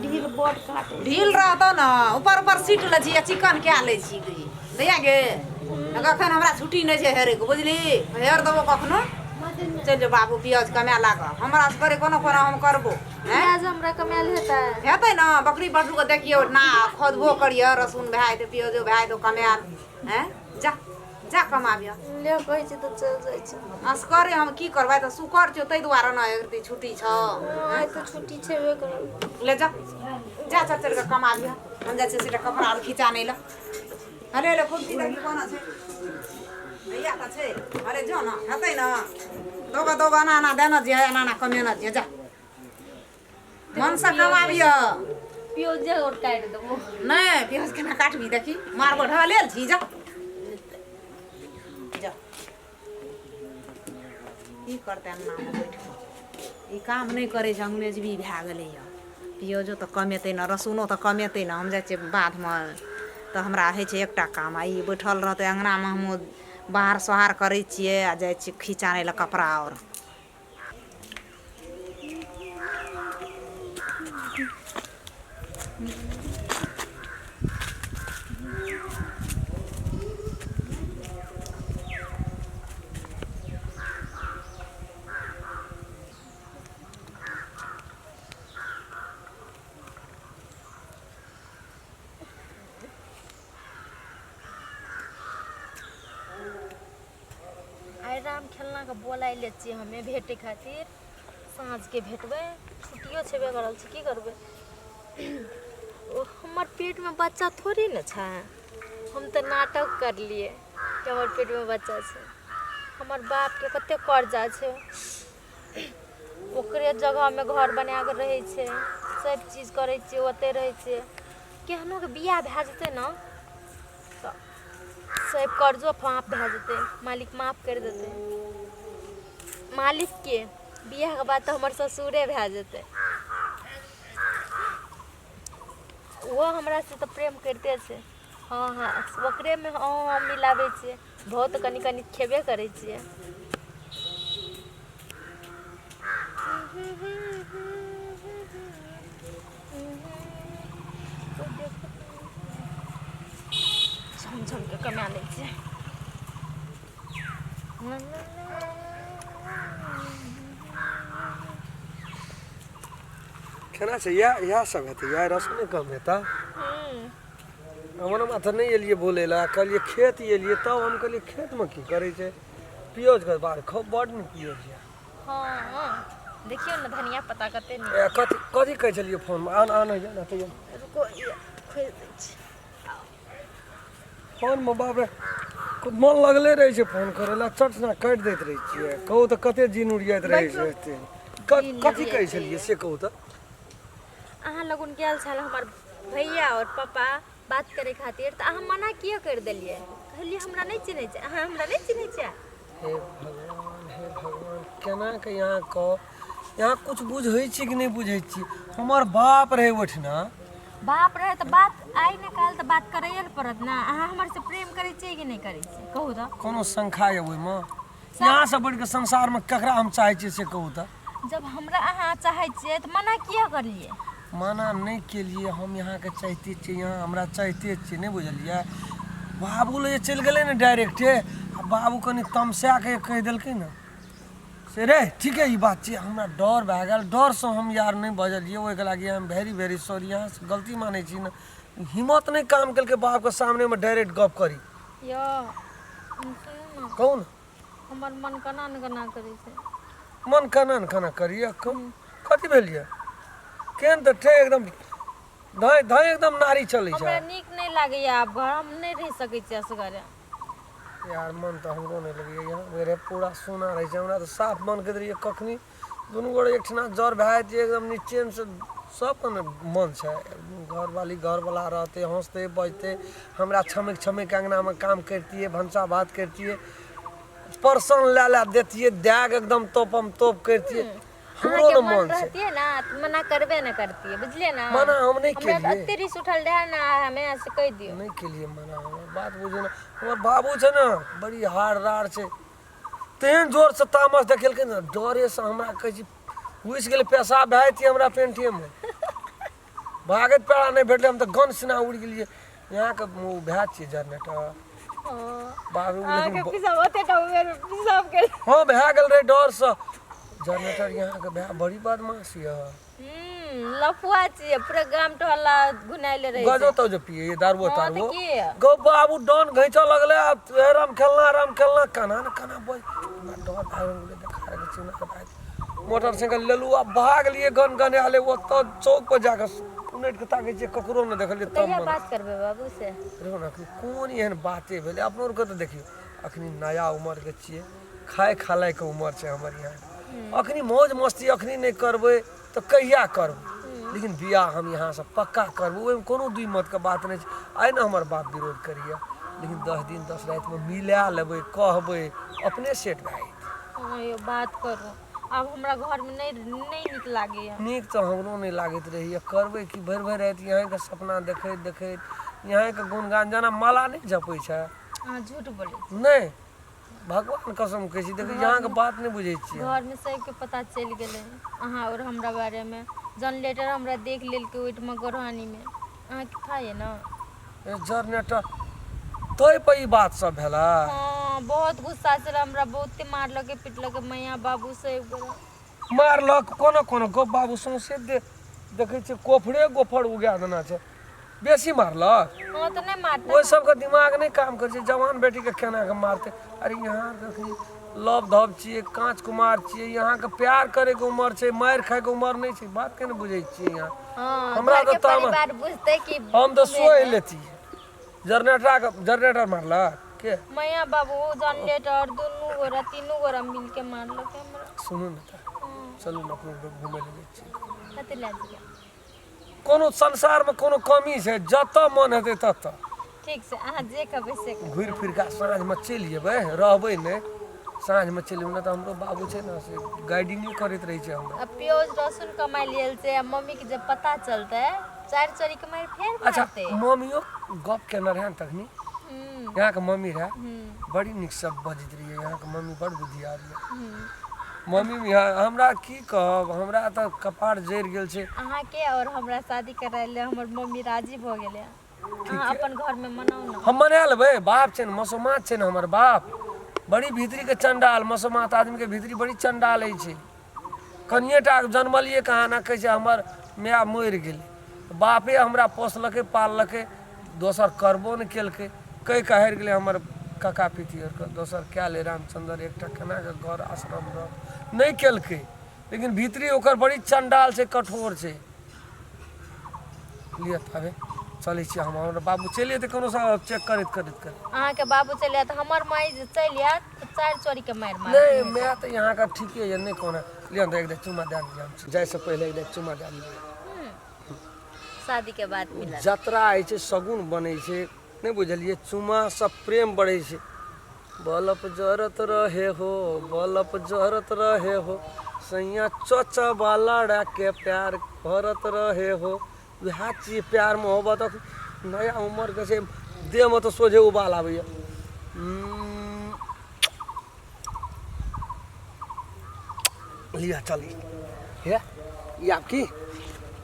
ढील बोट काटे ढील रहतो न ऊपर ऊपर सीट ले छी चिकन क्या ले छी गे दैया गे कखन हमरा छुट्टी नहीं छै हेरे को बुझली हेर देबो कखनो चल जो बाबू पियाज कमा लाग हमरा से करे कोनो कोनो हम करबो प्याज हमरा कमाल हेतै न बकरी बटू के देखियो ना खोदबो करियो रसुन भाई दे पियाजो भाई दो कमाल हैं जा जा कमाबियो ले कहै छै त चल जाइ छै असकरे हम की करबै त सुकर छौ तै दुआरे न एकती छुट्टी छ आइ त छुट्टी छेबे करल ले जा जा चल चल के कमाबियो हम जा से कपड़ा खिंचा नहीं ला अरे ले कुर्सी देखी कोन छै भैया त छै अरे जो न हेतै न दोगा ना देना जे ना कमेना जे जा मन से कमाबियो प्याज और काट देबो नहीं प्याज केना काटबी देखी मारबो ढालेल छी जा जा की करते ना बैठ ई काम नहीं करे छै अंग्रेज भी भए गेलै य प्याजो तो कमेतै न रसुनो तो कमेतै न हम जाइ छियै बाध में तो हमरा होइ छै एकटा काम आ ई बैठल रहतै अंगना में हम बाहर सोहार करै छियै आ जाइ छियै खिंचानै लए कपड़ा और आइ राम खेलना के बोलाइ ले छियै हमे भेटे खातिर साँझ के भेटबै छुट्टियो छेबे करल छै की करबै ओ हमर पेट में बच्चा थोड़ी न छै हम तो नाटक करलिए कि हमर पेट में बच्चा छै हमर बाप के कते कर्जा छै ओकरे जगह में घर बना के रहै छै सब चीज करै छियै ओते रहै छै केहनो के बियाह भए जेतै न तऽ सब कर्जो माफ भए जेतै मालिक माफ कर देतै मालिक के बियाह के बाद तो हमर ससुरे भए जेतै वो हमरा से तो प्रेम करते छै हाँ हाँ ओकरे में हाँ मिलाबै छियै बहुत कनी कनी खेबे करै छियै झम के कमा लै छियै केना छै इएह सब हेतै इएह रसमे कम हेतै हमर माथा नहीं एलिए बोले ला कहलिए खेत एलिए तब हम कहलिए खेत में की करे छै पियोज के बार खूब बड़ न पियोज है हाँ देखियो ना धनिया पत्ता कते नहीं कथी कथी कहै छलिए फोन में आन आन ना तो रुको खोल दै छी फोन में बाप रे कुछ मन लगले रहे छै फोन करे ला चट ना काट दैत रहे छिए कहू त कते जीन उड़ियात रहे छै कथी कहै छलिए से कहू त अहाँ लगन गेल छल हमर भैया और पापा बात करे खातिर त अहाँ मना किया कर देलिए कहलिए हमरा नहीं चिन्है छै अहाँ हमरा नहीं चिन्है छै हे भगवान केना के यहाँ कुछ बुझै छी कि नहीं बुझै छी हमर बाप रहे ओठना बाप रहे त बात आइ न काल त बात करैए न पड़त ना अहाँ हमर से प्रेम करै छियै कि नहीं करै छियै कहू त कोनो संख्या है ओइ में यहाँ से बढ़ के संसार में ककरा हम चाहे छी से कहू त जब हमरा अहाँ चाहे छियै त मना किया करलिए मना नहीं के लिए हम यहाँ के चाहते छी यहाँ हमरा चाहते छी नहीं बुझलिए बाबू ले चल गए ना डायरेक्टे बाबू कनी तमसा के कह दिलकै ना से रे ठीक है ये बात छै हमरा डर भए गेल डर से हम यार नहीं बजलिए ओहि के लागी हम वेरी वेरी सॉरी यहाँ से गलती मानै छी ना हिम्मत नहीं काम केलकै बाप के सामने में डायरेक्ट गप करी यो कहू ना हमर मन कना न कना करै छै मन कना करिए कथी भेलिए केहन त ठे एकदम धाय एकदम नारी चलै छै हमरा नीक नहीं लागैए आब घर हम नहीं रह सकै छी असगरे यार मन तो हमरो नहीं लगे यहाँ मेरे पूरा सोना रहे छै हमरा तो साफ मन के रहिए कखनी दुनू गोड़ एकठना जर भए जे एकदम निचेन से सब मन छै घर वाला रहते हंसते बजते हमरा छमक अंगना में काम करतिए भंसा भात करतिए परसन ला देतिए दाग एकदम तोप करतिए हमरो न मन छै रहतिए ना मना करबे न करतिए बुझलिए ना मना हम नहीं केलिए हमरा अत्ते रिस उठल रहे ना हमें से कह दियो नहीं केलिए मना हमर बात बुझे ना हमर बाबू छै ना बड़ी हारदार छै तेहन जोर से तामस देखेलकै ना डरे से हमरा कहै छी घुस गेल पेशाब भए जेतिए हमरा पेंटिए में भागत पेड़ा नहीं भेटले हम तो गन सिना उड़ गेलिए यहाँ के भैया छिए जनरेटर बाबू आके पिसा होते तो मेरे पिसाब के हाँ भैया गेल रे डर से जनरेटर यहाँ के भैया बड़ी बदमाश है लफुआ छिए पूरा गाम टोला घुनाइले रहे गजो तो जो पिए ये दारू हाँ, तारू तो की? गो बाबू डॉन घैचा लगले अब राम खेलना काना ना काना बोल डॉन भाई देखा रे चिना के भाई मोटरसाइकिल लेलू अब भाग लिए गन गन आले वो तो चौक पर जाकर उनेट के ताके जे ककरो न देखलिए तब कहिया मन बात करबे बाबू से रे ना कोन एहन बाते भेले अपनो के तो देखियो अखनी नया उम्र के छिए खाए खालाय के उम्र छै हमर यहाँ अखनी मौज मस्ती अखनी नहीं करबे तो कहिया करबे लेकिन बियाह हम यहाँ से पक्का करबो ओइ में कोनो दुई मत के बात नहीं छै आइ न हमर बाप विरोध करिए लेकिन 10 दिन 10 रात में मिला लेबै कहबै अपने सेट भए हां ये बात करू अब हमरा घर में नहीं निक लागे नीक तो हमरो नहीं लागत रही करबै कि भरि भरि रात यहाँ के सपना देखैत देखैत यहाँ के गुणगान जाना माला नहीं जपै छै हां झूठ बोले नहीं भगवान कसम कहै छी देखिए यहाँ के बात नहीं बुझै छियै घर में सबके पता चल गेले अहाँ और हमरा बारे में जनरेटर हमरा देख लेल के ओइट में गोरहानी में अहाँ के था है ना जनरेटर तोय पे ई बात सब भेला हां बहुत गुस्सा से हमरा बहुते मारलक पिटलक मैया बाबू से मारलक कोनो कोनो गो बाबू सौंसे देखै छै कोफड़े गोफड़ उगा देना छै बेसी मारलक हां तो नहीं मारता ओइ सब के दिमाग नहीं काम करै छै जवान बेटी के केना के मारते अरे यहाँ देखी लव धब छिए कांच कुमार छिए यहाँ के प्यार करे के उम्र छै मार खाए के उम्र नहीं छै बात के नहीं बुझै छिए यहाँ हां हमरा घर के तो ताम- परिवार बुझते कि हम तो सोए लेती जनरेटर मारलक के मैया बाबू जनरेटर दोनों गोरा तीनों गोरा मिल के मारलक हमरा सुनू न त चलू न अपनो लोग घूमे ले जाइ छी कते ला दिया कोनो संसार में कोनो कमी छै जत मन हेतै तत ठीक से अहाँ जे कहबै से घुरि फिर के साँझ में चलि जेबै रहबै नहीं साँझ में चलि जेबै न त हमरो बाबू छै न से गाइडिंग करैत रहै छै हमरा अब प्याज लहसुन कमाई लेल से अब मम्मी के जब पता चलते चार चोरी कमाई फिर अच्छा मारते मम्मियो गप केने रहै तखनी यहाँ के मम्मी रहे हम्म बड़ी निक सब बजैत रहिए यहाँ के मम्मी बड़ बुद्धियार है हम्म मम्मी भी हमरा की कहब हमरा त कपार जरि गेल छै अहाँ के और हमरा शादी कराइले हमर मम्मी राजी भ गेले अहाँ अपन घर में मनाउ ना हम मना लेबै बाप छै न मसोमात छै न हमर बाप बड़ी भीतरी के चंडाल मसोमात आदमी के भीतरी बड़ी चंडाल है छै कनिएटा जन्मलिए कहाँ ना कहै छै हमर माय मरि गेलै बापे हमरा पोसलकै पाललकै दोसर करबो नहि केलकै कहि कऽ हारि गेलै हमर काका पितियरके दोसर कए ले रामचंद्र एकटा केना के घर आश्रम रह नहीं केलकै लेकिन भीतरी ओकर बड़ी चंडाल छै कठोर छै लिअ तबे चलै छी हम हमर बाबू चलिए तऽ कोनो सा चेक करैत अहाँ के बाबू चल जात हमर माई जे चल जात तो चार चोरी के मार मार नहीं मैं तो यहाँ का ठीक है नहीं कौन है लिया तो एक दे चुमा दे दिया जाए से पहले एक दे चुमा दे दिया शादी के बाद मिला यात्रा आइ छै सगुन बनै छै नहीं बुझलिए चुमा सब प्रेम बढ़े छै बलप जरत रहे हो बलप जरत रहे हो सैया चचा वाला के प्यार भरत रहे हो वह चीज प्यार मोहब्बत नया उम्र के छै देह में तो सोझे उबाल आबैया लिया चली है ये आपकी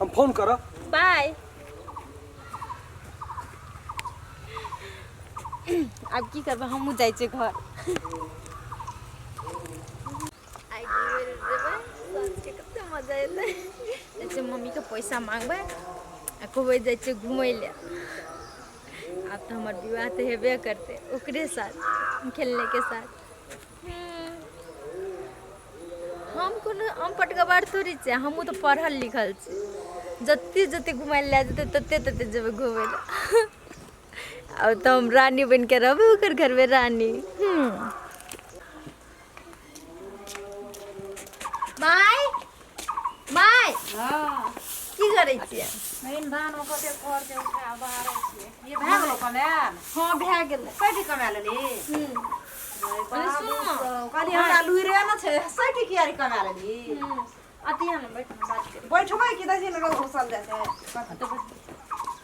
हम फोन करो बाय अब की करबे हमहू जाइ छै घर आई देबे सोच के कते मजा एले जैसे मम्मी के पैसा मांगबे आ कहबै जाइ छै घुमै ले अब तो हमर विवाह तो हेबे करते ओकरे साथ खेलने के साथ हम पटगबार थोड़ी छै हमहूँ तो पढ़ल लिखल छी जते जते घुमाय ले जेते तते तते जेबे घुमै ले अब तो हम रानी बन के रहबे ओकर घर में रानी माय माय हां की करै छियै मेन धान ओकते घर के उठा बाहर छियै ये भए गेलो कमाल हाँ भए गेलै कथि कमाल ली अरे सुन काली हमरा लुइरे न छै सटी कियारी कमाल ली अतिया न बैठ बात करी बैठबै कि दही न घुसल जाते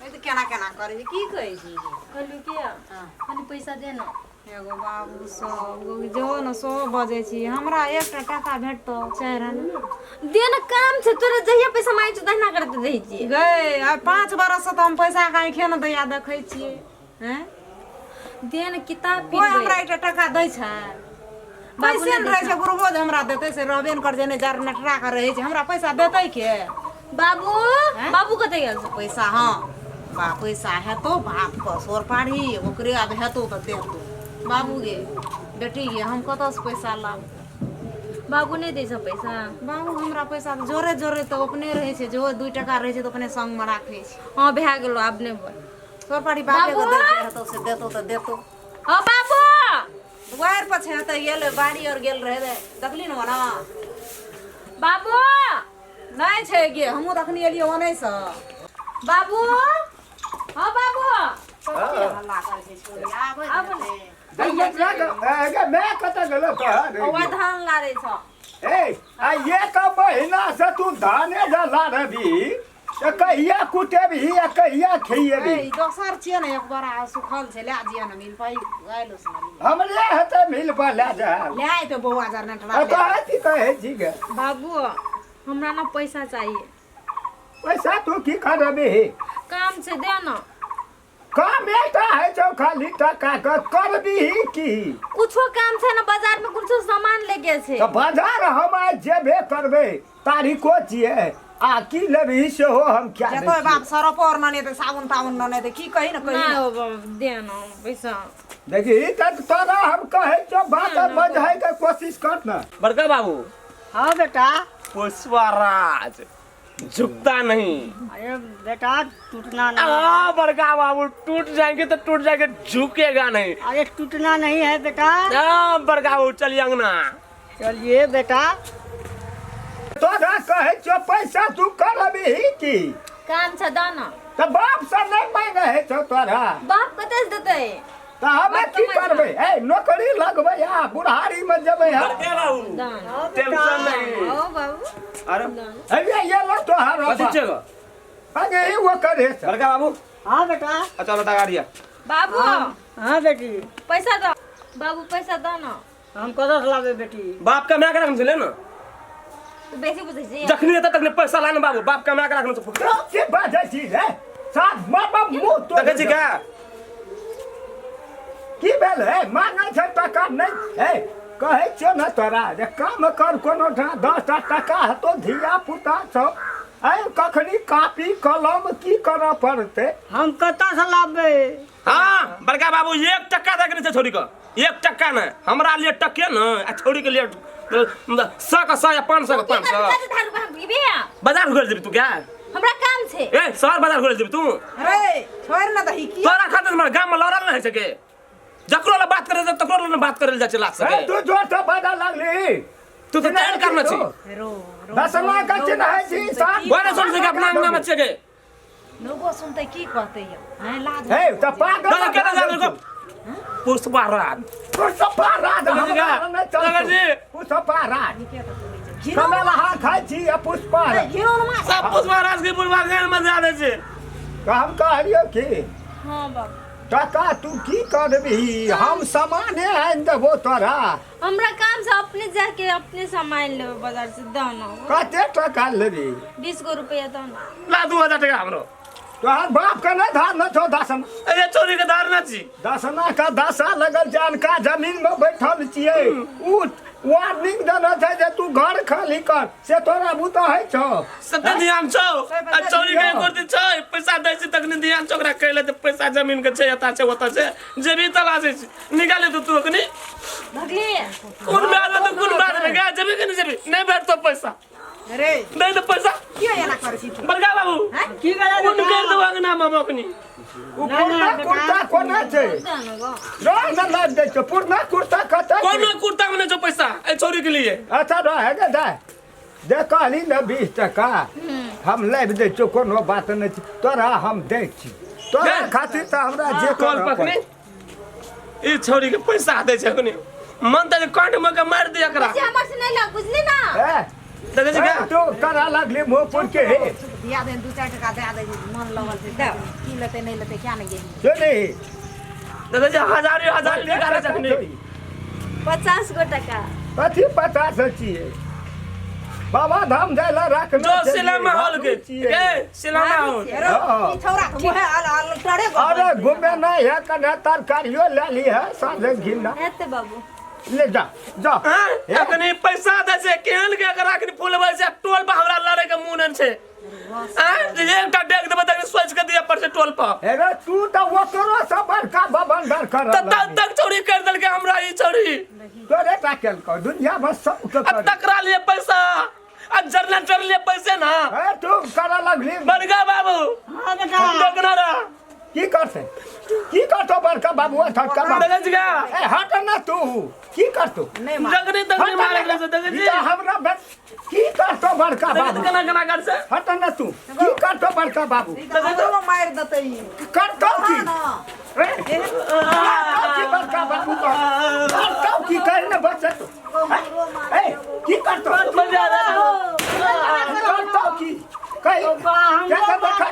ए त केना केना करै छी की कहै छी कहलू कि हां खाली पैसा दे ना एगो बाबू सब जो न 100 बजे छी हमरा एकटा टाका भेटतो 4 आना दे न काम छै तोरे जहिया पैसा मांगे छ तहिना करते रहै छी गए आ 5 बरस से तो हम पैसा काहे खेन दैया देखै छियै हैं दे न किताब कोई हमरा एकटा टाका दै छै पैसे न रहै छै गुरुबो जे हमरा देतै से रहबे न कर जेने जार नटरा कर रहै छै हमरा पैसा देतै के बाबू बाबू कतै गेल छ पैसा हाँ बा पैसा हेतो बाप को सोर पाड़ी ओकरे अब हेतो तो देतो बाबू गे बेटी गे हम कतऽ से पैसा लाब बाबू नहीं दे छ पैसा बाबू हमरा पैसा जोरे जोरे तो अपने रहै छै जो 2 टका रहै छै तो अपने संग में राखै छै हां भए गेलो आब नहीं बोल सोर पाड़ी बापे को दे हेतो से देतो तो देतो ओ बाबू दुआर पर छै त गेल बाड़ी और गेल रहे दे देखली न ना बाबू नहीं छै गे हमहु रखनी एलियो ओनै से बाबू हां बाबू हल्ला कर छै छोरी आबै मैं कतऽ गेलो ओवा धान लारे छ ए आ ये का महीना से तू धाने जला रही कहिया कुटेबी या कहिया खइएबी ए दोसर छिए न एक बार सुखल छै ले जिया न मिल पाई आइलो सुन हमरे हते मिल पर ले जा ले आइ तो बौआ जार नटरा ले कहती कहे जी गे बाबू हमरा ना पैसा चाहिए पैसा तू की करबी काम से दे ना काम एकटा है जो खाली टका का करबी की कुछो काम छै ना बाजार में कुछो सामान लेके छै तो बाजार हम आज जेबे करबे तारीखो छिए आ की लेबी से हो हम क्या जतो बाप सरप और नने ते साबुन ताबुन नने ते की कहि न कहि ना हो बाबू दे ना पैसा देखी तब तोरा हम कहे जो बात बजाए के कोशिश कर ना बड़का बाबू हाँ बेटा पुष्पराज झुकता नहीं। अरे बेटा टूटना नहीं बड़का बाबू टूट जाएंगे तो टूट जाएंगे, झुकेगा नहीं। अरे टूटना नहीं है बेटा। बड़का बाबू चलिए अंगना। चलिए बेटा। तोरा कहे जो पैसा तू करबी की काम छ दाना तो बाप से नहीं मांगे है तो तोरा बाप कते से देतै तो हमें की करबे ए नौकरी लगबे या बुढ़ारी में जबे हम बड़का बाबू दाना टेंशन नहीं। ओ बाबू अरे अबे ये लो तो हर कथी छेगो आगे ही वो करे से बड़का बाबू। हाँ बेटा। अच्छा बता गाड़िया बाबू हाँ बेटी। पैसा दो बाबू, पैसा दो ना। हम कतऽ से लाबे बेटी। बाप कमा के रखने ले ना, तू बेसी बुझै छी। जखनी रहता तखनी पैसा लाने बाबू, बाप कमा के रखने से के बात छी रे साथ बाबा मुंह तो देखे छी का की भेल है मांगे छै टका नहीं है कहे छो न तोरा जे काम कर कोनो 10 टका तो धिया पुता सब ऐ कखनी कॉपी कलम की करऽ पड़ते। हम कतऽ से लाबे। हाँ बड़का बाबू 1 टका दे के छोड़ी का 1 टका न हमरा लिए टके न आ छोड़ी के लिए 100 का 100 या 500 का 500 बाजार घुर जेबी तू क्या हमरा काम छै। ए शहर बाजार घुर जेबी तू। अरे छोड़ न दही की तोरा खातिर हमर गांव में लड़ल नहीं सके, जकरो ले बात करे तकरो ले बात करे जा चला सके। तू जो तो बड़ा लगली तू तो तैयार करना छी रो दसमा का चिन्ह है जी साथ बोले सुन से अपना अंगना में चगे लोगो सुनते की कहते हैं लाज है तो पागल दादा के जाने को पुष्पराज पुष्पराज लगा जी पुष्पराज कमला हां खाई छी या पुष्पराज सब पुष्पराज के पुष्पराज में जा दे छे। हम कहलियो की हां बाबू टका तू की करबी हम सामाने आन देबो तोरा। हमरा काम से अपने जाके अपने सामान लेबे बाजार से दाना। कते टका लेबी 20 गो रुपया दाना ला 2000 टका हमरो तोहर बाप के नहीं धार न छो दसना ए चोरी के धार ना छी दसना का दशा लगल जानका जमीन में बैठल छिए उठ वार्निंग देना छै जे तू घर खाली कर से तोरा बुता है छो सब ध्यान छौ आ चोरी के करती छै पैसा दै छी तखनी ध्यान चोकरा कहले त पैसा जमीन के छै एता छै ओता छै जेबी तलाशे छी निकाले तू अखनी भगली कोन बात में कोन बात में गा जेबी कि नहीं बैठ तो पैसा अरे दे दे पैसा क्यों एना कर छी तू बड़का बाबू की गला कोन कर दो अंगना में अखनी पुरना कुर्ता कोना छै दाना गो रो न लग दे छो पुरना कुर्ता कते कोन कुर्ता में जो पैसा ए चोरी के लिए अच्छा रहे गे दे कहली न 20 टका हम लेब दे छो कोनो बात नहीं छै तोरा हम दे छी तोरा खातिर त हमरा जे कॉल कर पकनी ई छोरी के पैसा दे छै अखनी मन त कांड में के मार दे एकरा से हमर से नहीं लग बुझली ना। देखे छी का तू करा लगली मुंह पुर के हे दिया दे 2-4 टका दे दे मन लगल से दे की लेते नहीं लेते क्या नहीं गेली सुनी देखै छै हजार निकालै छखनी 50 गो टका कथी 50 छियै बाबा धाम जाय ला रख जो सिनेमा हॉल के सिनेमा हॉल ई छौरा के मुहे आल टड़े अरे घूमे नहीं है कने तरकारियो ले ली है साले घिना एते बाबू ले जा जा अखनी पैसा दे छै केहन के अगर अखनी फुलबै छै टोल पर हमरा लड़े के मुंह न छै एकटा डेग देबे तक सोच के दिया पर से टोल पर अरे तू तो ओकरो से बड़का बबंडर कर तक चोरी कर देलके हमरा ई चोरी तोरे ता केल को दुनिया में सब के कर तकरा लिए पैसा जनरेटर लिए पैसे ना ए तू करा लगली बड़का बाबू हाँ बेटा डगनारा की करतो बड़का बाबू ठक्का देखै छिका ए हट ना तू की करतो नहीं डगनी तगनी मारे के से देखै छी हमरा की करतो बड़का बाबू केना कर से हट ना तू की करतो बड़का बाबू तो मार देतै करतो की की बड़का बाबू करतो की करने बच्चा तो ए की करतो मजा आ करतो की कहीं क्या देखा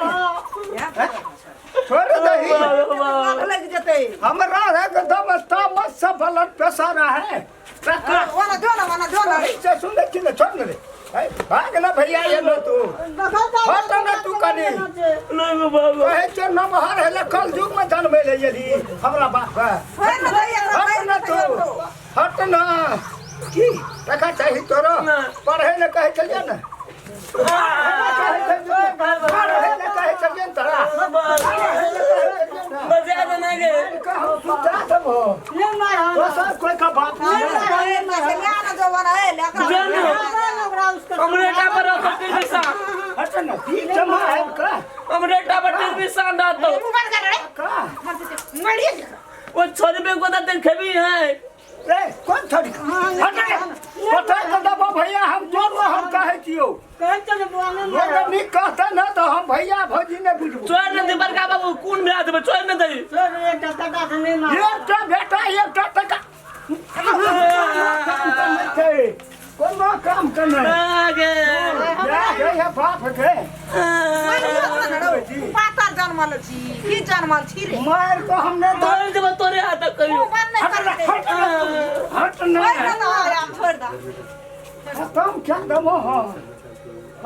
छोड़ दही लग जतै हमरा एकदम तामस से ब्लड प्रेशर है वाला जो ना से सुन ले कि छोड़ ले भाग ना भैया ये लो तू हट ना तू कनी नहीं बाबू कहे छ नमहर है कल युग में जन्म ले यदि हमरा बाप हट ना तू हट ना की टका चाहिए तोरो पढ़े ले कहे चलिए ना पढ़े ले कहे चलिए तोरा मजा देना के सुधा देबो ये मार दोसर कोई का बाप नहीं हमरे टापर टिर भी सा हट ना की जमा है का हमरे टापर टिर भी सा ना तो का वो छोरी पे को तो खेबी है ए कौन छोड़ी हट रे पता तो दबो भैया हम जोर में हम कहे छियो कहे चले बुआने मगर नहीं कहता ना तो हम भैया भौजी ने बुझबो छोड़ न दे बड़का बाबू कौन ब्याह देबे छोड़ न दे सर एक टका से नहीं मार एक बेटा एक टका कोनो काम करना आगे ये बाप के पाता जन्मल छी की जन्मल छी रे मार को हमने तो तोरे देबे तोरे हाथ कहियो हट ना छोड़ दा तुम क्या दमो हो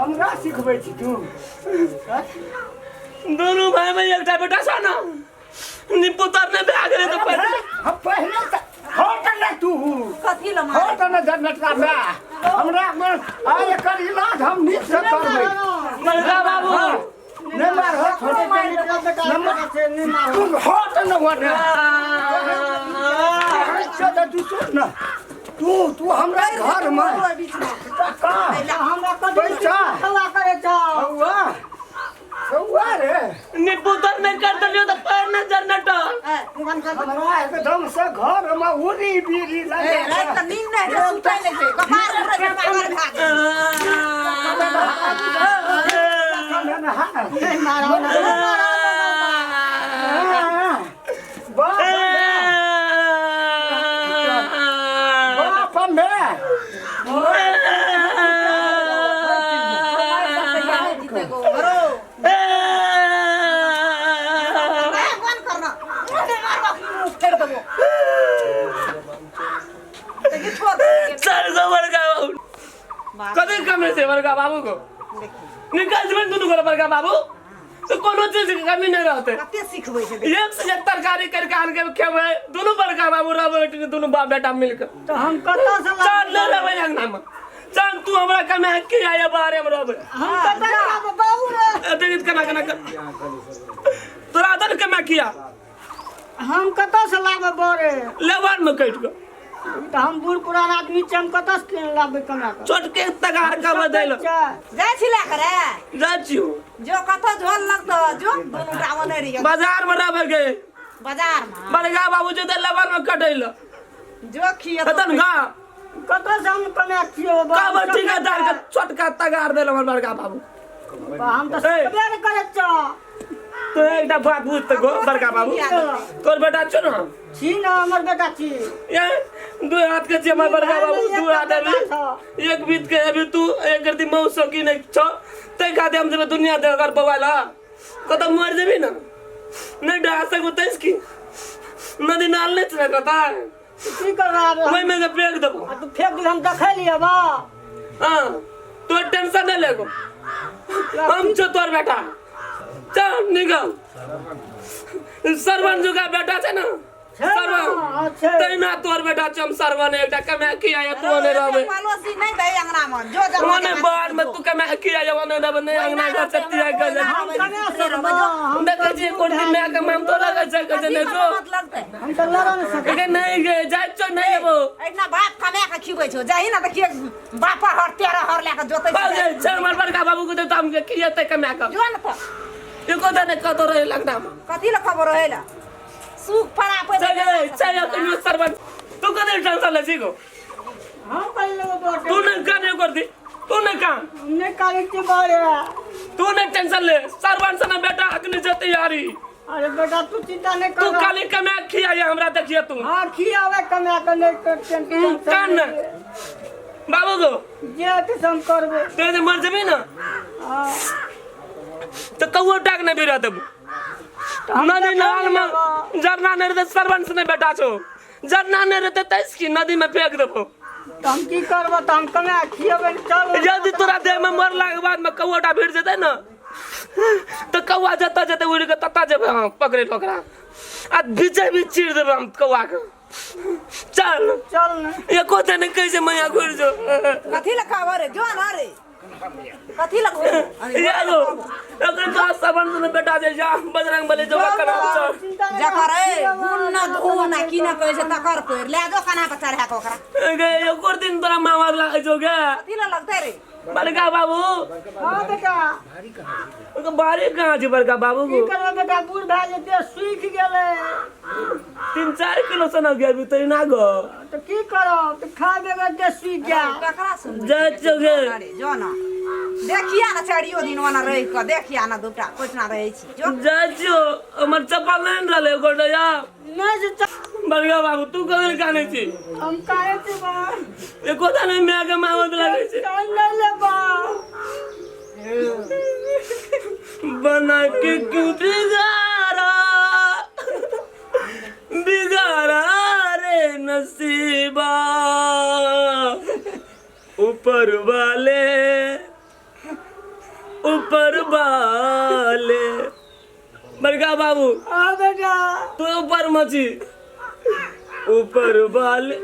हमरा सिखबै छी तू दोनों भाई में एकटा बेटा सा ना निपुतर ने ब्याह करे तो हम पहले हट ना तू कथी ल हट ना जनता में हमरा आय एकर इलाज हम नीक से करबै बड़का बाबू नहीं मार हो नहीं मार तू हट ना वने अच्छा तू सुन ना तू हमरा घर में का हमरा कभी पैसा हवा करे छ हुआ रे निपुतर ने कर दियो तो पैर न जनरेटर हमरा एकदम से घर में उरी बीरी लगे रात नींद नहीं सुतै नहीं छै कपार पूरा कपार भाग नहीं मार बाप में कौन करना फेर देबो देखि छोड़ चल गो बड़का बाबू कभी कम से बड़का बाबू को निकाल जब तू कर बड़का बाबू तो कोनो चीज की कमी नहीं रहते कते सिखबै छै एक से एक तरकारी करके आन के खेबै दोनों बड़का बाबू रह दोनों बाप बेटा मिलकर तो हम कतो से चल ले ले भाई अंगना में चल तू हमरा कमे के आया बारे में रहबै हम कतो से बाबू रे देखित कना कर तोरा आदर कमा किया हम कतो से लाबे बोरे लेवार में कट गो तो हम बूढ़ पुरान आदमी छी हम कतो से लाबे कमा कर छोटके तगार का बदल जाय छिला करे जाचियो जो कतो झोल लगतो जो दोनों टावन रे बाजार में रहबै के बाजार में बड़का बाबू जे दे लेवार में कटैल जो खिया खतन गा कतो से हम कमा छियो का ठेकेदार के छोटका तगार देल हमर बड़का बाबू हम तो सबे ने करे छ तो एकटा बात बुझ त गो बड़का बाबू तोर बेटा छ न छी ना हमर बेटा छी ये दो हाथ के छी हमर बड़का बाबू दो हाथ अभी एक बीत के अभी तू एक करती मौसो की नहीं छ ते खाते हम जब दुनिया दे कर बवाला कत मर जेबी ना नहीं डा सकू तइस की नदी नाल नहीं चला करता की कर रहा है वही में फेंक दो तू फेंक दी हम देखे लिए बा हाँ तो टेंशन नहीं लेगो हम छो तोर बेटा चल निकल सरवन जुगा बेटा छे ना सरवन तेना तोर बेटा छे हम सरवन एकटा कमे किया या तू ने रहबे पड़ोसी नहीं दे अंगना में जो जब ओने बाहर में तू कमे किया या ओने न बने अंगना घर से तिया कर देखे जी कोटी में के हम तो लगे छै के ने जो हम तो लड़ा नहीं सके के नहीं गे जाय छ नहीं वो इतना बाप कमे के खिबै छौ जाही ना त के बापा हर तेरा हर लेके जोतै बाजे चल मार बड़का बाबू को दे तो हम के किया ते कमे का जो न त एको दने कतो रहे लगना कथी ल खबर होइला सुख फरा पे चल के न्यूज़ सरवन तू कदे टेंशन ले जी को हम कर ले तू नहीं करने कर दी तू नहीं काम हमने काले के बारे तू नहीं टेंशन ले सरवन से ना बेटा अग्नि से तैयारी अरे बेटा तू चिंता नहीं तू कर खाली कमे खिया या हमरा देखिए तू हां खियावे कमे कने टेंशन कान बाबू को जे के हम करबे ते मर जबी ना हां तो कौओ टाक नहीं भी रहते नदी नाल में जरना नहीं रहते सरवन से नहीं बेटा छो जरना नहीं रहते तैस की नदी में फेंक देबो तो हम की करबो तो हम कमे खियावे चल यदि तोरा देह में मरला के बाद में कौओटा भिड़ जेते ना तो कौआ जता जते उड़ के तता जेबे हम पकड़े ओकरा आ बीचे भी चीर देबे हम कौआ के चल चल ना एको दिन कैसे मैया घुर जो कथी ल खबर है जो ना रे कथी ल ये लो अगर तो सबन ने बेटा जे जा बजरंग बली जो करा जकर ए गुण न धो न की न कहै छै तकर कोर ले जो खाना पे चढ़ा के ओकरा गे एको दिन तोरा मामा लागे जो गे कथी ल लगतै रे बड़का बाबू हां बेटा उनका बारी कहाँ छै बड़का बाबू की को करबे बेटा बूढ़ भाई जे देह सूख गेले 3-4 किलो सना गया तो ना गो तो की करो तो खा देबे देह सूख जा ककरा सुन जय चोगे अरे जो ना देखिया ना चढ़ियो दिन वना रह के देखिया ना दुटा कोचना रहै छी जो जय चो हमर चप्पल नहीं रहले गोडया नहीं से बड़का बाबू तू कदर काने छी हम काहे से बा एको दिन मैं के मावत लागे छै कान ले ले बा बना के क्यों बिगाड़ा रे नसीबा ऊपर वाले बड़का बाबू हां बेटा तू ऊपर मची ऊपर वाले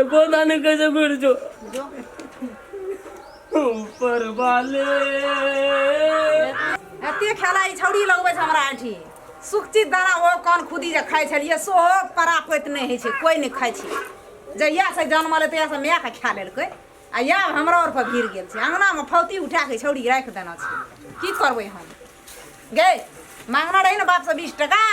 एको दाने कैसे गिर जो ऊपर वाले एते खेला ई छौड़ी लगबै छै हमरा आठी सुखचित दाना ओ कोन खुदी जे खाइ छलिए सो परापैत नहि होइ छै कोई नहि खाइ छै जहिया से जन्मले तहिया से माय के खा लेलकै आ या हमरा और पर भिड़ गेल छै अंगना में फौती उठा के छौड़ी राख देना छै की करबै हम गे मांगना रही ना बाप से 20 टका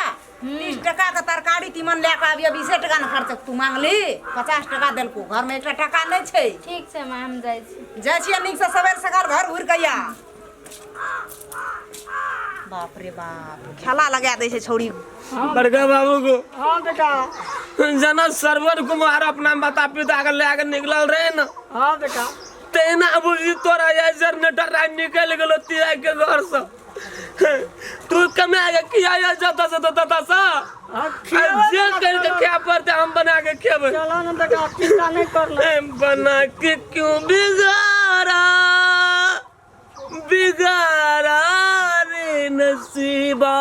30 टका के तरकारी तीमन ले के आबिए 20 टका न खर्च तू मांगली 50 टका देलको घर में एकटा टका नहीं छै ठीक छै मां हम जाइ छी नीक से सवेर सकाल घर घुर के या बाप रे बाप खेला लगा दे छै छौड़ी बड़का बाबू को हां बेटा जना सरवर कुमार अपना माता पिता के लेके निकलल रहे ना हां बेटा तेना बुझी तोरा ये जनरेटर रात निकल गेलो तिया के घर से तू कमे के किया या जता से तता सा जे कर के क्या पड़ते हम बना के खेबे चलो ना बेटा चिंता नहीं करना बना के क्यों बिगाड़ा रे नसीबा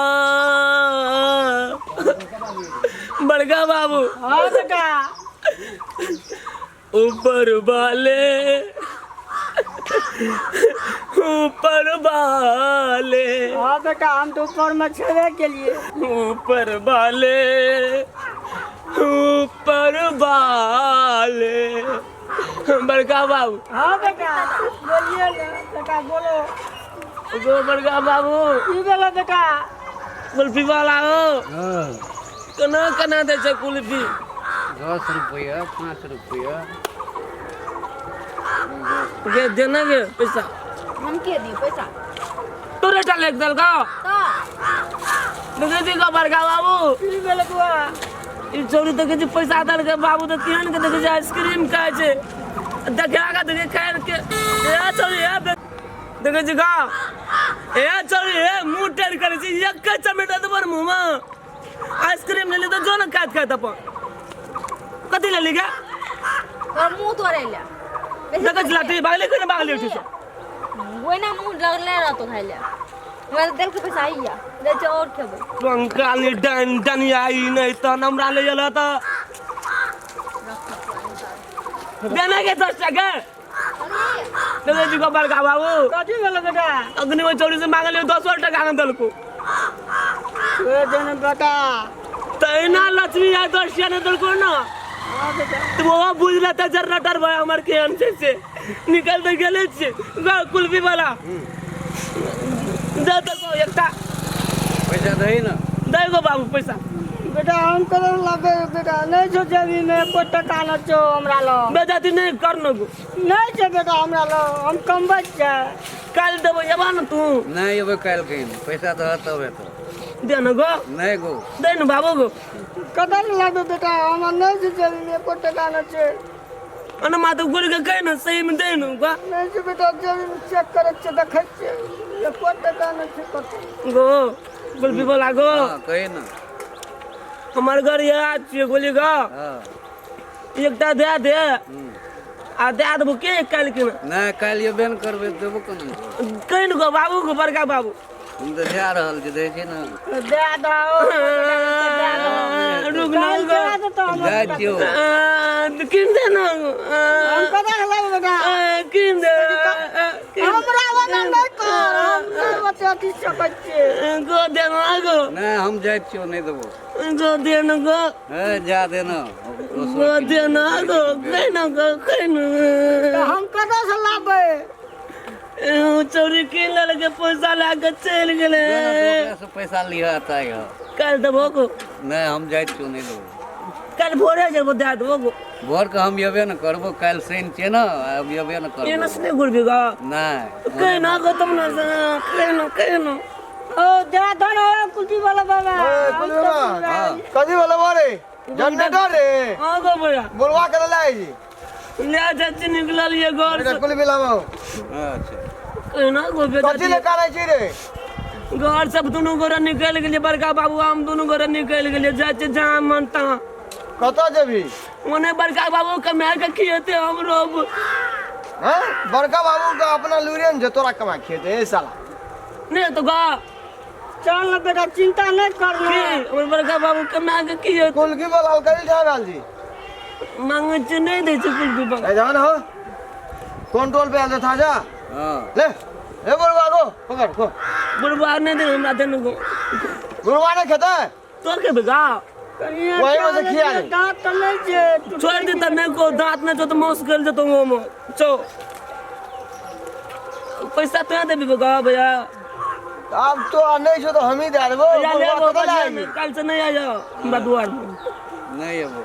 बड़का बाबू हां बेटा ऊपर वाले हां बेटा हम तो ऊपर में छेवे के लिए ऊपर वाले बड़का बाबू हां बेटा बोलिए ना बेटा बोलो गो बड़का बाबू की बोलो बेटा कुल्फी वाला हो कना दे छै कुल्फी 10 रुपया 5 रुपया गे देना गे पैसा हम के दी पैसा तोरे टा लेक दल का तो देखे दी का बड़का बाबू की बोलो बुआ ई छोरी तो के पैसा दल के बाबू तो केहन के देखे आइसक्रीम खाए छै देखा का देखे खाए के ए छोरी ए देखे जी का ए छोरी ए मुंह टेढ़ करे छी एक चमेटा दे पर मुंह में आइसक्रीम ले ली तो जो ना खात खात अपन कथी ले ली क्या और मुंह तोड़े ले देखा लाठी भागले कोई ना भागले उठी से वही ना मुंह लगले रह तो खाइले मैं दिल के पैसा आइया ले जो और खेबे कंकाली डन आई नहीं तो हमरा ले जला तो देना के 10 टका ले जी को बड़का बाबू कथी भेल बेटा अग्नि में चोरी से मांगले 10 टका न दलको ए देन बेटा तैना लक्ष्मी आ 10 ने दलको ना तो वो बुझला त जनरेटर भाई हमर के अंश से निकल दे गेले छे कुल्फी वाला दे तो एकटा पैसा दही ना दे गो बाबू पैसा बेटा हम कर लाबे बेटा नहीं छो जेबी में को टका न छो हमरा लो बेजाती नहीं करनो गो नहीं छे बेटा हमरा लो हम कमबै छे काल देबो एबा न तू नहीं अबे काल कहीं पैसा तो हत है तो दे न गो नहीं गो दे न बाबू गो कदर लाबे बेटा हम नहीं छे जेबी में को टका न छे अन मा तो गुड़ के कह न सही में दे न गो नहीं छे बेटा जेबी में चेक करे छे देखै छे ये को टका न छे कत गो कुल्फी वाला गो हां कहीं ना हमार घर यहाँ छिए गोली गो हां एकटा दे दे आ दे देबो के काल के नहीं काल ये बेन करबे देबो कोन कहीं गो बाबू को बड़का बाबू हम तो जा रहल जे दे छी ना दे दो रुक ना गो जा दियो किन दे न हम कदर लाबे बेटा किन दे हमरा वाला नहीं कर हम बच्चा की सकत छे गो दे न गो नहीं हम जाय छियो नहीं देबो गो दे न गो ए जा दे ना गो दे न गो कहीं न हम कदर से लाबे चोरी किन लगे पैसा लाके चल गेले से पैसा लिया आता है कल देबो गो नहीं हम जाय छियो नहीं देबो कल भोरे जेबो दे देबो गो भोर के हम येबे न करबो काल सैन छे ना अब येबे न करबो एनस ने गुरबी गो नहीं कहीं न गो तुम न कहीं न ओ जा धन कुल्फी वाला बाबा कथी बोले बारे जनरेटर रे हां गो भैया बोलवा के लाए जी ले चाची निकलल ये घर से कुल भी लाओ अच्छा कहीं न गो बेटा कथी ले करे छी रे घर सब दोनों गोरा निकल गेलिए बड़का बाबू हम दोनों गोरा निकल गेलिए जाचे जहाँ मन तहाँ कत जेबी ओने बड़का बाबू कमा के खिएते हम रोब हैं बड़का बाबू का अपना लुरियन जे तोरा कमा खेते ए साला नहीं तो गा चल ना बेटा चिंता नहीं करना की और बड़का बाबू कमा के खिएते कुल की बोल करी जाल जी मांगे छ नहीं दे छ कुल भी ए जान हो कंट्रोल पे आंदा था जा हां ले ए बोलवा गो पकड़ को बुढ़वा नहीं दे हमरा देन गो गुरवा ने खेता तो के बेगा वही में से खिया ले दांत तो नहीं छे छोड़ दे त नहीं को दांत में जो तो मौस कर जतो वो चो पैसा तो दे बेगा भैया अब तो नहीं छो तो हम ही दे देबो या ले बोलवा वो कत लाएगी कल से नहीं आ जाओ हमरा द्वार में नहीं है वो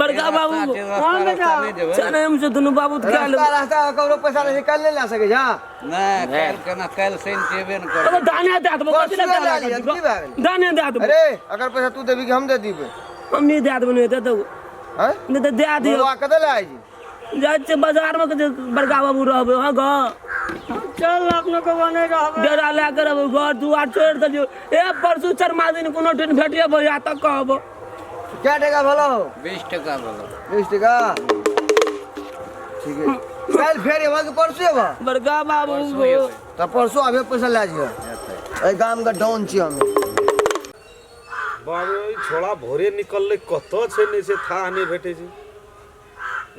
बड़का बाबू हां बेटा नहीं देबे चले हम से दोनों बाबू क्या ले रास्ता रास्ता करो पैसा नहीं निकाल ले ला सके जा नहीं काल के ना काल सैन जेबे न कर अब दाने दे दबो कथि लगा दाने दे दबो अरे अगर पैसा तू देबी कि हम दे दीबे हम नहीं दे दबो नहीं दे दो हैं नहीं तो दे दियो बोलवा कत लाए जी जाचे बाजार में के बड़का बाबू रहबे हां ग चल अपने को बने रहबे डेरा ला कर घर दुआर छोड़ दियो ए परसू शर्मा दिन कोनो दिन भेटिए भैया तक कहबो क्या टका भलो 20 टका बोलो 20 टका ठीक है कल फेर एवा के परसू एवा बड़का बाबू को त परसू आबे पैसा ला जियो ए गाम का डाउन छी हम बाबू ई छोड़ा भोरे निकलले कत छै नै से था नै भेटे छै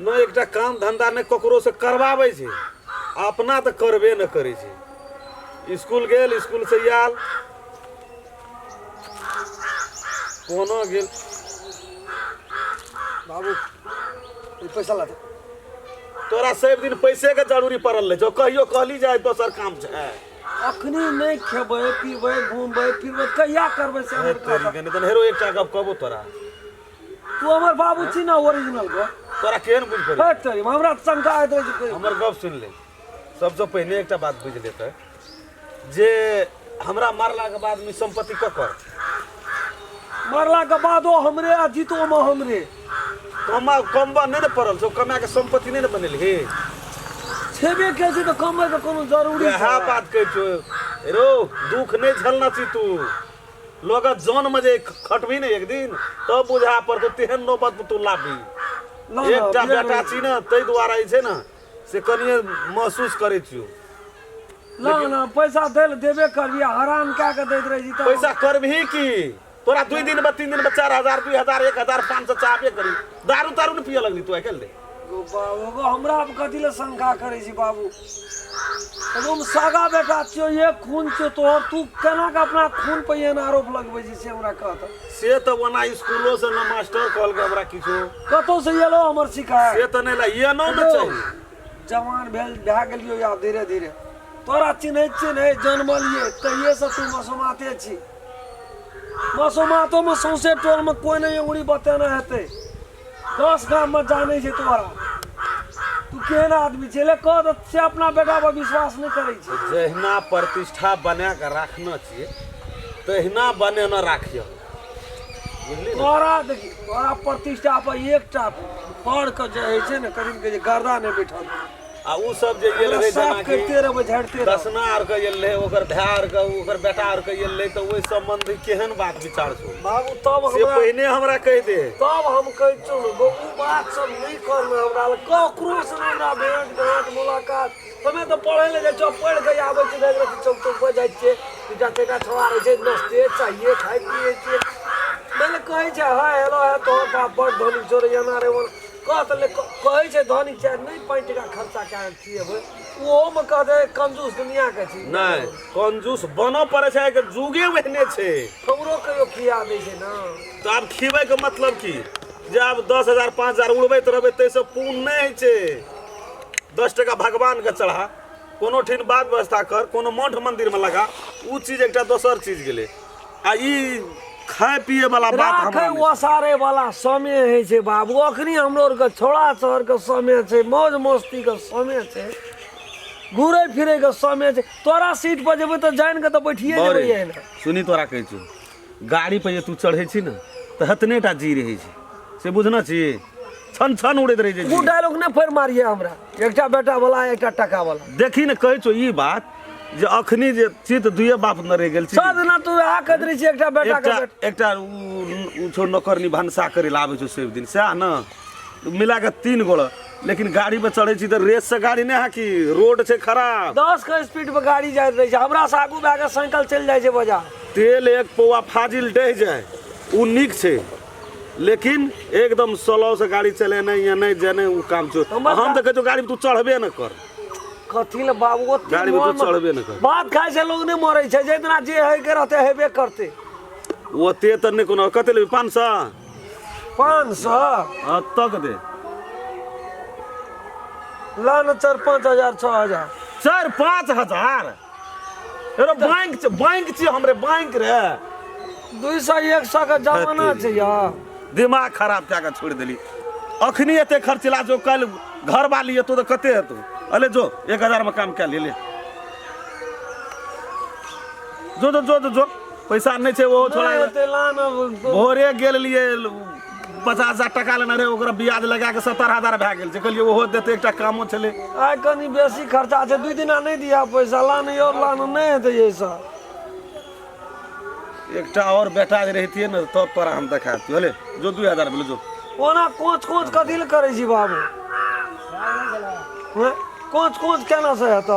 न एकटा काम धंधा नै ककरो से करवाबै छै अपना त करबे न करै छै स्कूल गेल स्कूल से आयल कोनो गेल बाबू ई पैसा ला तोरा सब दिन पैसे के जरूरी पड़ल रहे जो कहियो कहली जाए दोसर काम छै अखनी नहीं खेबै पीबै घूमबै फिरबै कहिया करबै से ए तोरी के नहीं त हेरो एकटा गप कहबो तोरा तू हमर बाबू छी ना ओरिजिनल को तोरा केहन बुझ पड़े हट तरी हमरा शंका आइत रहे छै हमर गप सुन ले सबसे पहले एकटा बात बुझ लेते जे हमरा मारला के बाद में संपत्ति ककर मरला के बादो हमरे आ जीतो में हमरे कमबा नहीं न पड़ल छौ कमा के संपत्ति नहीं न बनेल हे छेबे के छै त कमै के कोनो जरूरी यह बात कहै छौ रो दुख नहीं झलना छी तू लोग जौन में जे खटबी ने एक दिन तब बुझा पड़तो तेहन नौबत तू लाबी एकटा बेटा छी ना तै द्वारा जे छै ना से कनिए महसूस करै छियो ना पैसा देबे करबी हराम कए के दैत रही त पैसा करबही की तोरा 2 दिन में 3 दिन में 4000 2000 1000 500 चाहबे करी दारू तारू न पिए लगली तू आइकाल दे बाबू हमरा अब कथी ले शंका करै छी बाबू एकदम सागा बेटा छियो एक खून छियो तोहर तू केना के अपना खून पे एहन आरोप लगबै छी से हमरा कहत से त ओना स्कूलो से न मास्टर कहल के हमरा किछो कतौ से एलो हमर शिकायत से त नै ला ये न चाहिए जवान भए गेलियो या धीरे धीरे तोरा चिन्है छी नहीं जन्मलिए तहिए से तू मसुमाते छी मसुमातो में सौंसे टोल में कोई नहीं उंगली बतेना हेतै 10 गांव में जाने छै तोरा तू केहन आदमी छै ले कह से अपना बेटा पर विश्वास नहीं करै छै जहिना प्रतिष्ठा बना के राखना चाहिए तहिना बने न राखियो बुझली तोरा देखी तोरा प्रतिष्ठा पर एकटा पड़ के जे है छै ने करीब के गर्दा नहीं बैठल आ उ सब जे गेल रहे जना के करते रहे झड़ते दसना आर के गेल रहे ओकर भाई आर के ओकर बेटा आर के गेल रहे त ओइ संबंधी केहन बात विचार छौ बाबू तब से हमरा पहिने हमरा कह दे तब हम कहै छौ गो बात सब नहीं करना हमरा ककरो से हमरा भेंट घाट मुलाकात हमें तो पढ़े ले जाय छौ पढ़ के आबै छै देख रहे चौक चौक पे जाय छै तीटा तेटा छोड़ा रहे छै नाश्ते चाहिए खाए पिए छै मैंने कहै छै हां हेलो है तो बाप बड़ धनी छोरे एना रे कहै छै धनी छै नहीं 5 टका खर्चा कए छिए ओहो में कहते कंजूस दुनिया के छी नहीं कंजूस बनो पड़े छै के जुगे वहने छै हमरो कहियो खिया दै छै ना तो आब खिबै के मतलब की जे आब 10000 5000 उड़बैत रहबै तै से पूर्ण नहीं है छै 10 टका भगवान के चढ़ा कोनो ठिन बात व्यवस्था कर कोनो मठ मंदिर में लगा उ चीज एकटा दोसर चीज गेलै आ ई खाए पिए वाला बात हमरा वसारे वाला समय है छै बाबू अखनी हमरो के छोड़ा शहर के समय छै मौज मस्ती के समय छै घूरे फिरे के समय छै तोरा सीट पर जेबै त जान के त बैठिए जेबै एहन सुनी तोरा कहै छी गाड़ी पे जे तू चढ़ै छी न त हतनेटा जी रहै छै से बुझना छी छन छन उड़ैत रहै छै तू डायलॉग ने फेर मारिए हमरा एकटा बेटा वाला एकटा टका वाला देखी न कहै छौ ई बात जे अखनी जे चित दुए बाप न रह गेल छी सब ना तू आ कहत रही छी एकटा बेटा के एकटा उ छो नौकरनी भनसा करे लाबै छौ सब दिन सएह न मिला के 3 गोड़ लेकिन गाड़ी पे चढ़ै छी त रेस से गाड़ी नहीं हाकी रोड छै खराब 10 के स्पीड पे गाड़ी जाइत रहे छै हमरा से आगू भागे साइकिल चल जाय छै बाजार तेल एक पौआ फाजिल डह जाए उ निक छै लेकिन एकदम स्लो से गाड़ी चलेना या नहीं जाने उ काम छौ हम त कहै गाड़ी पे तू चढ़बे न कर कथी ले बाबू गाड़ी पे तू चढ़बे न कर बात खाए से लोग नहीं मरे छै जितना जे है के रहते हेबे करते ओते त नहीं कोनो कते ले 500 तक दे लान 4-5 हजार 6 हजार 4-5 हजार एरो बैंक छी हमरे बैंक रे 200-100 का जमाना छै यार दिमाग खराब क्या का छोड़ देली अखनी एते खर्चला जो कल घर वाली है तो कते हेतौ अले जो 1000 में काम क्या ले जो पैसा नहीं छे वो छोड़ा भोरे गेल लिए 50,000 टका लेना रे ओकरा ब्याज लगा के 70,000 भए गेल छै कहलिए ओहो देते एकटा कामो छले आइ कनी बेसी खर्चा छै 2 दिना नहीं दिया पैसा लान और लान नहीं हेतै ऐसा एकटा और बेटा जे रहतिए न तब तोरा हम देखाती हले जो 2000 बोले जो ओना कोच कथी ल करै छी बाबू कोच केना से हेतौ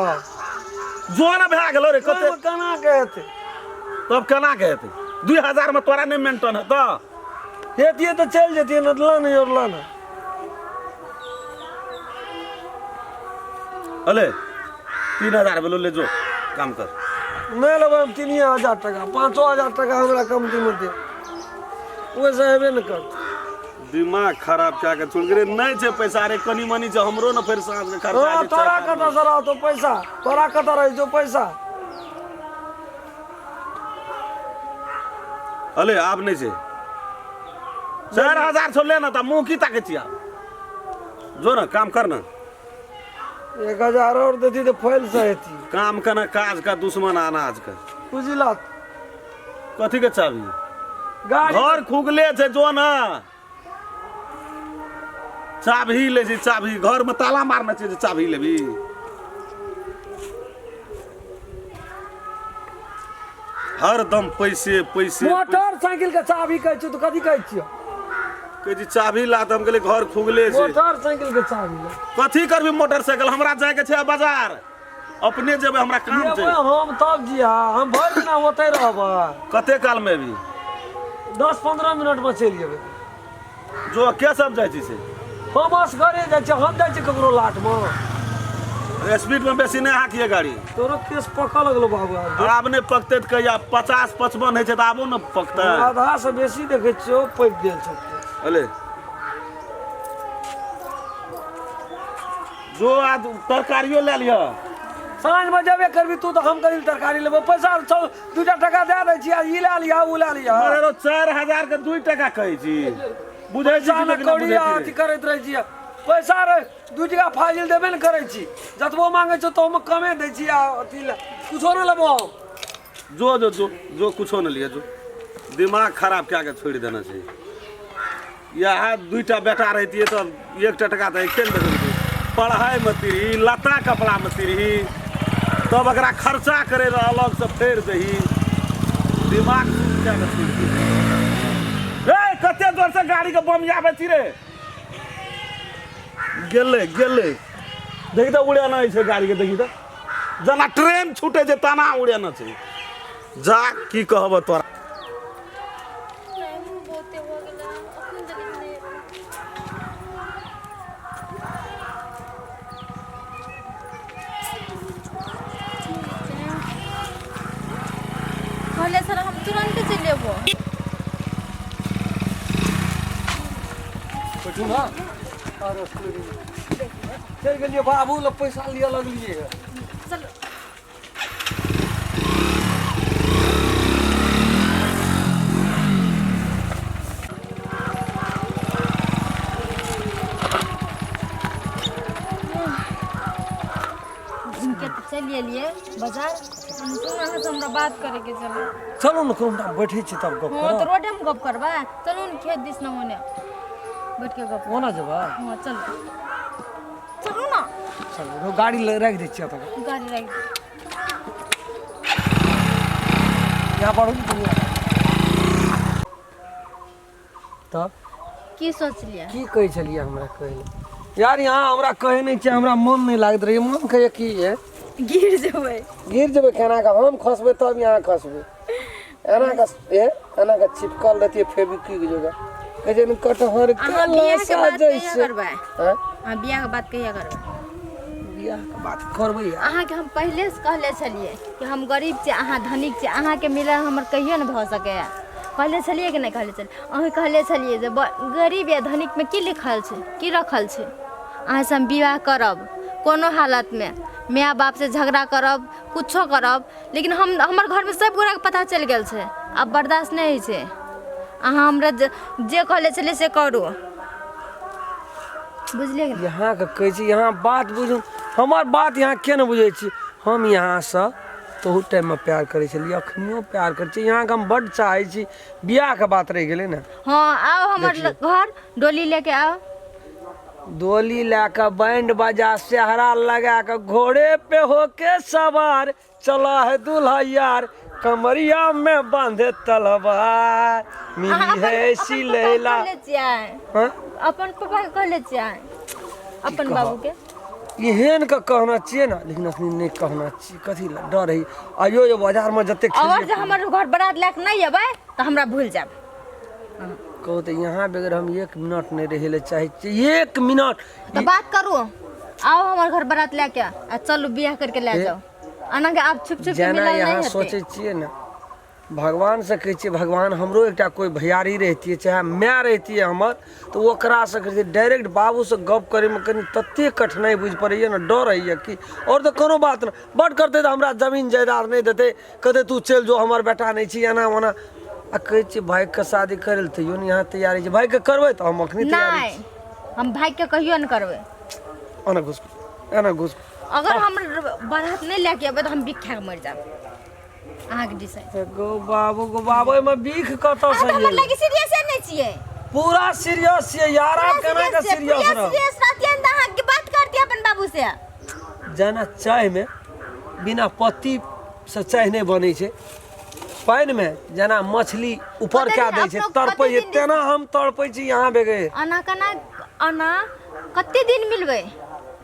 जो न भए गेलो रे कते केना के हेतै तब केना के हेतै 2000 में तोरा नहीं मेंटेन हेतौ हेतिए तो चल जेतिए न लान और लान अले 3000 बोलो ले जो काम कर नहीं लेबै 3000 टका 5,000 टका हमरा कमती में दे वैसे हेबे न कर दिमाग खराब क्या के छोड़ रे नहीं छे पैसा रे कनी मनी छे हमरो न फिर साँझ के खर्चा छै तोरा कता से रह तो पैसा तोरा कता रह जो पैसा अले आप नहीं छे 4000 छो लेना त मुंह की ताके छी आप जो ना काम कर ना 1000 और देती तो फैल से हेती काम करना काज का दुश्मन अनाज का बुझला कथी के चाबी गाड़ी घर खुगले छे जो ना चाबी ले छी चाबी घर में ताला मारना छे जे चाबी लेबी हरदम पैसे पैसे मोटरसाइकिल के चाबी कहै छी तो कथी कहै छियो? कहै छी चाभी ला त हम कहलिए घर खुगले छै। मोटरसाइकिल के चाबी ला। कथी करबी मोटरसाइकिल? हमरा जाए के छै बाजार, अपने जेबै, हमरा काम छै। हम तब जिया, हम भर दिना ओतै रहबै। कते काल में भी 10-15 मिनट में चलि जेबै। जो के सब जाइ छी से? हम असगरे जाइ छी, हम जाइ छी ककरो लाट में। स्पीड में बेसी नहीं हाकिए गाड़ी। तोरो केस पकड़ लगलो बाबू। आब नहीं पकते तो कहिया 50-55 है तो आबो न पकते। आधा से बेसी देखे छियो पक गेल छै। अले जो आज तरकारियो ले लिया। साँझ में जबे करबी तू तो हम कहीं तरकारी लेबो, पैसा 2 टका दे दै छी, ई ले लिया उ ले लिया। अरे 4000 के 2 टका कहै छी, बुझै छी कि लेकिन कौड़ी अथी करैत रहै छी। पैसा रे 2 टका फाजिल देबे न करै छी, जतबो मांगे छौ तो हम कमे दै छी। अथी ले कुछो न लेबो। जो जो जो जो कुछो न लिया, जो दिमाग खराब क्या के छोड़ देना चाहिए। यहाँ 2टा बेटा रहती तो 1 टका तो खेल देती, पढ़ाई में तिरही, लता कपड़ा में तिरही, तब अगर खर्चा करे अलग से फेर दही। दिमाग क्या के छोड़ दी। कते दूर से गाड़ी के बम आबे छी रे? गेले गेले देखी तो उड़ाना है गाड़ी के, देखी तो जना ट्रेन छूटे जे तना उड़ाना छै। जा की कहब तोरा। बहुते हो गेलै, अपन जल्दी नहीं। कहले सर हम तुरंत चले जेबो। कुछ ना चल गेलिए बाबू ल पैसा लिया लगलिए। चलो इनके तो चलिए लिए बाजार, हम सुन रहे तो हमरा बात करे के चलो। चलो न कोना बैठे छी तब गप हां कर। तो रोडे में गप करबा, चलो न खेत दिस न होने बैठ के गप। ओना जबा। हां चलो चलो ना। चलो गाड़ी रख दै छियै तब। गाड़ी रख यहाँ पर तब की सोच लिया? की कहै छलिए हमरा कहै यार? यहाँ हमरा कहै नहीं छै, हमरा मन नहीं लागत रही। मन कहे की है गिर जेबै। गिर जेबै केना का? हम खसबै तब यहाँ खसबै। एना का चिपकल रहती है फेविक्विक जगह। कहै छै कटहर के लाशा जैसे। हां हां बियाह के बात कहिया करबै? बियाह के बात करबै यार। अहाँ के हम पहले से कहले छलिए कि हम गरीब छी, अहाँ धनिक छी, अहाँ के मिलन हमर कहियो न भ सके। कहले छलिए कि नहीं कहले छलिए? अहाँ कहले छलिए जे गरीब या धनिक में की लिखल छै, की रखल छै। अहाँ से हम विवाह करब कोनो हालत में, माय बाप से झगड़ा करब, कुछो करब, लेकिन हम हमर घर में सब गोरा के पता चल गेल छै, अब बर्दाश्त नहीं होइ छै। अहाँ हमरा जे कहले छलिए से करू, बुझलिए? यहाँ के कहै छी, यहाँ बात बुझू, हमार बात यहाँ के न बुझै छी। हम यहाँ से तो टाइम में प्यार करे छलिए, अखनियो प्यार करे छी। यहाँ के हम बड़ चाहे छी। बियाह के बात रह गेलै ना। हाँ आओ हमर घर, डोली लेके आओ। डोली लेकर बैंड बाजा सेहरा लगा के घोड़े पे होके सवार चला है दूल्हा यार, कमरिया में बांधे तलवार, मिली है सिलैला। अपन पापा के कहले छियै, अपन बाबू के एहन का कहना चाहिए ना, लेकिन अपनी नहीं कहना चाहिए। कथी ला डर है? आइयो जो बाजार में जते और जो हमर घर बारात लेके नहीं अबै तो हमरा भूल जाब। कहो तो यहाँ बगैर हम 1 मिनट नहीं रहे ले चाहे छी। 1 मिनट तो बात करू, आओ हमर घर बारात लेके आ चलू बियाह करके ले जाओ। अना के आप छुप छुप के मिलल नहीं यहाँ हेतै। सोचे छिए ना, भगवान से कहे छिए भगवान हमरो एकटा कोई भैयारी रहती है, चाहे माय रहती है हमर, तो ओकरा से कहे डायरेक्ट बाबू से गप करे में कनी तते कठिनाई बुझ पड़ैया ना, डर है कि। और तो कोनो बात ना, बड़ करते तो हमरा जमीन जायदाद नहीं देते, कहते तू चल जो हमर बेटा नहीं छी एना ओना। आ कहे छी भाई के शादी करे ल तैयो नहीं यहाँ तैयारी छै। भाई के करबै तो हम अखनी तैयारी नहीं, हम भाई के कहियो न करबै। एना घुस अगर हम बारात नहीं लेके अबै तो हम बिख खा के मर जाब। अहाँ के डिसाइड। गो बाबू में बीख कत से हमर लगे सीरियस नहीं छियै, पूरा सीरियस छियै यार। आप केना के सीरियस रहो? सीरियस रहतियै त अहाँ के बात करतियै अपन बाबू से। जाना चाय में बिना पत्ती से चाय नहीं बनै छै। पानि में जना मछली ऊपर क्या दै छै तड़पै छै तेना हम तड़पै छी यहाँ बेगे अना कना अना कते दिन मिलबै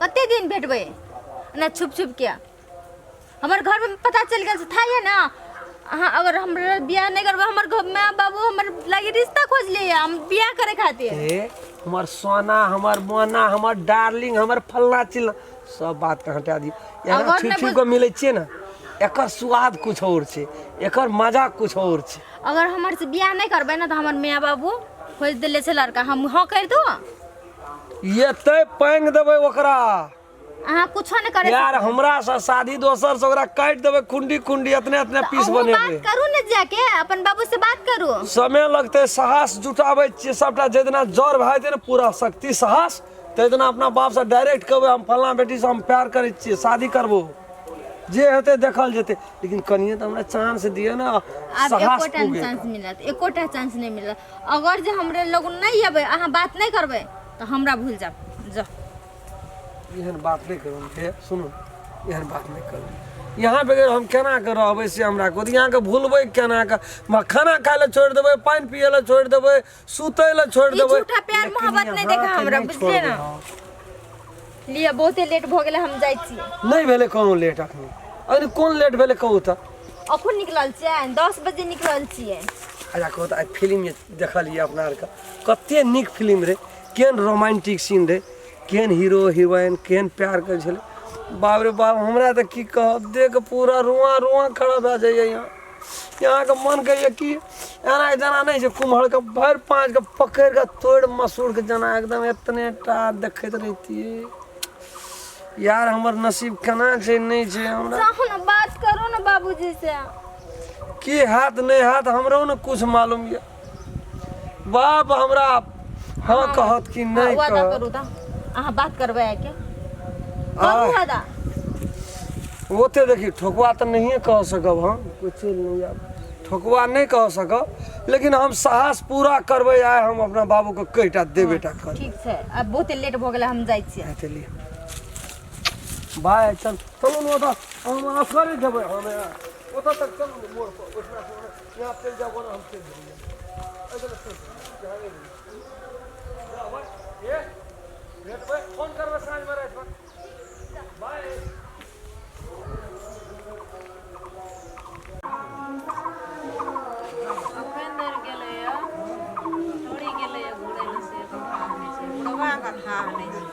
कते दिन भेटबै ना छुप छुप के हमर घर में पता चल गेल था है ना अहाँ अगर हमरा बियाह नहीं करबा हमर घर में बाबू हमर लागी रिश्ता खोज लिए हम बियाह करे खातिर हमर सोना हमर मोना हमर डार्लिंग हमर फल्ला चिल्ला सब बात के हटा दी यहाँ छुप के मिलै छियै ना एकर स्वाद कुछ और छै एकर मजा कुछ और छै अगर हमर से बियाह नहीं करबै ना तो हमर माँ बाबू खोज देले छै लड़का हम हाँ कर दो ये तय पैंग देबै ओकरा अहाँ कुछो नहीं करे यार हमरा से शादी दोसर से ओकरा काट देबै कुंडी कुंडी इतने इतने पीस बनेबै बात करू ने जाके अपन बाबू से बात करू समय लगते साहस जुटाबै छियै सबटा जितना जड़ भए जेतै ने पूरा शक्ति साहस तेतना अपना बाप से डायरेक्ट कहबै हम फल्ला बेटी से हम प्यार करै छियै शादी करबो जे हेतै देखल जेतै लेकिन कनिए तो हमरा चांस दियो ना साहस एकोटा चांस मिलत एकोटा चांस नहीं मिलत अगर जे हमरे लोग नहीं अबै अहाँ बात नहीं करबै तो हमरा भूल जा एहन बात नहीं करू हे सुनू एहन बात नहीं करू यहाँ बगैर हम केना के रहबै से हमरा को यहाँ के भूलबै केना के खाना खाय ले छोड़ देबै पानी पिए ले छोड़ देबै सुतै ले छोड़ देबै झूठा प्यार मोहब्बत नहीं देखा हमरा बुझलिए ना लिए बहुते लेट भ गेले हम जाय छी नहीं भेले कहूँ लेट अखनी कोन लेट भेले कहू त अखन निकलल छियै 10 बजे निकलल छियै अच्छा कहू त फिल्म देखलिए अपना आर के कते नीक फिल्म रे केहन रोमांटिक सीन रे केहन हीरो हीरोइन केहन प्यार कर छले बाप रे बाप हमरा त की कहब देख पूरा रुआ रुआ खड़ा भए जाइए यहाँ के मन कहिए कि एना जना नहीं छै कुम्हर के भर पाँच के पकड़ के तोड़ मसूर के जना एकदम इतने टा देखैत रहतिए यार हमर नसीब केना छै नहीं छै हमरा चाहू ना बात करो ना बाबूजी से की हाथ नहीं हाथ हमरो न कुछ मालूम ये बाप हमरा हाँ कहत कि नहीं वादा करू त अहाँ बात करबै के करू वादा ओते देखी ठोकवा तो नहीं कह सकब हम कुछ नहीं यार ठोकवा नहीं कह सकब लेकिन हम साहस पूरा करबै आए हम अपना बाबू को कईटा देबेटा कर ठीक छै अब बहुते लेट भ गेले हम जाय छियै चलिए बाय चल चलो न ओता हम असरे जेबै हमे ओता तक चल मोड़ पर उठना यहाँ चल जाओ ना हम चल जाएंगे अगले चल जा भाई ये रेट पे फोन करबे साँझ में रात में बाय अपेंदर गेले या थोड़ी गेले या घुरे न से दवा का था नहीं छै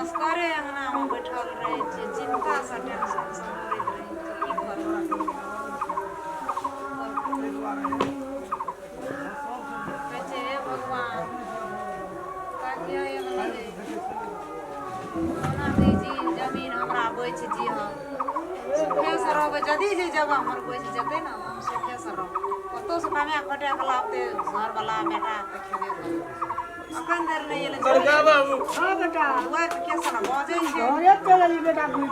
अस्करे अंगना में बैठल रहे छै चिंता से टेंशन से मरैत रहे छै की करब हे भगवान काकिया ये लगे सोना दीजी जमीन हमरा बेच जी हम सुखे से रहबै जदी जे जगह हमर बेच जेतै ना हम सुखे से रहबै कतो से कमे कटे के लाभते घर वाला बेटा के खेबे अखन देर नहीं एले बड़का बाबू हाँ बेटा बुआ के केस ना बजे छै घरे चलली बेटा घुर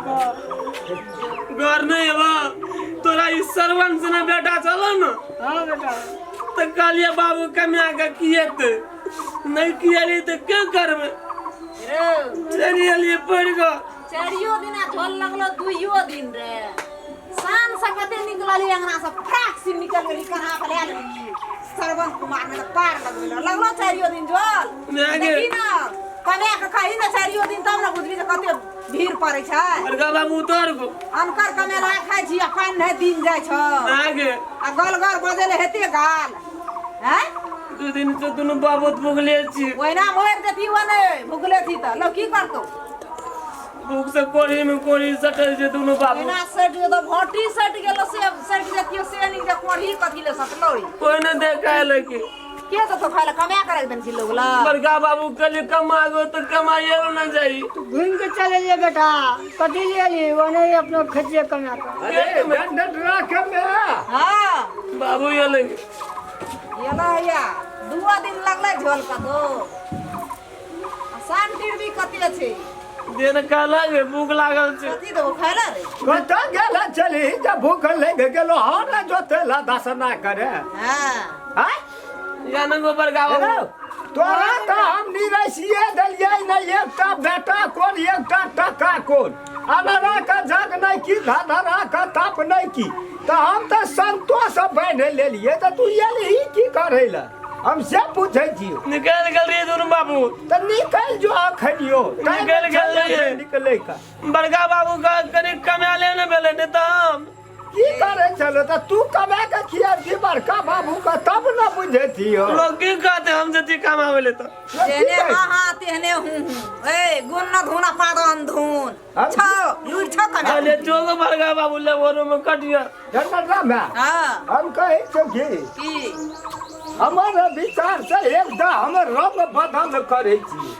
घर नहीं बा तोरा ई सरवन से ना बेटा चलो ना हाँ बेटा तो कहलिए बाबू कमिया के किए थे नहीं किए रही तो क्या करबे रे चलिए लिए पड़ गो चारियो दिना झोल लगलो दुइयो दिन रे शान से कते निकलली अंगना से फ्राक से निकल गेली कहां पे ले लेली सरवन कुमार में पार लगलो चारियो दिन झोल देखी ना कने के कही ना चारियो दिन तब ना बुझबी जे कते भीड़ पड़े छै बड़का बाबू उतर गो अनकर कमेला खाइ छी आ पानि नहीं दिन जाय छ आगे आ गलगर बजेले हेते गाल हैं दू दिन से दुनु बाबू भूखले छी ओइना मोर देती वने भूखले थी त लो की करतो भूख से कोरी में कोरी सटल जे दुनु बाबू बिना सट तो भोटी सट गेलो से सट जतियो से नहीं जे कोढ़ी कथी ले सटलोई कोई न देखाय लगे के तो खाले कमा करे दिन छी लोगला बड़का बाबू कल कमागो तो कमाइए न जाई घूम के चले लिए बेटा कथी ले ली वो नहीं अपना खर्चे कमा कर अरे डंडा राख में हां बाबू ये लगे ये ना या दुआ दिन लगले झोल का दो आसान टीर भी कते छै दिन का लगे भूख लागल छै कथी दो खाइला रे कत गेला चली जब भूख लग गेलो हम ना जोतेला दसना करे हां हां या न गो बड़का बाबू तोरा तो हम निरसिए देलिए नहीं एकटा बेटा कोन एकटा टका कोन अनरा का जग नहीं की धरा का ताप नहीं की तो हम तो संतोष बन लेलिए तो तू एलही की करे ला हमसे पूछे छियो निकल गल रे दोनों बाबू तो निकल जो अखनियो निकल गल निकले का बड़का बाबू का करीब कमा लेने बेले नहीं तो हम की करे चलो तो तू कमा के खिया थी बड़का बाबू का तब न बुझे थियो लोग की कहते हम जति कमावे ले तो जेने हाँ तेहने हूँ ए गुण न धुना पादन धुन छो लूट छो कमा अरे जोग बड़का बाबू ले वो में कटिया जनता में हाँ हम कहे तो की हमारे विचार से एकदम हम रंग बदल करे छी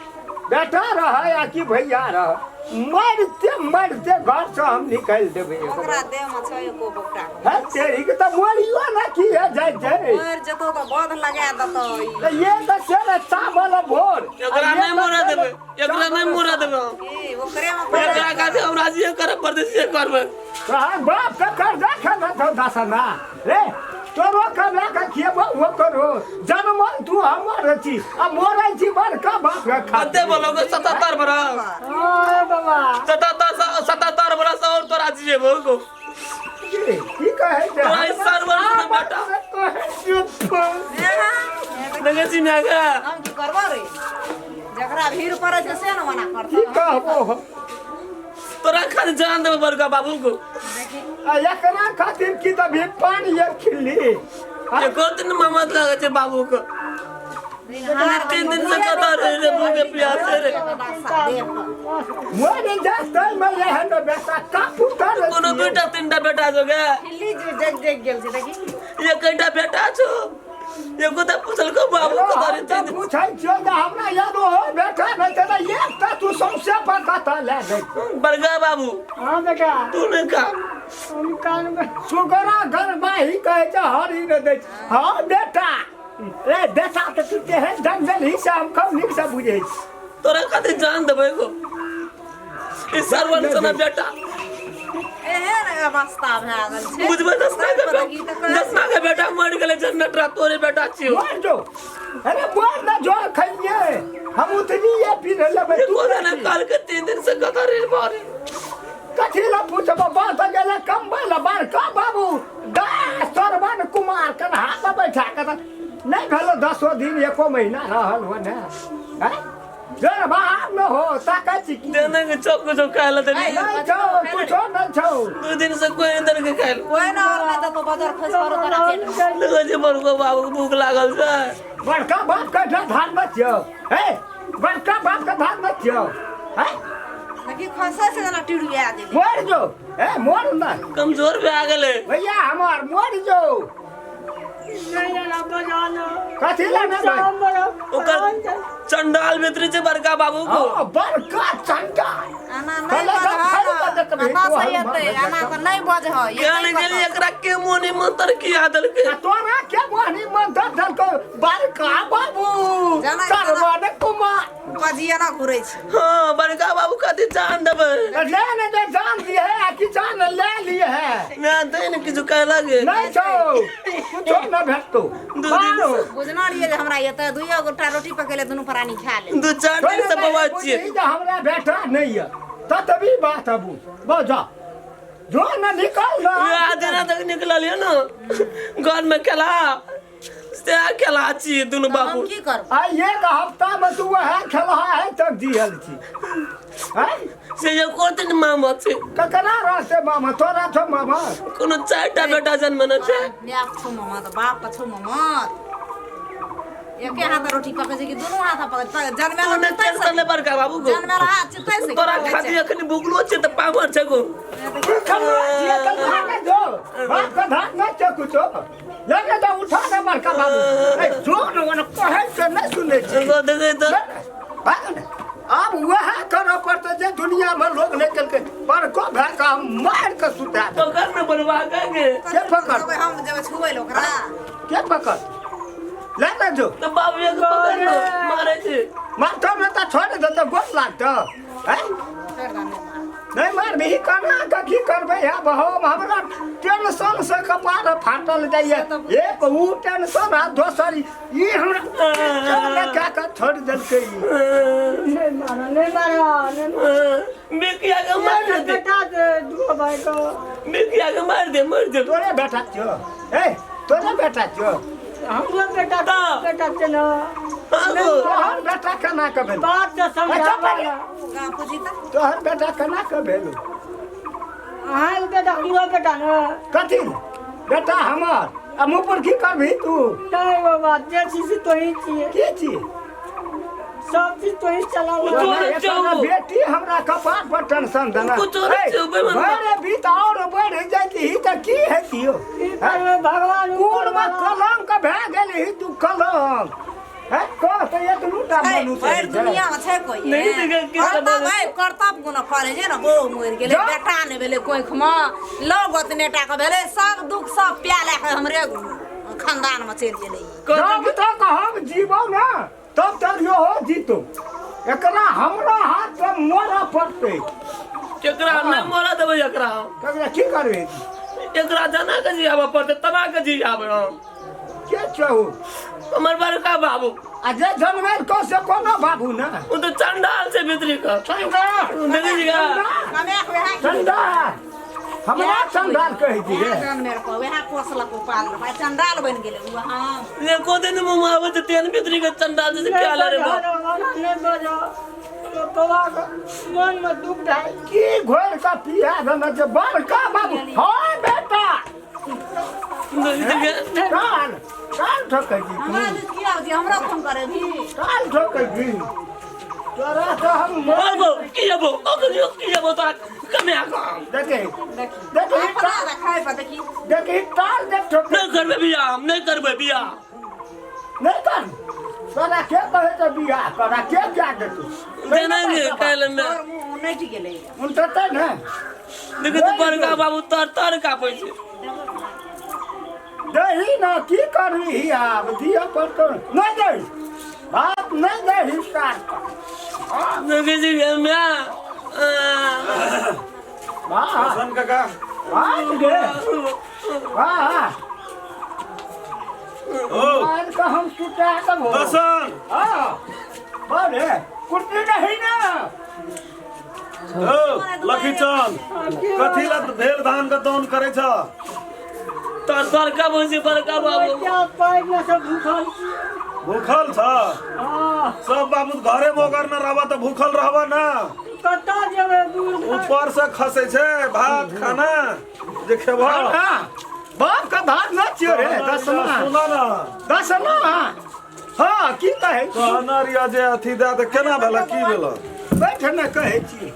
बेटा रहा या कि भैया रहा मरते घर से हम निकल देबे ओकरा दे म छ एको बोकटा है तेरी के तो मोरियो ना किया जाय छै और जतो तो बध लगा दतो तो ये तो सेरे चावल भोर एकरा नहीं मोरा देबे एकरा नहीं मोरा देबे की ओकरे में एकरा काते हम राजी कर परदेसी करबे तोहर बाप के कर्जा खा तो दसना रे तोरो कमा के खियबो वो करो जन्म तू हमर छी आ मोरै छी बड़का बाप के खा कते बोलो 77 बरस हां बाबा 77 बरस और तो राजी जेबो को की कहे छै तोरा सर्वर में बेटा देखे छी ना का हम की करबो रे जकरा भीड़ पड़े छै से न मना की करतो कहबो तोरा खाली जान देबे बड़का बाबू को एकरा खातिर की त भी पानी ये खिल्ली एको दिन ममत लगे छै बाबू को 3 दिन से कता रे भूखे प्यासे रे मोरे जाते में है न बेटा का पुतर कोनो बेटा तीनटा बेटा जो गे हिल्ली जे जग गेल छै देखी ये कईटा बेटा छो एको त पूछल को बाबू को तारे तो पूछै छियो जे हमरा याद हो बेटा नहीं त एक त तू सबसे पता ले दे बड़का बाबू हां बेटा तू ने का हम कान में सुगरा घर माही कहे छ हरी न दे हां बेटा ए बेटा त तू के है जंगल ही से हम कम निक से बुझे तोरा खातिर जान देबे को ई सर्वन सना बेटा एहन अवस्था भए गेल छै बुझबे दसना के बेटा मर गेले जनरेटर तोरे बेटा छियो मर जो अरे मर ना जो खइए हम उतनी ये पी लेबे तू को ना काल के 3 दिन से कता रे मारे कथी ला पूछब बात गेले कंबल बड़का बाबू सरवन कुमार के हाथ बैठा के नहीं भेलो 10 दिन एको महीना रहल हो ना हैं जर बाहर न हो ताका चिकी देने के चौक जो कहला दे नहीं छो कुछो न छो 2 दिन से कोई अंदर के खाइल कोई ना और नहीं तो बाजार खस पर तोरा पेट लगे जे बड़को बाबू को भूख लागल छै बड़का बाप का धान न छियो हे बड़का बाप का धान न छियो हैं देखी खसा से ना टिड़िया दे मोर जो ए मोर ना कमजोर भए गेले भैया हमार मोर जो नहीं ना बजाना कथी ला न ओकर चंडाल भीतरी छै बड़का बाबू को बड़का चंडा आना नहीं बज आना सही है आना तो नहीं बज है ज्ञान गेली एकरा के मोनी मंत्र किया दल के तोरा के मोहनी मंत्र धर को बड़का बाबू सरवन कुमार बजिया ना घुरै छै हां बड़का बाबू कथि जान देबे ले ने दे जान दिए है कि जान ले लिए है ना दे ने किछु कह लगे नहीं छो कुछो न भेटतो बुझना रहिए जे हमरा एते दुइयो गोटा रोटी पकेले दुनु प्राणी खा ले 2-4 दिन से बवाल छियै हमरा बेटा नहीं है तभी बात अबू बजा जो न निकल ना आज ना तक निकलल है ना घर में खेला से खेला छी दुनु बाबू हम की करब आ एक हफ्ता में तू है खेला है तक दियल छी हैं से ये कोन मामा छै ककरा रहते मामा तोरा छो मामा कोनो 4टा बेटा जन्म न छै न्याक छु मामा तो बाप का छु मामा एके हाथ रोटी पके जे कि दुनु हाथ पके जन्मे तू ने टेंशन ले बड़का बाबू को जन्मे रहा चितै से तोरा खाती अखनी भूखलो छै त पावर छै को ककरा छिए ककरा के जो बाप का धान न छ कुछो लगे तो उठा दे बड़का बाबू ए जो न कहे से न सुने छी को देखे त अब वह करो पड़ता जे दुनिया में लोग निकल के पर को भाई का मार के सुता दे पकड़ में बनवा के के पकड़ हम जब छुबै लोकरा के पकड़ ले ले जो तो बाबू एक पकड़ लो मारे छै मारता में तो छोड़ दे तो गोल लागतो हैं छोड़ दे नहीं मारबही कना के की करबै अब हम हमरा टेंशन से कपार फाटल जाइए एक ऊ टेंशन आ दोसर ई हमरा क्या का छोड़ देलकै नहीं मारा बिकिया के मार दे बेटा दे दो भाई को बिकिया के मार दे तोरे बेटा छो ए तोरे बेटा छो हमरो बेटा के ना तोहर बेटा केना के भेल बात तो समझा वाला गाँव पूछी तो तोहर बेटा केना के भेल हां बेटा हमरो बेटा ना कथी बेटा हमर आ मुँह पर की करबही तू नहीं बाबा जे चीज तो ही चाहिए की छी सब चीज तो ही चला एकटा बेटी हमरा कपार पर टेंशन देना बड़े बीत और बढ़ जाती त की हेतियो भगवान कूड़ में कलंक भए गेल ही तू कलंक है कह त एक लूटा मनुष्य भरि दुनिया में छै कोई नहीं देखे कि कर्तव्य गुण करे छै ना बो मरि गेलै बेटा ने भेलै कोइख में लगत नेटा के भेलै सब दुख सब प्याले के हमरे खानदान में चलि गेलै जब तक हम जीवो ना तब तक यो हो जीतो एकरा हमरा हाथ से मोरा पड़ते एकरा नहीं मोरा देबै एकरा कबे की करबे एकरा जना के जियाबे पड़ते तना के जियाबे के चाहू हमर बड़का बाबू आ जे जनमेल को से कोनो बाबू ना वो तो चंडाल से भीतरी का देखी जीगा कमे वह चंडाल हमरा चंडाल कहि दिए जन्मेर को वह पोसलक पाल भाई चंडाल बन गेलै उ हां ये को दिन मुंह आवे ते तेन भीतरी के चंडाल से क्या ला रे बा नहीं बोलो तो कवा मन में दुख जाए की घोर का पिया देना जे बड़का बाबू हां बेटा कान कान ठोकै जी हमरा दिस किया होती हमरा फोन करे भी कान ठोकै जी तोरा तो हम बाबू की अब अगर की अब तो कमे आ देखे देखे अपना खाए पर देखी देखे ताल देख ठोकै नहीं करबे बिया हम नहीं करबे बिया नहीं कर तोरा के कहे तो बियाह करा के क्या दे तू देनेंगे काल में और मुंह नहीं ठीक गेलै उन तो न देखो तो बड़का बाबू तर का पैसे दही ना की करही आब दिया पर तो नहीं दे बाप नहीं दे हिस्सा देखी जी मैं वाह हसन काका वाह गे वाह ओ आज का हम टूटा तब हो हसन हां बोले कुर्ती नहीं ना ओ लखीचंद कथी ला भेल धान का दौन करे छ तर का पैसे बड़का बाबू क्या पैर में सब भूखल भूखल छ हां सब बाबू घरे मोगर न रहबा त भूखल रहबा ना कता जबे दूर ऊपर से खसे छे भात खाना जे खेबा हां बाप का भात ना चियो रे दसमा सुना ना दसमा हां की कहे कहना रिया जे अथी दे त केना भेला की भेला बैठ न कहे छी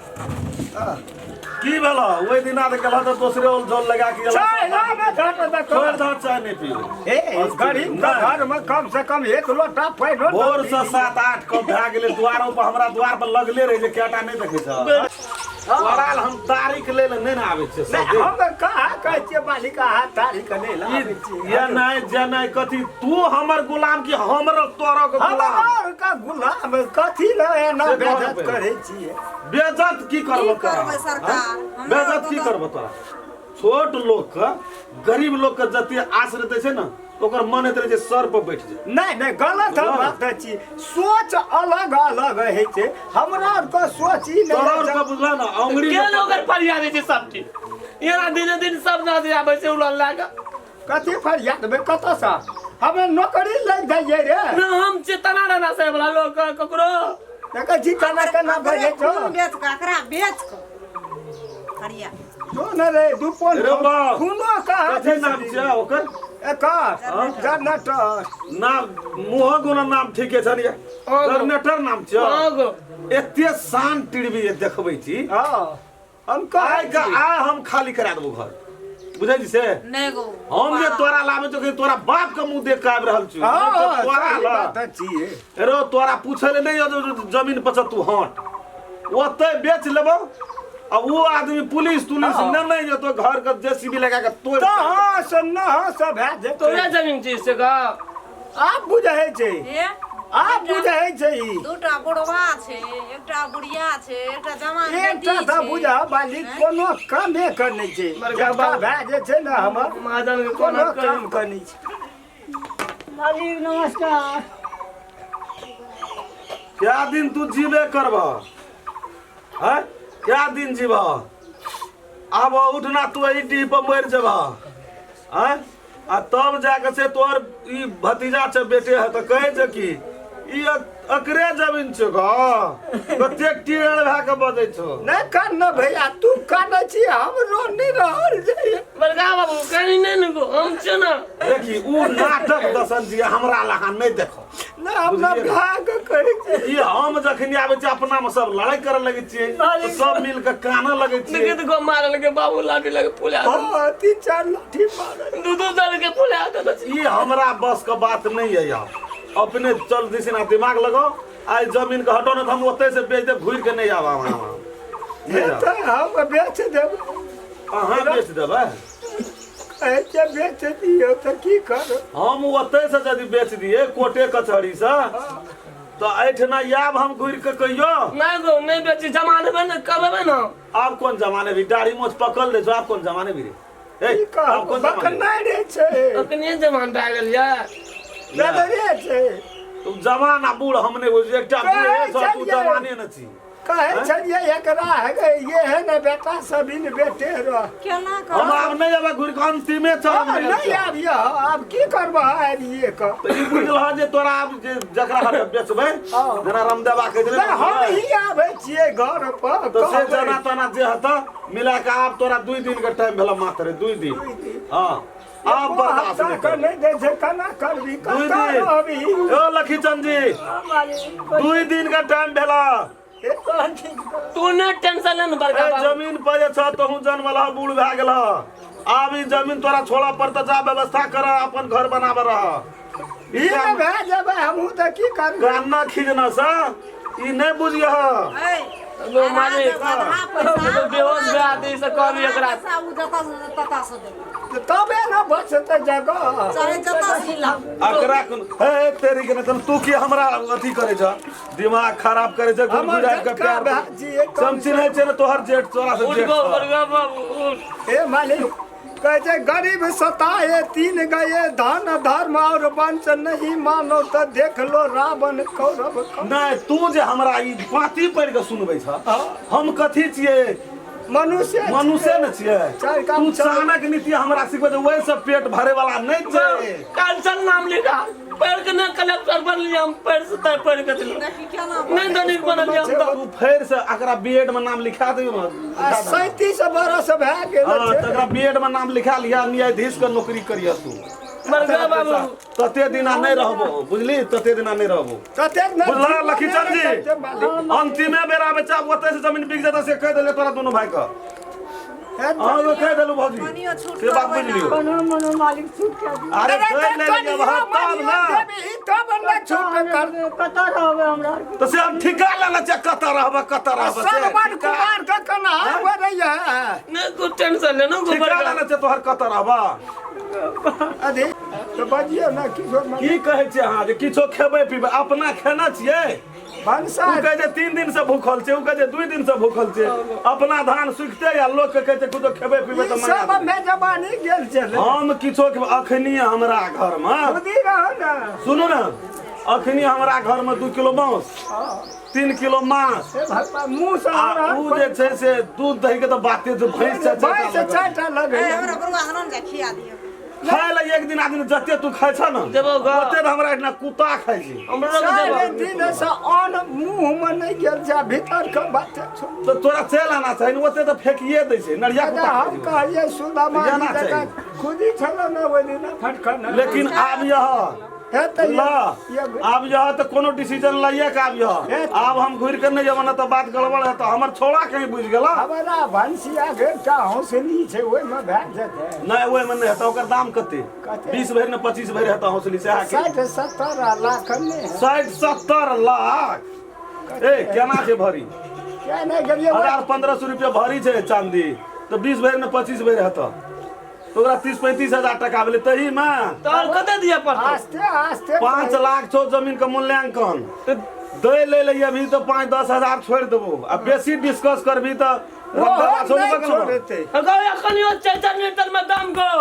की भेला ओइ दिना त गेला त दोसरे ओल जल लगा के गेला चाय ला ना घाट में छोड़ धा चाय नहीं पियो ए गरीब का घर में कम से कम एक लोटा पैनो भोर से 7-8 कब भए गेलै द्वारों पर हमरा द्वार पर लगले रहे जे केटा नहीं देखे छ वराल हम तारीख ले नहीं ना आवे छे सब हम कहा कहै छियै बालिका हाथ तारीख नहीं लाबै छियै ये नहीं जे नहीं कथी तू हमर गुलाम की हमर तोरा के गुलाम हमार का गुलाम कथी न एना बेइज्जत करे छियै बेइज्जत की करबो करबै सरकार बेइज्जत की करबो तोरा छोट लोग का गरीब लोग का जति आश्रय दै छै ना ओकर मन एतरे जे सर पर बैठ जाए नहीं गलत हम बात छी सोच अलग अलग है छै हमरा को सोच ही तोरा नहीं का बुझला ना अंगुरी के लोग फरिया दे छै सब चीज येरा दिन सब ना दे आबै छै उड़ल लागा कथी फरियाद बे कत सा हमें नौकरी लग जाइए रे ना हम चेतना रहना से वाला लोग ककरो देखै छी केना भजे छो बेच का करा बेच को हरिया तो न रे दुपोन रे बा खूनो का कथी नाम छै ओकर एकर जनरेटर नाम मुह गुना नाम ठीके छ रे जनरेटर नाम छ आगो एते शान टिड़बी देखबै छी हां हम आइ का आ हम खाली करा देबो घर बुझै छी से नहीं गो हम जे तोरा लाबै छ कि तोरा बाप के मुंह देख के आबि रहल छी तोरा ला बात छी रो तोरा पूछले नहीं जमीन पर तू हट ओते बेच लेबो अब वो आदमी पुलिस नहीं जो तो घर का जेसीबी लगा के तोड़ तो हां सुन हां सब है जे तोरा जमीन चीज से का आप बुझै छै ए आ बुझै छै ई दूटा बुढ़वा छै एकटा बुढ़िया छै एकटा जवान एकटा तऽ बुझा बाली कोनो कामे करने छै बड़का भाय जे छै ने हमर महाजन के कोनो कोनो काम करने छै मालिक नमस्कार। क्या दिन तू जीवे करबा है? क्या दिन जीवा? अब उठना तू ईटी पर मर जबा है? आ तब जाके से तोर ई भतीजा छ बेटे है तो कहे छ कि ई अकरे जमीन छ ग कते टीड़ भए के बजै छो। नहीं करना भैया तू करना छी हम रो नहीं रहल छै बड़का बाबू कहीं नहीं न गो हम छ ना देखी ऊ नाटक दसन जी हमरा लगा नहीं देखो ना अपना भाग करे छै ई हम जखनी आबै छी अपना में सब लड़ाई करे लगे छियै तो सब मिल के काना लगे छियै। देखिए तो मारे लगे बाबू लाठी लगे पुले हां 3-4 लाठी मारे दो दल के पुले आते तो ई हमरा बस का बात नहीं है यार। अपने चल दिस ना दिमाग लगाओ आज जमीन का हटो ना तो हम ओते से बेच दे घूर के नहीं आवा वहां ये तो हम बेच देब हां बेच देबे ऐसे बेच दियो तो की कर हम ओते से यदि बेच दिए कोटे कचहरी से तो ऐठना याब हम घूर के कहियो नहीं गो नहीं बेची जमाने में न करबे ना। आप कौन जमाने भी दाढ़ी मोछ पकड़ ले जो आप कौन जमाने भी रे की कह आप कौन जमाने बकना रे छै अपने जमान पे गेल या दादरे छै तू जमाना बूढ़ हमने वो एकटा बूढ़ है सब तू जमाने न छी कहे छलिए एकरा है ये है ना बेटा सभी ने बेटे रो केना हम कर आब नहीं आबे घूर के अंतिमे चल नहीं आबिया अब की करबा आबिए का तो ई बुझल ह जे तोरा आब जे जकरा हाथ बेचबे जना रामदेवा कह दिले हम ही आबै छिए घर पर तो से जना तना जे हता मिला के आब तोरा 2 दिन के टाइम भेला मात्र 2 दिन हां आप बर्दाश्त नहीं कर नहीं दे से कना करबी दुई कता दिन। अभी ओ लखीचंद जी मालिक 2 दिन का टाइम भेला तू न टेंशन ले न बड़का ए बाबू जमीन पर जे छ तोहू जन्म ला बूढ़ भए गेल आब ई जमीन तोरा छोड़ा पड़त जा व्यवस्था कर अपन घर बनाबे रह ई में भे जबे हमहू त की करबे गाना खिजना सा ई नहीं बुझिया ए लो माने बेहोश बे आदमी से कहबी एकरा पैसा उ जता से दे तबे न बचते जगह चाहे जता सिला अकरा हे तेरी के मतलब तू की हमरा अथी करे छ दिमाग खराब करे छ गुड़ गुड़ के प्यार समझी नहीं छ न तोहर जेठ तोरा से उठ जेठ गो छ। बड़का बाबू उठ। ए मालिक कहे गरीब सताए 3 गए धन धर्म और वंश नहीं मानो तो देख लो रावण कौरव का। नहीं तू जे हमरा ई पाती पढ़ के सुनबै छ हम कथी छियै मनुष्य मनुष्य न छियै चल काम तू चल। चाणक नीति हमरा सिखबै छ वही सब पेट भरे वाला नहीं छै। कल चल नाम लिखा पढ़ के न कलेक्टर बन लिया हम पढ़ से तय पढ़ के दिलो देखी केना नहीं धनिक बनल हम तो तू फेर से अकरा बीएड में नाम लिखा दियो न 37 बरस भए गेल हां छै। तकरा बीएड में नाम लिखा लिया न्यायाधीश के नौकरी करिया तू बड़का बाबू तते दिना नहीं रहबो बुझली तते दिना नहीं रहबो कतेक न बुझला लखीचंद जी अंतिमे बेरा बच्चा ओते से जमीन बिक जाता से कह देले तोरा दोनों भाई का हां वो कह देलु भौजी कनियो छूट से बात बुझ लियो कोनो मनो मालिक छूट के दी। अरे कह ले जब तब ना तब न छूट कर कता रहबे हमरा तो से हम ठिका लेला चेक कता रहबे सरवन कुमार का कना हो रही है न कुछ टेंशन ले न ठिका बड़का लेला तोहर कता रहबा अरे तो बजियो ना किशोर की कहै छी अहाँ जे किछो खेबै पीबै अपना खेना छियै भनसा उ कहे जे 3 दिन से भूखल छै उ कहे जे 2 दिन से भूखल छै अपना धान सुखते या लोग के कहे छै कुछो खेबै पीबै त सब मना में जवानी गेल चले हम किछो अखनी हमरा घर में खुदी रहो ना सुनू ना अखनी हमरा घर में 2 किलो मांस 3 किलो मांस ए भगवान मुंह से आ उ जे छै से दूध दही के तो बाते जो भैंस छै भाई से चाटा लगे ए हमरा बुढ़वा हनन जा खिया दियो खाय ला एक दिन आदमी जते तू खाय छ ना देबो गा ओते त हमरा इतना कुत्ता खाय छी हमरा को सारे देबो दिन से अन मुंह में नहीं गेल जा भीतर के बात छो तो तोरा चल आना चाहिए ओते तो फेकिए दै छै नरिया दादा कुत्ता हम कहिए सुदामा जाना जी चाहिए। जगह खुदी छलो ना वो दिन फटकना लेकिन आब यह है तो ला ये आब यह तो कोनो डिसीजन लाइए के आब यह आब हम घुर के नहीं जब तो बात गड़बड़ है तो हमर छोड़ा कहीं बुझ गेला हमारा भंसिया के का हौसली छै ओइ में भए जेतै नहीं ओए में नहीं है तो ओकर दाम कते कते? 20 भरि ने 25 भरि है तो हौसली से आके 60-70 लाख ने 60-70 लाख ए केना छै भरी क्या नहीं करिए 1500 रुपया भरी छै चांदी तो 20 भरि ने 25 भरि है तो तोरा 30-35 हजार टका भेलै तही में तो और कते दिया पड़ता आस्ते आस्ते 5 लाख छौ जमीन के मूल्यांकन दे ले ले अभी तो 5-10 हजार छोड़ देबो आ बेसी डिस्कस करबी तो छोड़ते गो एखनियो 4 में दाम गो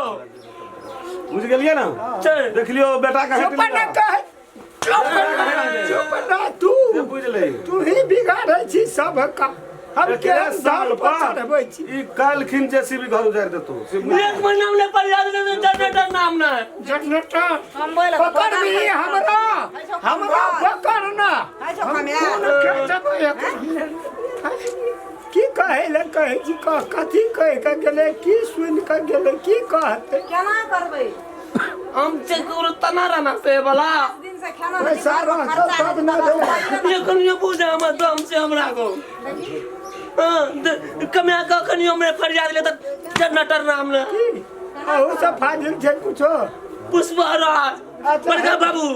बुझ गेलिए ना देख लियो बेटा का चुप ना कह चुप ना तू बुझ ले तू ही बिगाड़ै छी सब का हम के साल पर ई कालखिन जेसीबी घर उजाड़ देतो एक महीना में पर याद नहीं जनरेटर नाम ना जनरेटर हम बोल पकड़ भी हमरा पकड़ ना है जो हमें के जब की कहे जी कथी कहे के गेले की सुन के गेले की कहते केना करबै हम से करो तना रहना से वाला दिन से खाना पैसा खर्चा सब ना दे ये कनियो पूजा हम दम से हमरा को कमिया का कनियो में फरियाद ले त जनरेटर नाम ना ओ सब फाजिल छे कुछो पुष्पराज बड़का बाबू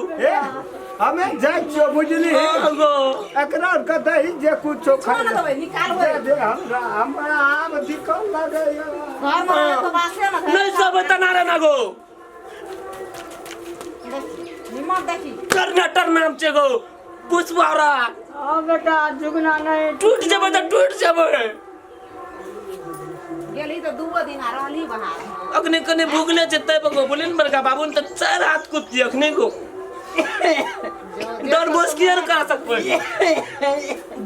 हमें जाय छियो बुझली गो एकरा कतई जे कुछो खा खाना देबै निकालबै दे हमरा आम दिक्कत लागे घर में तो बासे ना नहीं सब तना रहना गो निमक देखी जनरेटर नाम छे गो पुष्पराज हाँ बेटा जुगना नहीं टूट जब तो टूट जब गेली तो 2 दिन आ रहली बाहर अखने कने भूगले जते बगो बोलिन बड़का बाबू त 4 हाथ कुत्ती अखने को डन बस केयर कर सकबे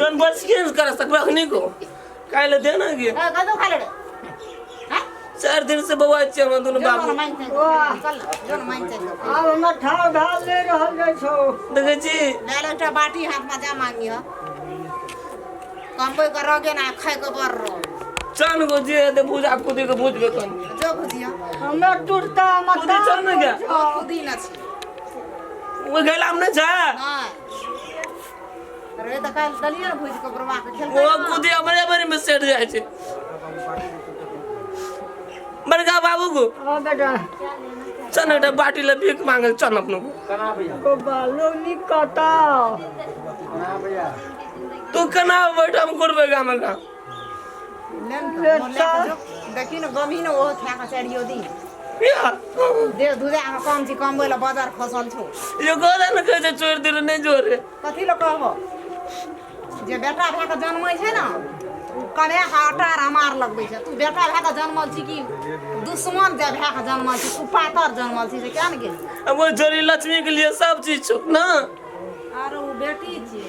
डन बस केयर कर सकबे अखने को काले देना गे कदो खा ले रे 4 दिन से बवा छै हम दोनों बाबू चल जोन मान छै अब हम ठाव ढाल ले रहल जाइ छौ देखे छी ले ले एकटा बाटी हाथ में जा मांगी ह कमबै कर रगे ना खाय के बर रो चान गो जे दे पूजा खुदी के बुझबे कन जो बुझिया हमें टूटता मत खुदी चल न गया खुदी ना छी वो गेलाम न छ हां रे त काल दलिया भुज के बरवा के खेल वो खुदी हमरे बारे में सेट जाय छै बड़का बाबू को हाँ बेटा चन एकटा बाटी ले भीख मांगे चन अपनो को बालो निकता तू कना बैठ हम करबे गाम का देखी न गमी न ओ खा के चढ़ियो दी या दे दुजा के कम छी कम बोला बाजार खसल छौ यो गोदा न कहे छै छोड़ दिल नहीं जोरे कथी ल कहबो जे बेटा भए के जन्मै छै न कने हाटार हमार लगबै छै तू बेटा भए के जन्मल छी कि दुश्मन जे भए के जन्मल छी तू पातर जन्मल छी से क्या न गेल अब वो जोरी लक्ष्मी के लिए सब चीज छो ना आरो उ बेटी छै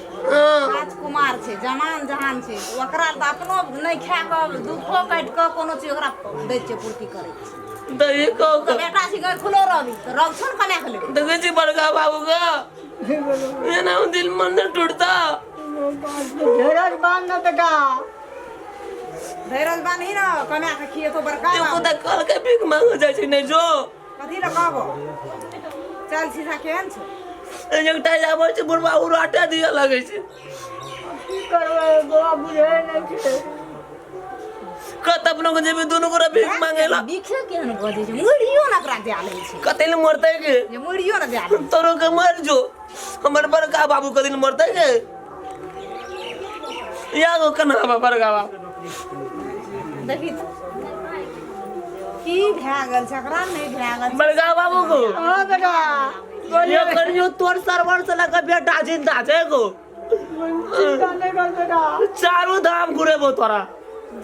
राजकुमार छै जवान जहान छै ओकरा त अपनो नहीं खा के दुखो काट के कोनो चीज ओकरा दै छै पूर्ति करै छै दही को तो बेटा छी गए खुलो रहबी तो रक्षण कने के ले देखे छी बड़का बाबू का ये ना दिल मन न टूटता धीरज बांध न बेटा धैर्य बानी न कने के खिए तो बड़का यो खुदा कल के भीख मांग जाय छै नहीं जो कथी ल कहबो चल सीधा केहन छै एकटा जाबो छै बुढ़वा उराटे दिया लगे छै की करबै गोवा बुझे नहीं छै कत अपनो के जेबे दोनों को भीख मांगेला बिखे केहन गजे छै मुड़ियो न ओकरा दे ले छै कते ले मरते के जे मुड़ियो न दे ले तोरो के मर जो हमर बड़का बाबू के दिन मरते के या गो कना बड़का बाबू देखी त की भए गेल छै एकरा नहीं भए गेल बड़का बाबू को हाँ बेटा ये करियो तोर सरवर से लगा बेटा जिंदा छै को चिंता नहीं कर बेटा चारों धाम घुरेबो तोरा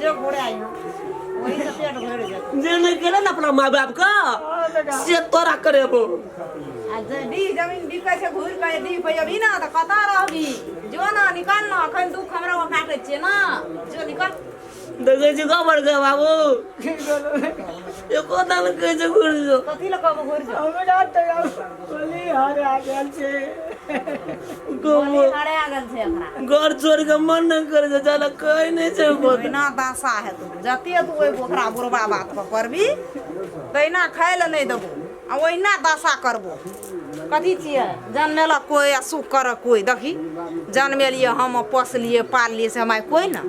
जो घोड़े आई वही से पेट भर जाए जे नहीं करे ना अपना माँ बाप का हाँ बेटा से तोरा करेबो आ दी जमीन बिकै छै घुर के दी पे अभी ना त कता रहबी जो ना निकाल ना अखन दुख हमरा काटै छै ना जो निकाल देखे छी का बड़का बाबू ये कोता न कहे छै घुर जो कथी ल कहबो घुर जा हमरा तैयार बोली हारे आ गेल छै बोली हरे आ गेल छै एकरा घर छोड़ के मन न करे छै चल कहीं नहीं छै को ओहिना दासा है तू जते तू ओइ ओकरा बुरबा बात पर करबी तैना खाय ल नहीं देबो आ ओहिना दासा करबो कथी छियै जन्मेला कोई आ सुख कर कोई देखी जन्मेलिए हम पोसलिए पाललिए से हमारे कोई ना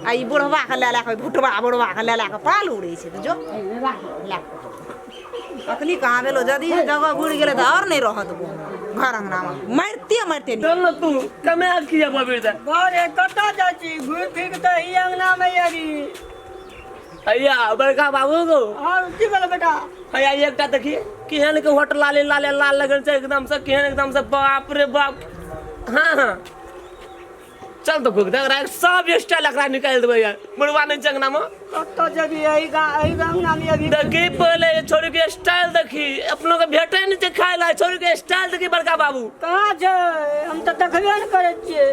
आ ई बुढ़वा के ले के भुटवा बुढ़वा के ले के पाल उड़े छै तो जो ला अखनी कहाँ भेलो यदि जगह घुर गेले त और नहीं रह देबो घर अंगना में मारते मारते नहीं चल न तू कमे किया बबीर दा घरे कता जाइ छी घुर फिर त ई अंगना में यारी हैया बड़का बाबू को हाँ की बोला बेटा हैया एकटा देखिए केहन के होटल लाले लाले लाल लगल छै एकदम से केहन एकदम से बाप रे बाप हाँ हाँ चल तो देख रहा सब स्टाइल एकरा निकाल देबै यार बुढ़वा नहीं चंगना में कत्तो जबी यही गाँव में अभी देखी पहले ये छोरी के स्टाइल देखी अपनों के भेटे नहीं छै खाए ला छोरी के स्टाइल देखी बड़का बाबू कहाँ छै हम तो देखबे नहीं करे छियै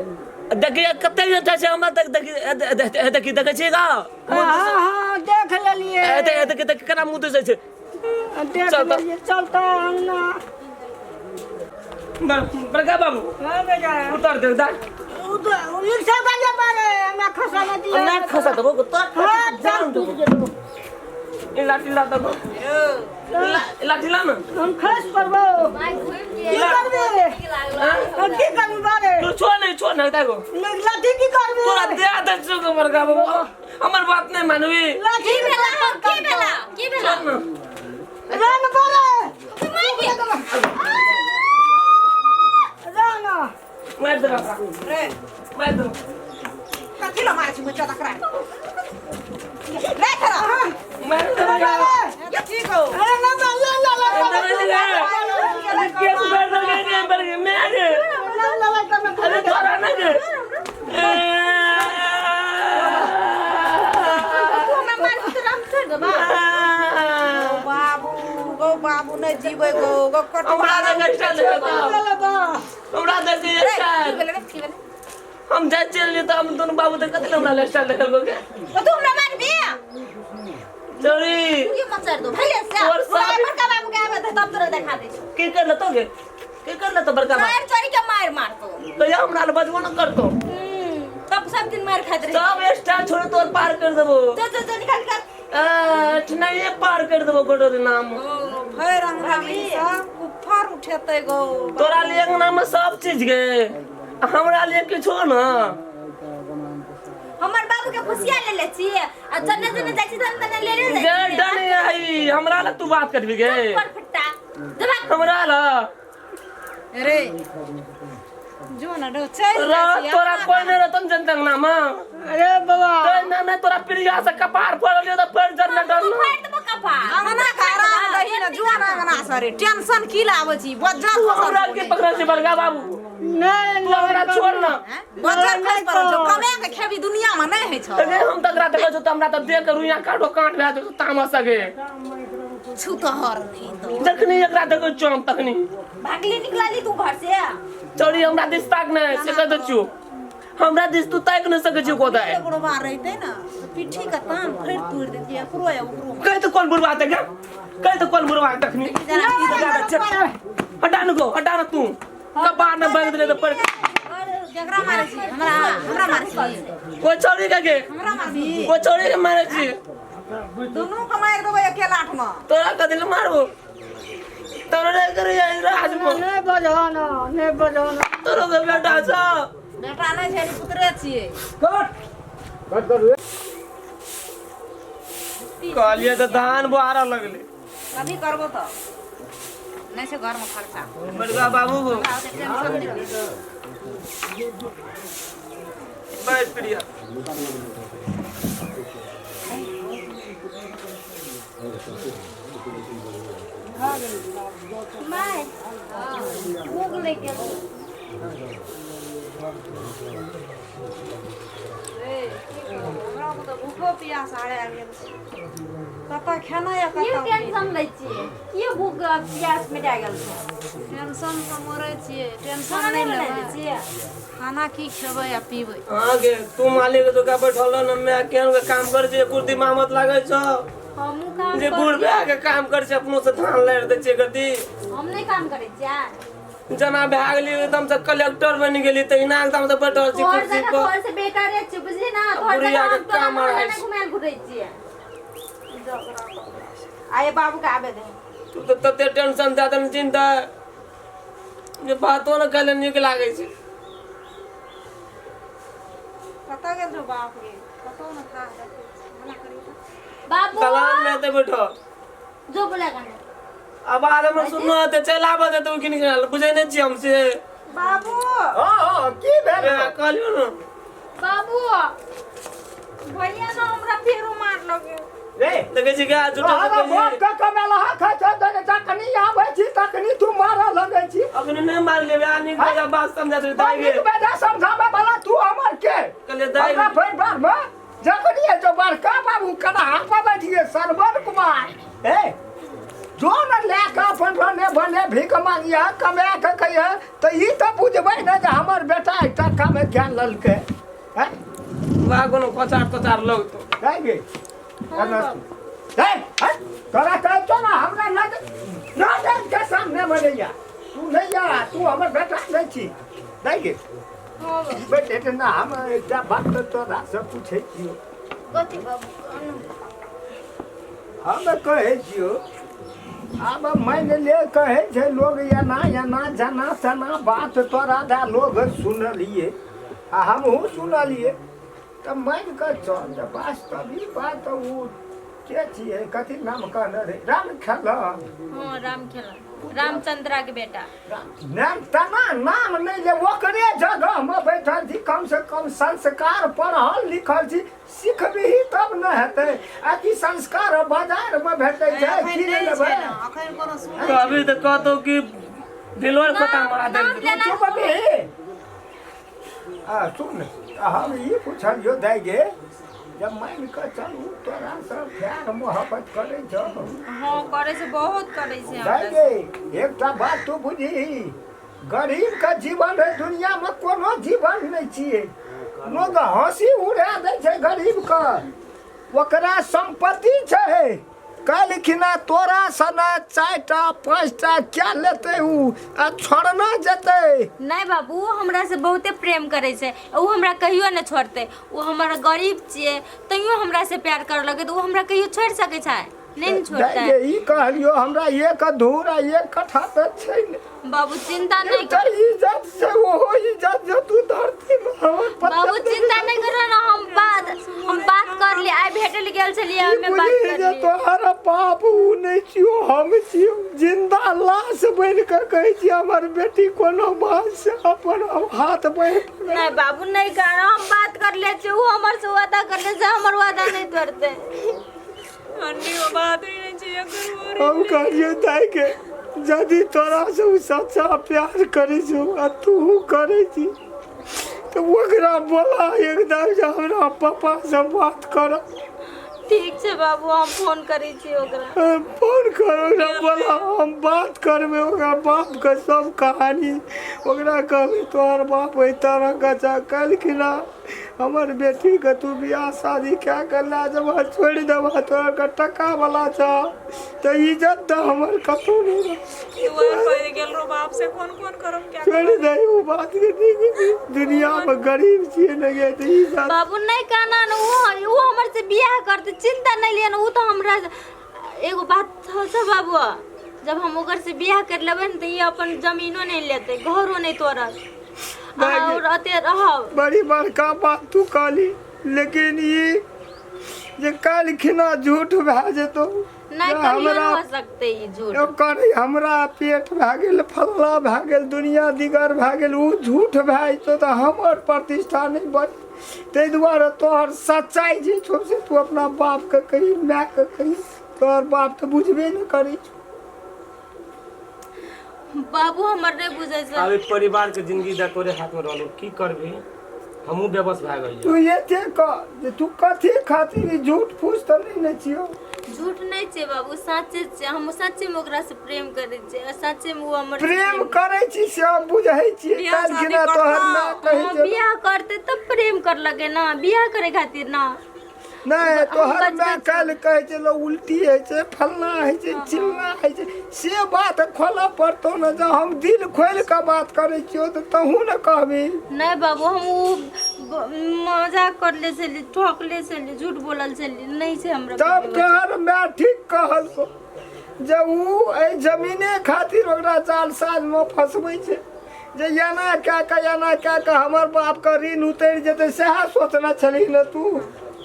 देखिए कते अच्छा छै हमरा तक देखी देखी देखे छिएगा हाँ देख लेलिए देखी देखी केना मुंह दिसै छै देख चल तो। लेलिए चलता अंगना बड़का बाबू हाँ बेटा उतर दे दा रिक्शा बजे मारे मैं खसा न दिया ना खसा दबो तो हाँ चल तू लाठी ला दबो लाठी ला ना हम खस पड़बो की करबे हम की करबे बारे तू छोड़ नहीं देखो लाठी की करबे तोरा दे दे छो बड़का बाबू हमर बात नहीं मानबी लाठी की भेला रान बोले रान मार दे रे मार दे कथी ला मारै छी मुझे तकरा रे खरा मार दे ये ठीक हो अरे ना के सुधार दे बर के मैं अरे तोरा ना के बाबू नहीं जीवे गो कट हमरा दे स्टाइल हमरा दे स्टाइल हम जा चल तो हम दोनों बाबू तक कते हमरा स्टाइल देखल गो के तू हमरा मारबी चोरी ये मत कर दो भले से और सब- बड़का बाबू के आवे तब तोरा दिखा दे छी की कर लतो गे की कर लतो बड़का बाबू मार चोरी के मार मारतो तो या हमरा बजबो न करतो तब सब दिन मार खात रहे सब स्टाइल छोड़ तोर पार कर देबो तो निकाल कर नहीं पार कर देबो गोडो नाम भैर अंगरामी सब ऊपर उठेते गो तोरा लिए अंगना में सब चीज गे हमरा लिए किछो ना हमर बाबू के खुशिया ले ले छी आ जन्ने जन्ने जाय छी तन्ने ले ले गे डनी आई हमरा ला तू बात करबी गे पर फट्टा जब हमरा ला रे जो ना रो चल तोरा कोई नहीं रतन जनतंग नाम अरे बाबा तो ना तोरा प्रिया से कपार फोड़ लियो तो फिर जन्नत डर तू फाड़ दबो कपा अंगना कारा दही ना जुआ ना अंगना सरे टेंशन की लावे छी बज्जर हमरा के पकड़ से बड़का बाबू नहीं तू हमरा छोड़ ना बज्जर खस पर जो कमे के खेबी दुनिया में नहीं है छ अरे हम तकरा देखो तो हमरा तो देख रुइया काटो काट भे तो तामस गे छु तो हर नहीं तो जखनी एकरा देखो चम तखनी भागली निकलाली तू घर से चोरी हमरा दिस ताक न से कह दछु हमरा दिस तू ताक न सके छी कोदा है बड़ो बार रहते ना तो पीठी का तान फिर तोड़ देती है करो है ओकरो कह तो कौन बुरवा तक कह तो कौन बुरवा तखनी हटा न तू कपार न बांध दे तो पर जगरा मारे छी हमरा मारे छी कोई चोरी का के हमरा मारे छी कोई चोरी के मारे छी दोनों को मार देबो अकेला आठ में तोरा कदिल मारबो तोरा रे करे राज में नहीं बजाना तोरो के बेटा छ बेटा नहीं छै पुतरे छिए कट कर कहलिए तो धान बुआरा लगले कभी करबो तो नहीं से घर में खर्चा बड़का बाबू को टेंशन नहीं बैठ प्रिया माय भूख लेके हमरा को तो भूखो प्यास आड़े आ गेल कता खाना या ये कता टेंशन लै छियै ये भूख प्यास मिटा गेल छै टेंशन से मरे छिए टेंशन खाना नहीं नहीं बना लेबै दै छियै खाना की खेबै या पीबै हां गे तू मालिक तो का बैठल न मैं केन के काम कर जे कुर्ती मामत लागे छ हमहू काम जे बूढ़ भे के काम कर छै अपनो से धान लड़ दे छै गति हम नहीं काम करे छियै जना भे गेली एकदम से कलेक्टर बन गेली त इना एकदम से बैठल छी और कुर्सी जगह पर घर से बेकार छै बुझली ना घर बुढ़िया जगह के काम आ रहा है। घुमाएल घुरै छियै आए बाबू के आबे दे तू तो तते टेंशन ज्यादा न चिंता जे बातो न कले नीक लागे छै कता गेल जो बाप रे कतो न था मना करी बाबू दलान में ते बैठो जो बोला गाना अब आद में सुनो ते चला बजे तू किन के बुझै नै छी हमसे बाबू हां की भेल कहलियो न बाबू भैया ना हमरा फेरो मार लगे रे देखे छी का झूठा अरे मोट का कमेला खा छ देखे तखनी आबै छी तखनी तू मारा लगै छी अखनी नहीं मार लेबे आनी का बात समझा दे दाइगे बेटा समझाबे वाला तू हमर के कले दाइ हमरा फेर बार में जखनी है जो बड़का बाबू कना हाथ बैठिए सरवर कुमार ए जो न लेके अपन रने बने भीख मांगिया कमा के कहिए तो ई तो बुझबै न जे हमर बेटा एकटा काम ज्ञान ललके हैं वागोनो पचार लोग तो जाएंगे तोरा कह तो ना हमरा ना के सामने बनैया तू नहीं जा तू हमर बेटा नहीं छी जाएंगे हाँ बाबू बेटे ना हम एकटा बात तो तोरा से पूछे छियो कथी बाबू हम कहे छियो अब मान ले कहे छै लोग एना जना तना बात तोरा दा लोग सुनलिए आ हमहू सुनलिए तो मान कर चल जब वास्तविक बात वो के छिए कथी नाम कहने रे राम खेला हाँ राम खेला रामचंद्रा के बेटा नाम तना नाम नहीं ले ओकरे जगह में बैठल छी कम से कम संस्कार पढ़ल लिखल छी सिखबही तब न हेतै आ कि संस्कार बाजार में भेटै छै कि नहीं लेबै अखन कोनो सुन तो अभी तो कहतो कि दिलवर पता मार दे चुप अभी आ सुन हम ये पूछलियो दाइगे जब मान कर चलू तोरा सब प्यार मोहब्बत करे छ हाँ करे से बहुत करे से हमरा से। दाइगे एकटा बात तू बुझी गरीब का जीवन है दुनिया में कोनो जीवन नहीं छिए लोग हंसी उड़ा दे छै गरीब का ओकरा संपत्ति छै कल खिना तोरा सना 4टा 5टा क्या लेते उ आ छोड़ना जते नहीं बाबू हमरा से बहुते प्रेम करे छै उ हमरा कहियो न छोड़ते उ हमरा गरीब छिए तइयो हमरा से प्यार कर लगे तो उ हमरा कहियो छोड़ सके छै नहीं छोड़ता है ई कहलियो हमरा एक अधूरा एक कट्ठा त छै ने बाबू चिंता नहीं तो इज्जत से वो इज्जत जो तू धरती में हमर पत्ता बाबू चिंता नहीं करो ना हम बात कर लिए आइ भेटल गेल छलिए हमें बात कर जे लिए तोहरा बाप उ नहीं छियो हम छियो जिंदा लाश बन के कहै छी हमर बेटी कोनो बात से अपन हाथ बह नहीं बाबू नहीं कर हम बात कर ले छी उ हमर से वादा करले से हमर वादा नहीं तोड़ते अन्नी वो बात ही नहीं चाहिए करो हम कहियो ताई के यदि तोरा से उ सच्चा प्यार करे छो आ तू करे छी तो ओकरा बोला एकदम जे हमरा पापा से बात कर ठीक छै बाबू हम फोन करै छी ओकरा फोन करो ना बोला हम बात करबे ओकरा बाप के सब कहानी ओकरा कहबे तोहर बाप एहि तरह का कल खिला हमर बेटी के तू बियाह शादी क्या करला जब छोड़ देबा तोहर के टका वाला छ तो इज्जत तो हमर कतौ नहीं पड़ गेल रो बाप से फोन करम क्या छोड़ दे वो बात के दुनिया में गरीब छिए न गे तो इज्जत बाबू नहीं कहना न वो हमर से बियाह करते चिंता नहीं लिया न वो तो हमरा एगो बात छ बाबू जब हम ओकर से बियाह कर लेबै न त ये अपन जमीनो नहीं लेते घरो नहीं तोड़त और अते रहब बड़ी बड़का बात तू कहली लेकिन ये जे काल खिना झूठ भए जेतो नहीं कहियो न हो सकते ई झूठ ओकर हमरा पेट भए गेल फल्ला भए गेल दुनिया दिगर भए गेल उ झूठ भए जेतो तो हमर प्रतिष्ठा नहीं बच ताहि दुआरे तोहर सच्चाई जे छौ से तू अपना बाप के कही माय के कही तोहर बाप तो बुझबे नहीं करी बाबू हमर नहीं बुझै छै अभी परिवार के जिंदगी दा तोरे हाथ में रहलो की करबी हमहू बेबस भए गेलिए तू एते कह जे तू कथी खातिर ई झूठ फूस त नहीं छियो झूठ नहीं छै बाबू सच्चे छै हम सच्चे में ओकरा से प्रेम करे छै सच्चे में वो हमर प्रेम करे छी से हम बुझै छी काल गिना तोहर ना कहि हम जे बियाह करते तब प्रेम कर लगे ना बियाह करे खातिर ना नहीं तोहर ना काल कहे छै लो उल्टी है छै फलना है छै चिल्ला है छै से बात खोला पड़तो न जब हम दिल खोल के बात करे छियो तो तहू न कहबी नहीं बाबू हम वो मजाक कर ले छली ठोक ले छली झूठ बोलल छली नहीं छै हमरा तब तोहर मैं ठीक कहल को जब उ ए जमीने खातिर ओकरा जाल साज में फसबै छै जे एना क्या के हमर बाप का ऋण उतर जेतै सएह सोचना छली न तू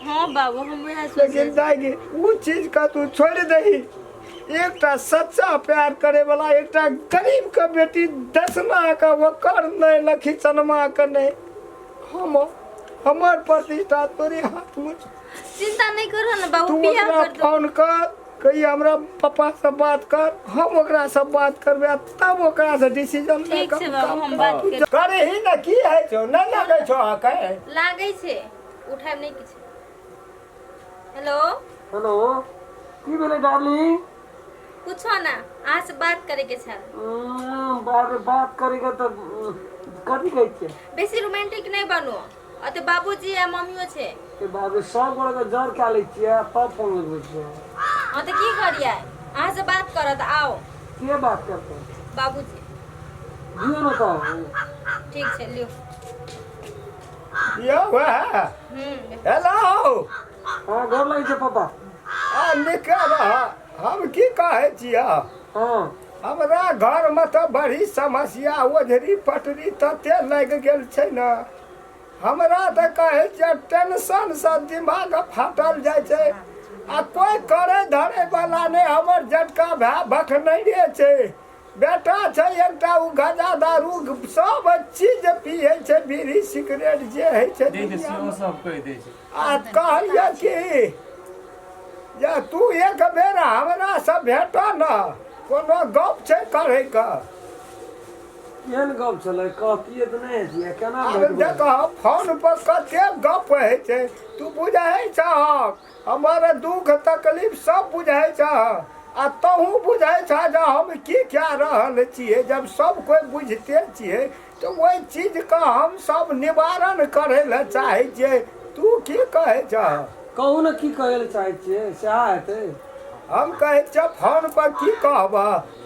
हाँ बाबू हम वह लेकिन दाई वो चीज का तू छोड़ दही एकटा सच्चा प्यार करे वाला एकटा गरीब का बेटी दसमा का वो कर नहीं लखी चनमा का नहीं हम हमार प्रतिष्ठा तोरे हाथ में। चिंता नहीं करो ना बाबू, तू बियाह ओकरा कर दो। फोन कर, कही हमरा पापा से बात कर, हम ओकरा से बात करबे, तब ओकरा से डिसीजन ले ठीक छै बाबू, हम बात कर। करे ही ना, की है छौ नहीं लगे छौ कहे। लागै छै, उठाएब नहीं किछ। हेलो, हेलो की भेलै डार्लिंग? पूछो ना, अहाँ से बात करे के छल। बात करेगा तो कथी कहै छियै? बेसी रोमांटिक नहीं बनो, अते बाबूजी आ मम्मियो छै। के बाबू सब गोड़ के जर खा लै छियै, तब फोन लगबै छियै। हाँ तो की करिए, अहाँ से बात करत आओ। के बात करते? बाबूजी। दियो न तो। ठीक छै, लियो। यो है हेलो। हां गोर लगै छै पापा। आ निकल हम की कहै छियै, हां हमरा घर में तो बड़ी समस्या, ओझरी पटरी तते लग गेल छै न, हमरा तो कहै छै टेंशन से दिमाग फाटल जाइ छै, आ कोई करे धरे वाला नहीं। हमर जटका भाई भखनैरे छै, बेटा छै एकटा, उ गजा दारू सब चीज पियै छै, बीड़ी सिगरेट जे है छै सब कह दे छै। आ कहलिए कि जे तू एक बेर हमरा से भेट न, कोनो गप छै करे का। केहन गप छलै? कहतिए त नहि छियै, केना अब भेटबै? देखो फोन पर कते गप है छै, तू बुझै छ हमारे दुख तकलीफ सब बुझै छ, आ तहू बुझै छ जे हम की क्या रहल छियै। जब सब कोई बुझते छियै तो वही चीज का हम सब निवारण करे ले चाहे छियै। तू की कहै छ? कहू न की कहै लए चाहै छियै, सएह हेतै। हम कहै छियै फोन पर की कहब,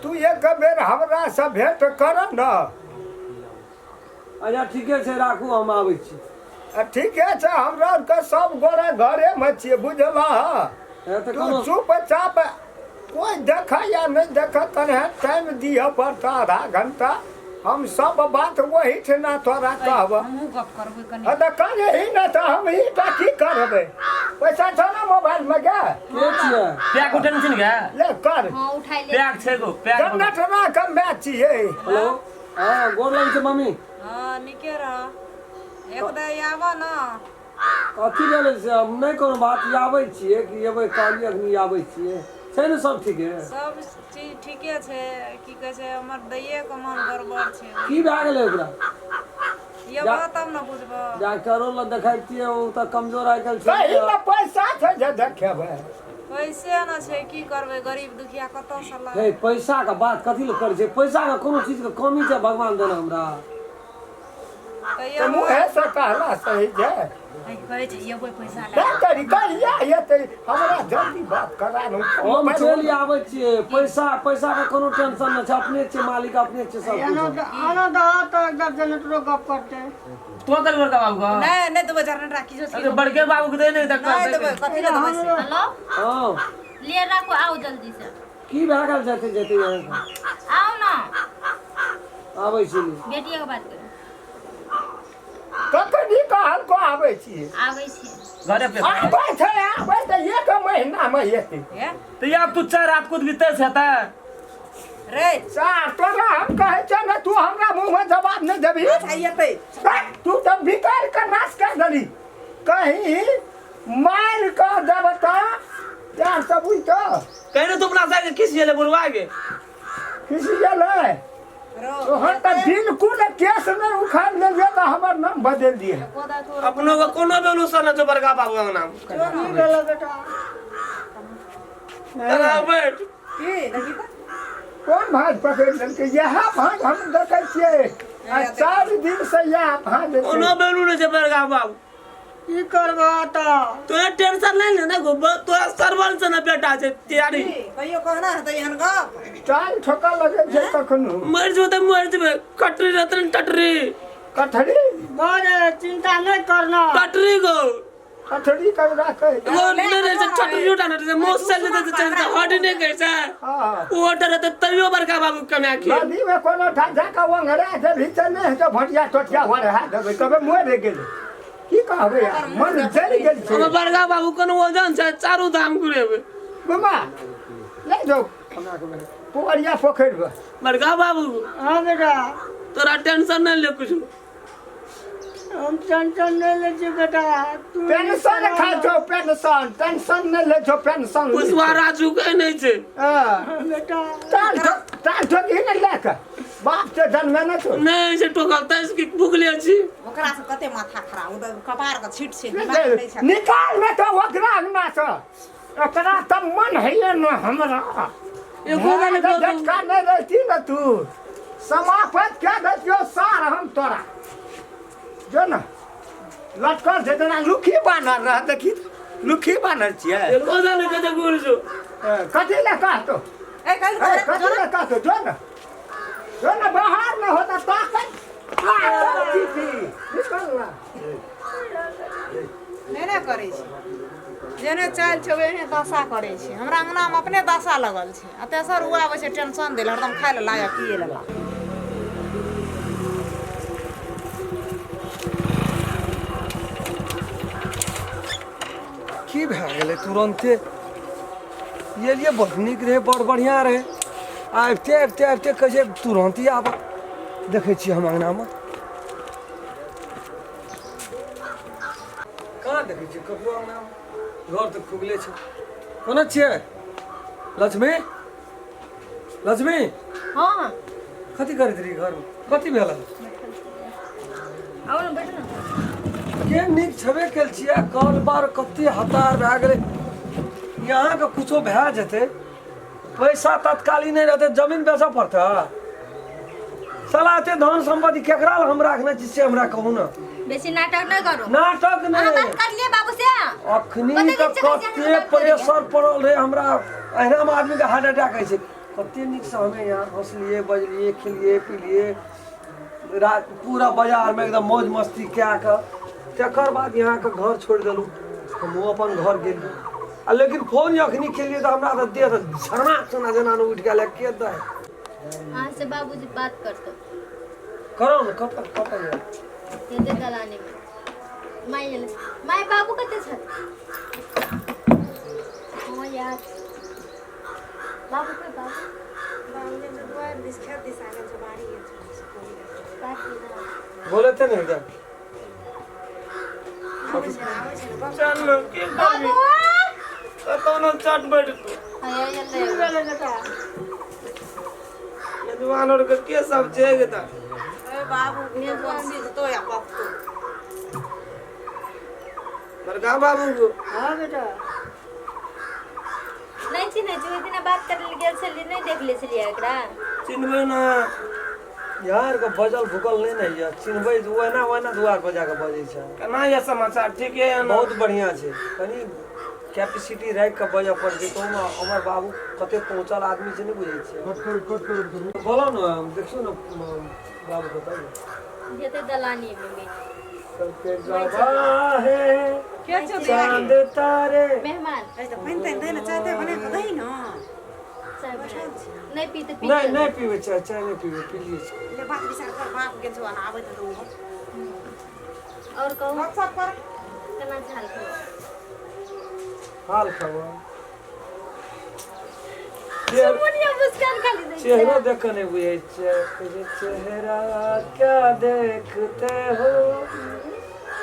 तू एक बेर हमरा से भेंट कर न। अच्छा ठीके छै, राखू हम आबै छी। ठीके छै, हमरा के सब गोरे घरे में छियै, बुझला। ए त तू कोनो चुपचाप, कोई देखा या नहीं देखा, तने टाइम दिया पड़ता आधा घंटा, हम सब बात वही ठना तोरा कहब। हमहूँ गप करबै कनि। अरे करे ही ना तो हम ही ता की करबै? पैसा छ ना मोबाइल में गे? के छियै? पैक उठन छिन गे? ले कर, हाँ उठाई ले। पैक छै गो, पैक। जन्नत ना कम मैच छियै। हेलो हां गोर लगै छै मम्मी। हाँ निके रह, एक दे आबऽ न। कथी भेलै से? हम नहि कोनो बात आबै छियै कि एबै काली अखनी आबै छियै, छै ने सब ठीके? सब चीज ठीके छै, की कहै छै हमर दैये के मन गड़बड़ छै। की भए गेलै ओकरा? येबऽ तब न बुझबऽ। डॉक्टरो लग देखाइतियै, ओ तऽ कमजोर आइ काल्हि कही छै। ना पैसा छै जे देखेबै। पैसे न छै, की करबै, गरीब दुखिया कतऽ से लाबबै। हे पैसा के बात कथी लए करै छै? पैसा के कोनो चीज के कमी छै भगवान देने हमरा? तो मुँहे से कहला सही छै। कहै छै येबै पैसा क्या करी कहिया येतै? हमरा जल्दी बात करा नु। हम चलि आबै छियै, पैसा के कोनो टेंशन नहि छै, अपने छियै मालिक, अपने छियै सब कुछ। आना दहा तो एकदम जनटरो गप करते। तो कर बड़का बाबू का? नहीं नहीं देबै, जरन राखी जो अरे बड़के बाबू के दे नहीं तक नहीं देबै, कथी ले देबै से? हेलो, हां ले राखो, आओ जल्दी से। की भए गेल जेते जेते यहाँ आओ ना, आबै छी। बेटिया के बात करो। कखनी कहल को आबै छी? आबै छी। घरे पे आबै छै, आबै त एक महीना में येतै। ये तो यार तू चार रात को बीते से था। रे सार तोरा हम कहै छ न, तू हमरा मुंह में जवाब नहीं देबी। येतै तू तो बिकार के नाश कर देली, कहीं मार कर देब त यार सब बुझ तो कहने तो अपना से किस ये ले बुलवा के किसी ले तो हम त बिल्कुल केस में उखाड़ लेबे त हमर नाम बदल दिए। अपनो को कोनो बेलू सन जो बड़का बाबू का नाम की भेलो बेटा? तेरा बैठ की देखी त कौन भाज पकड़ लेलके? यह भाज हम देखै छियै, आ 4 दिन से यह भाज छै। कोनो बेलू नहीं जे बड़का बाबू। की करबो त? तोरा टेंशन नहीं लेना गो, तोरा सरवल से ना बेटा छै तैयारी। कहियो कहना है त एहन गप। टाइम ठोका लगे छै कखनो। मर जो तो मर जबे, कटरी रतन टटरी कठड़ी बारे चिंता नहीं करना। टटरी गो कठड़ी कर रखे। वो मेरे से टटरी उठाना रे, मोस से लेते चलता हट नहीं कैसा। हां वो डर तो तइयो बड़का बाबू कमे आखी। नदी में कोनो ढांचा का वंगरा से भीतर नहीं है, तो भटिया टोटिया हो रहा है कबे मुँह गेल। की कहबे यार, मन जल गेल छै। हम बड़का बाबू कोनो वजन से चारू धाम घुरेबे। मामा ले जाओ हमरा के पुअरिया पोखर में। बड़का बाबू हां बेटा, तोरा टेंशन नहीं ले कुछ। हम टेंशन नहीं ले छी बेटा तू पेंशन खाइ छौ पेंशन टेंशन नहीं ले छौ पेंशन पुष्पा राजू के नहीं छे बेटा ताल ठोकी नहीं लेके बाप से जन्मे नहीं छौ नहीं से टोकल त इसकी भूखले छी ओकरा से कते माथा खराब उधर कपार का छीट से दिमाग नहीं छै निकाल में तो ओकरा अंगना से ओकरा त मन है न हमरा एको गाने झटका नहीं रहती न तू समाप्त क्या देतियो सार हम तोरा जो न लटकर दे देना लुखी बानर रह देखी लुखी बानर छियै एको गाने कते गुर जो कथी ले कहतो ए कल कथी ले कहतो जो न बाहर में होता ताकत निकल ना नेने करै छै जेने चाल छबे एने दशा करै छै हमरा अंगना में अपने दशा लगल छै आ तेसर हुआ आबै छै टेंशन देल हरदम खाय ले लायक किए लेला की भए गेलै तुरंते ये लिए बहुत नीक रहे बड़ बढ़िया रहे आबिते आबिते आबिते कहै छै तुरंत ही आब देखै छियै हम अंगनामे कहाँ देखै छियै ककरो अंगनामे घर तऽ खुगले छै कोना छियै लक्ष्मी लक्ष्मी हाँ कथी करैत रही घरमे कथी भेल आओ ना बैठ ना के नीक छेबे कयल छियै कल बार कते हतार भए गेलै यहाँके कुछो भए जेतै पैसा तत्काली नहीं रहते जमीन बेचऽ पड़तै साला एते धन संपत्ति केकरा ल हम राखने छी से हमरा कहू ना बेसी नाटक नहीं करो नाटक अहाँ नहीं बात कर लिए बाबू से अखनी तक कते प्रेशर पड़ल रहे हमरा अहिना आदमी के हार्ट अटैक होइ छै कते नीक से हमें यहाँ हंसलिए बजलिए खेलिए पिलिए रात पूरा बाजार में एकदम मौज मस्ती कए कऽ तकर बाद यहाँ के घर छोड़ देलू हम अपन घर गेली आ लेकिन फोन अखनी केलिए तो हमरा तो देह झरना सुना जेना उठ गेल के दे अहाँ से बाबूजी बात करतो करो ना कत कत ये दलाने में माय बाबू कते छ ओ यार बाबू के बाबू ने दुआर दिस खेत दिस आगे छ बाड़ी है बोले थे नहीं इधर चल के बाबू कतनो चट बैठ तू आया बेटा ये जवान और के सब जेगे ता ए बाबू ने बंसी तो या पक्को बड़का बाबू को हाँ बेटा नहीं चिन्ह जो इतना बात करे गेल से नहीं देख ले से लिया एकरा चिन्हबे ना यार का बजल भूकल नहीं नहीं है चिन्हबै वना दुआर पर जाके बजै छै केना ये समाचार ठीक है ना बहुत बढ़िया छै कनी कैपेसिटी राख के बजय पड़ जेतो में हमर बाबू कते पहुंचल आदमी छै नहीं बुझै छै बोलो ना देखियो ना बाबू बताइए ये तो दलानी में सबके जवा है क्या चल चांद तारे मेहमान ए तो पइन तइन देना चाहते बने के दही ना चाय नहीं पीते नहीं पीवे चाय नहीं पीवे पी लीजिए ले बात विचार कर बाप के जवान आवे तो और कहूँ व्हाट्सएप पर केना झाल करो हाल खबर सुमनिया मुस्कान खाली दे चेहरा देख नहीं बुझे चेहरा क्या देखते हो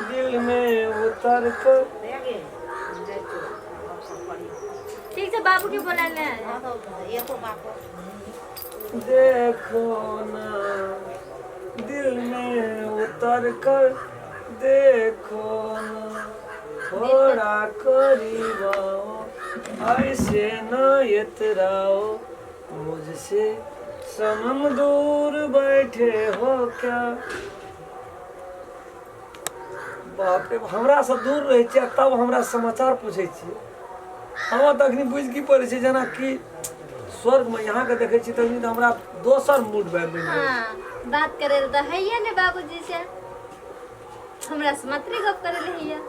दिल में उतर कर देगे जय तो व्हाट्सएप पर ठीक है बाबू के बोला ले ये तो बाप देखो ना दिल में उतर कर देखो ना थोड़ा करीब आओ ऐसे न इतराओ मुझसे सनम दूर बैठे हो क्या बाप रे हमरा से दूर रहे छियै तब हमरा समाचार पूछे छियै हम तखनी बुझ की पड़े छै जेना कि स्वर्ग में यहाँ के देखे छी तखनी तो हमरा दोसर मूड बन गेल हाँ बात करे तो है ये ने बाबूजी से हमरा से मतरी गप करे ले है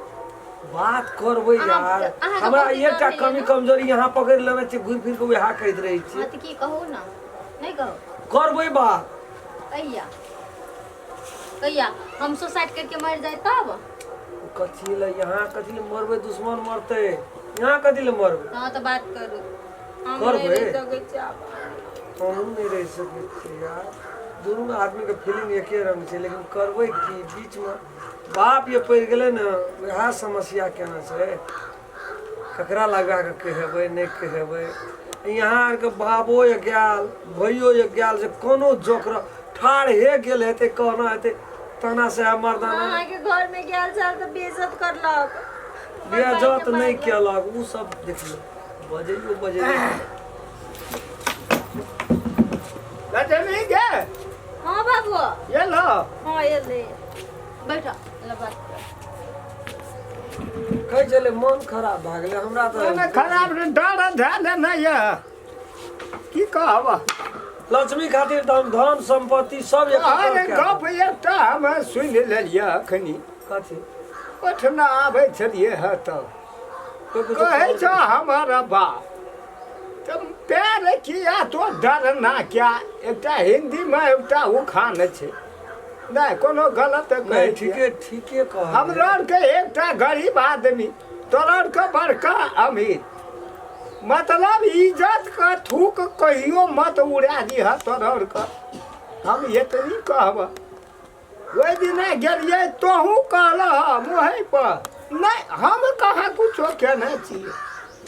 बात करबै यार हमरा एकटा कमी कमजोरी यहाँ पकड़ लेने छै घुर फिर के वहा कहत रहे छी मत की कहू ना नहीं कहो करबै बात कहिया कहिया हम सुसाइड करके मर जाए तब कथी ले यहाँ कथी ले मरबै दुश्मन मरते यहाँ कथी ले मरबै हाँ तो बात करू हम करबै? नहीं रह सकै छी आब हम नहीं रह सकै छी यार दोनों आदमी के फीलिंग एके रंग छै, लेकिन करबै की बीच में बाप ये पड़ गेलै ने वएह समस्या केना छै। ककरा लगा के कहेबै नहीं कहेबै। यहाँ आरके बाबो ये गेल भैयो ये गेल से कोनो जोकर ठाढ़ हे गेल हेतै कहना हेतै तना से मर्दाना अहाँ के घर में गेल छल त बेइज्जत करलक, बेइज्जत नहीं केलक, उ सब देखियो बजैयो रजनी गे हाँ बाबू ये लो हाँ ये ले बैठा ले बात कर। कहे चले मन खराब भ गेलै हमरा मैंने त खराब डर धैले नहीं है की कहब। लक्ष्मी खातिर दाम धन संपत्ति सब अरे एक गप एकटा हम सुन लेलिए अखनी कथी ओठना आबै छलिए ह तब कहे छ हमारा बाप तुम पैर किया तो डरना क्या। एकटा हिंदी में एकटा उखान छै नहीं कोनो गलत कहे ठीके ठीके कह हमरा के एकटा गरीब आदमी तोरा के बड़का अमीर मतलब इज्जत का थूक कहियो मत उड़ा दिह तोरा के। हम इतनी कहब ओहि दिन गेलिए तोहू कहलह मुँह पर नहीं हम कहाँ कुछो केने छियै।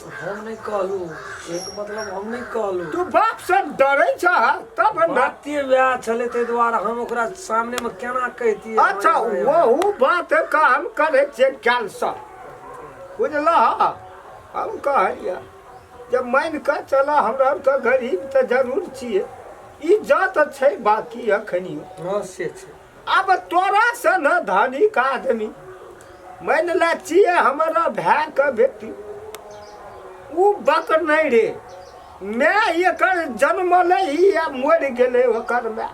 हम नहीं कहलू एक मतलब हम नहीं कहलू तू बाप से डरै छ तब न। बाते वएह छले ते द्वारा हम ओकरा सामने में केना कहतिए। अच्छा वहू बात का हम करे छियै काल से बुझलह। हम कहलिए जब मान के चल हमरा के गरीब तो जरूर छियै इज्जत छै बाकी अखनी हां से छै। अब तोरा से न धनिक आदमी मान ले छियै हमारा भाई के बेटी उ बक नहीं रे मैं एकर जन्मले ही या मर गेले ओकर मैं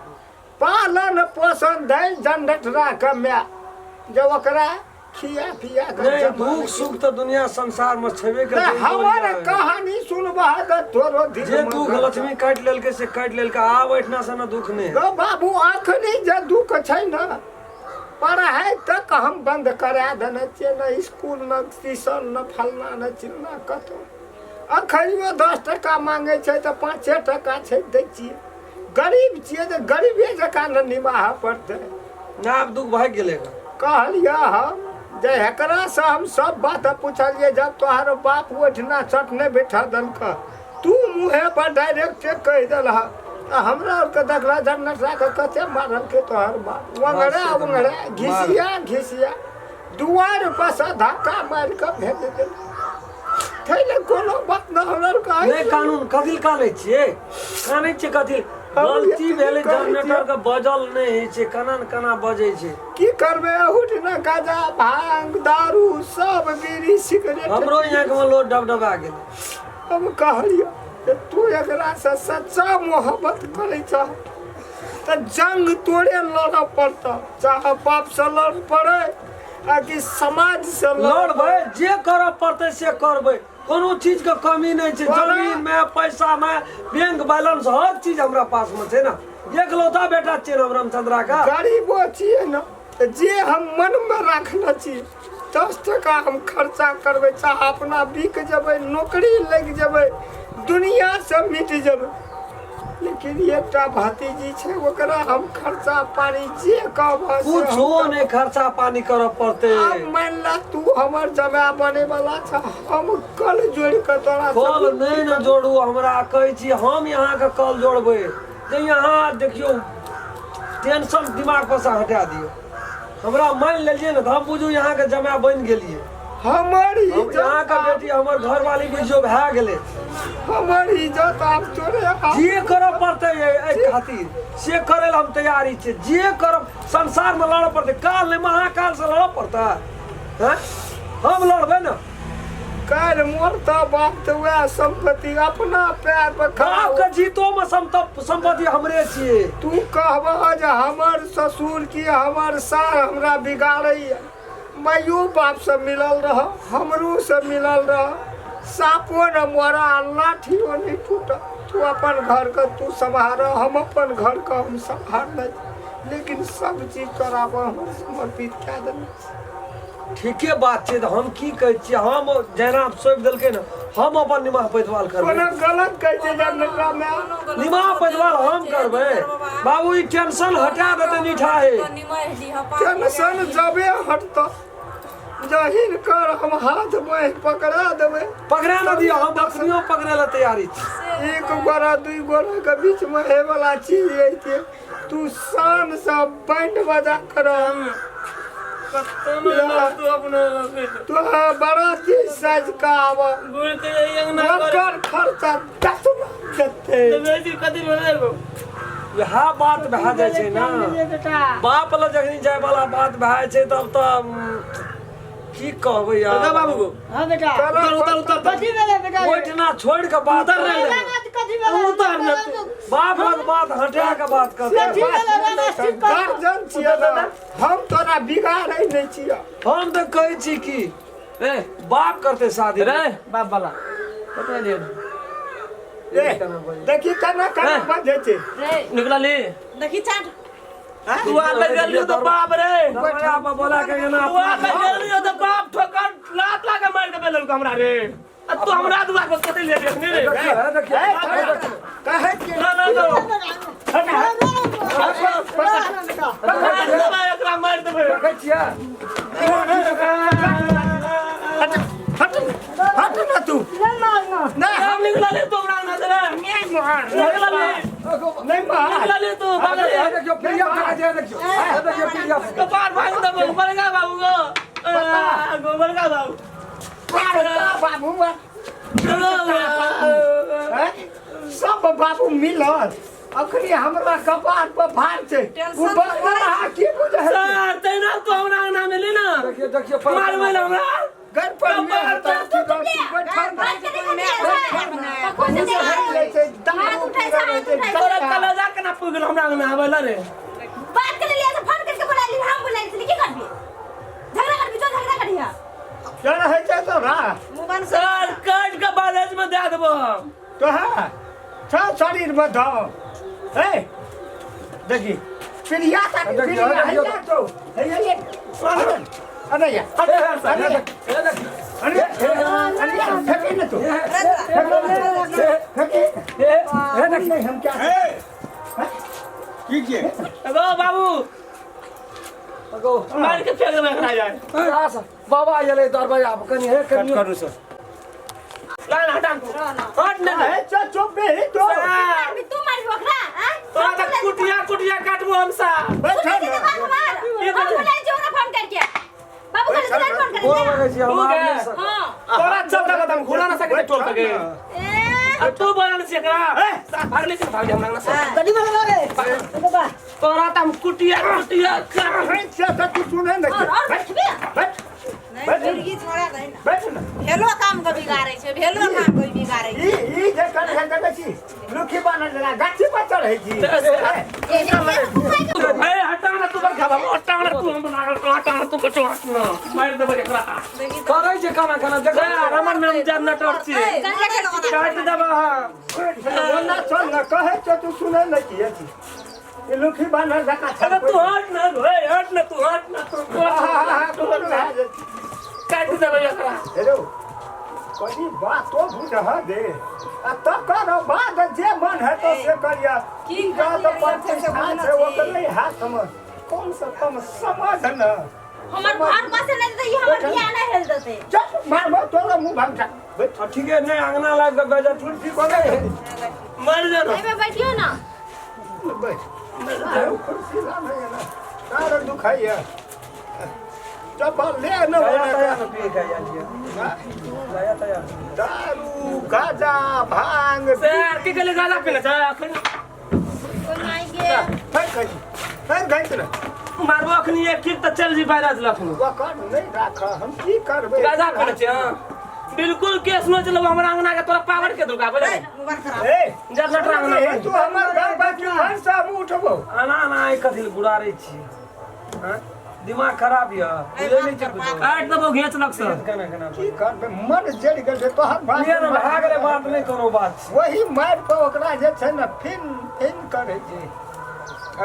पालन पोषण दै जनडटरा के मैं जब ओकरा खिया पिया के नहीं दुख सुख तो दुनिया संसार में छेबे करे। हमारे कहानी सुनबह त तोरो दिल जे दुख लक्ष्मी काट लेलके से काट लेलके आ बैठना से ना दुख नहीं। गो बाबू अखनी जे दुख छै न पढ़ाई तक हम बंद करा देने छियै न स्कूल न ट्यूशन न फलना न चिलना कतौ। अखनियो 10 टका मांगे छै त 5 टका छै दै छियै। गरीब छियै त गरीबे जकाँ न निभाह पड़तै ना अब दुख भाग गेले कहलिया हम जे एकरा से हम सब बात पूछलिए जब तोहार बाप ओठना चट नहीं बैठा दलक तू मुँहे पर डायरेक्ट कह दलह हमरा के देखला जनटा के कते मारल के तोहार बाप वंगड़ा वंगड़ा घिसिया घिसिया दुआर पर से धक्का मार के भेज दे थैले कोनो बात न हमरा के नहीं कानून कथिल काने छिए काने छिए कथिल गलती भेले जनरेटर के बजल नहीं छै कना कना बजै छै की करबे उठना गाजा भांग दारू सब बीड़ी सिगरेट हमरो यहाँ के लोग डबडबा गेल। हम कहलियो जे तू एकरा से सच्चा मोहब्बत करे छ त जंग तोड़े लड़ पड़ता चाहे बाप से लड़ पड़े आ कि समाज से लड़बै जे करऽ पड़तै से करबै कोनो चीज के कमी नहीं छै। जमीन में पैसा में बैंक बैलेंस हर चीज हमरा पास में छै ना। एकलौता बेटा छियै ना रामचंद्रा का गरीबो छियै न जे हम मन में रखने छी 10 टका हम खर्चा करबै चाहे अपना बिक जेबै नौकरी लग जेबै दुनिया से मिट जेबै लेकिन एकटा भतीजी छै ओकरा हम खर्चा पानी जे कहब कुछो नहीं खर्चा पानी करऽ पड़तै। मान ला तू हमर जमा बने वाला छ हम कल जोड़ के तोरा कल नहीं न जोड़ू हमरा कहै छी हम यहाँ के कल जोड़बै जे यहाँ देखियो टेंशन दिमाग पर से हटा दियो। हमरा मान लेलिए न हम बुझू यहाँ के जमा बन गेलिए हमर यहाँ का बेटी हमर घर वाली बुझियो भए गेलै हमर इज्जत आप तोरे जे करऽ पड़तै एहि खातिर से करे हम तैयारी छियै। जे करब संसार में लड़ऽ पड़तै काल नहीं महाकाल से लड़ऽ पड़तै हैं हम लड़बै न। काल मोरता बाप तो वह संपत्ति अपना पैर पर खड़ा बाप के जीतो में संपत्ति हमरे छियै। तू कहबह जे हमर ससुर की हमर सार हमरा बिगाड़ैया माइयो बाप से मिलल रह हमरो से मिलल रह सापो न मोरा लाठियो नहीं टूटा। तू अपन घर के तू संभार हम अपन घर के हम संभार लेकिन सब चीज तोरा पर हम समर्पित कऽ देने ठीके बात छै, तऽ हम की कहै छियै, हम जेना सौंप देलकै ने, हम अपन निमाह पैदवाल करबै। कोनो गलत कहै छै जनरेटरमे। निमाह पैदवाल हम करबै। बाबू ई टेंशन हटा देतै निठाहे। टेंशन जबे हटतो जहीन कर हम हाथ में पकड़ा देबै। पकड़ा न दियो, हम अखनियो पकड़े ला तैयारी छी। एक गोरा दुई गोरा के बीच में हे वाला चीज है के तू शान से बैंड बजा कर तू बड़ा चीज साज का आव कर खर्चा 10 देते। यह बात भए जाइ छै ना, बाप ल जखनी जाय वाला बात भए छै तब तऽ की कहबै यार। बाबू को हाँ बेटा उतर कथी भेलै बेटा ओइठना छोड़ के बात कर ले। कथी भेलै बाप लग बात हटा के बात कर। गार्जियन छियै ना हम तोरा बिगाड़ै नहीं छियै। हम तऽ कहै छी कि ए बाप करते शादी रे बाप वाला पता नहीं ए देखी केना केना बजै छै। निकला ले देखी चाट तू आ गलियो तो बाप रे बैठा पर बोला के ना तू आ गलियो तो बाप ठोकर लात लागे मार के बेलन हमरा रे। आ तू हमरा दुआ को कते ले देखने रे कहे के ना दो एकरा मार देबे कहै छियै। हट ना तू ना निकला ले तू हमरा ना दे नहीं मार निकला ले नहीं मार निकला ले तू भाग ले देखियो प्रिया का जे देखियो देखियो प्रिया कपार भाग दे गोबर का बाबू को गोबर का बाबू बाबू सब बाबू मिलल अखनी हमरा कपार पर भार छै उ बड़ा की बुझै सर तेना तो हमरा नाम ले ना देखियो देखियो मारबै ना हमरा घर पर में बैठा तोरा कलेजा केना पुगल हमरा नाम आवेला रे बात कर लिया तो फोन करके बुला ली, हम बुलाई थी की करबी? झगड़ा करबी जो झगड़ा करिया। क्या है छै तोरा मोबाइल सर काट के बालेज में दे देबो हम तो है सब शरीर में धाओ ए देखी प्रिया तक प्रिया है तो है ये अरे या अरे फेंके न तू फेंके नहीं हम क्या कीजिए अगो बाबू अगो मार के फेंक देबे एकरा जाए आस बाबा आइले दरवाजा पर कनी हे कनी करू सर लान हटा हट ना है चुप बे ही तो तू मारी ओकरा हां तोरा तक कुटिया काटबो हम सा बैठ हम बुलाई जो ना फोन करके बाबू को तुरंत फोन बोल कर लगे छी हम आदमी सब। हां तोरा चल तक हम घुरा ना सके टोल के ए अब तू बोलन से एकरा भाग ले भाग हमरा ना से कथी भेलै रे बाबा तोरा त हम कुटिया से तू सुने न और बैठबी बैठ नहीं मिर्गी छोड़ा नहीं ना बैठ ना भेलो काम को बिगाड़े छे भेलो काम को बिगाड़े छे ई जे कर है देखे छी लुखी बनल जरा गाछी पर चढ़ै छी ए हटा ना तू बड़ खाबा हटा ना तू हम बना हटा ना तू कटो मार देबे एकरा करै छै खाना देख रमन में जान न टट छी काट देबा ना चल ना कहे छ तू सुने न की छी ये लुखी बनल जका अरे तू हट ना रे हट ना तू काट देबे एकरा हेलो कोई बात तो बुझा दे आ तो करो बात जे मन है तो से करिया की का तो प्रतिष्ठान से वो कर नहीं हाथ हम कम से कम समझ न हमर घर पासे नहीं तो ये हमर बियाह नहीं हेल देते चल मार तोरा मुंह भाग जा ठीक है नहीं अंगना लाग के गजा ठीक हो गए मर जा ना में बैठियो ना बस खुशी ना है ना सारा दुखाइए जब ले न दारू गाजा भांग सर के गले गाला पीना छ अखन कोई नहीं के फिर गई ना मारबो अखनी एक किक त चल जी बाहर लखन वकर नहीं राख हम की करबे गाजा पीना छ बिल्कुल केस न चलो हमरा अंगना के तोरा पावर के दुका बोले मोबाइल खराब ए जब लट रंगना ए तू हमर घर बाकी घर से हम उठबो आना ना आई कथि गुड़ारे छी हां दिमाग खराब य बुझै नहीं छै कुछ काट देबो घेच लग से कना की करबे मन जड़ गेल तोहर बात ये ना भाग रे बात नहीं करो बात वही मार पे ओकरा जे छै ना फिन करे छै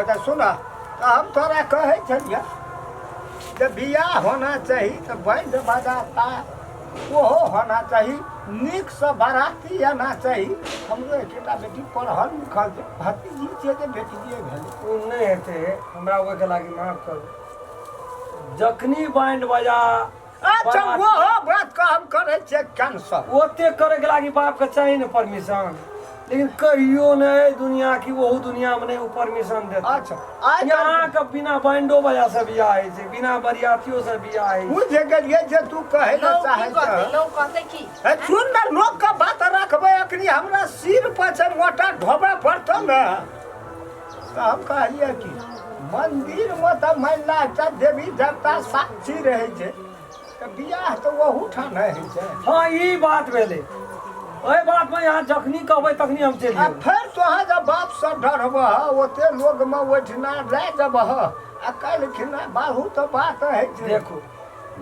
अच्छा सुना हम तोरा कहै छलिया जब बियाह होना चाहिए तो बैंड बजाता वो होना चाहिए, नीक से बाराती आना चाहिए। हमरो एकटा बेटी पढ़ल लिखल छै, भतीजी छै जे बेटिए भेलै। उ नहीं हेते हमरा ओए के लागी माफ कर। जखनी बैंड बजा अच्छा वो बात का हम करे छियै कैंसल। ओते करे के लागी बाप के चाहिए न परमिशन, लेकिन कहियो नहीं दुनिया की वहू दुनिया में नहीं परमिशन देता। अच्छा आज यहाँ का बिना बैंडो बजा से बियाह है छै, बिना बरियातियों से बियाह है। बुझ गेलिए जे तू कहे न चाहे लोग कहते की ए सुन न, लोग का बात रखबे अखनी हमरा सिर पर से मोटा ढोबे पड़तो न। तो हम कहलिए कि मंदिर में तो महिला एकटा देवी देवता साक्षी रहे छै, तो बियाह तो वहू ठाम है छै। हाँ ई बात भेले, ओए बात में यहाँ जखनी कहबै तखनी हम चलिए। आ फिर तोहाँ जब बाप से डरबह ओते लोग में ओठिना रह जबह आ कल खिना बाहू तो बात है छै। देखो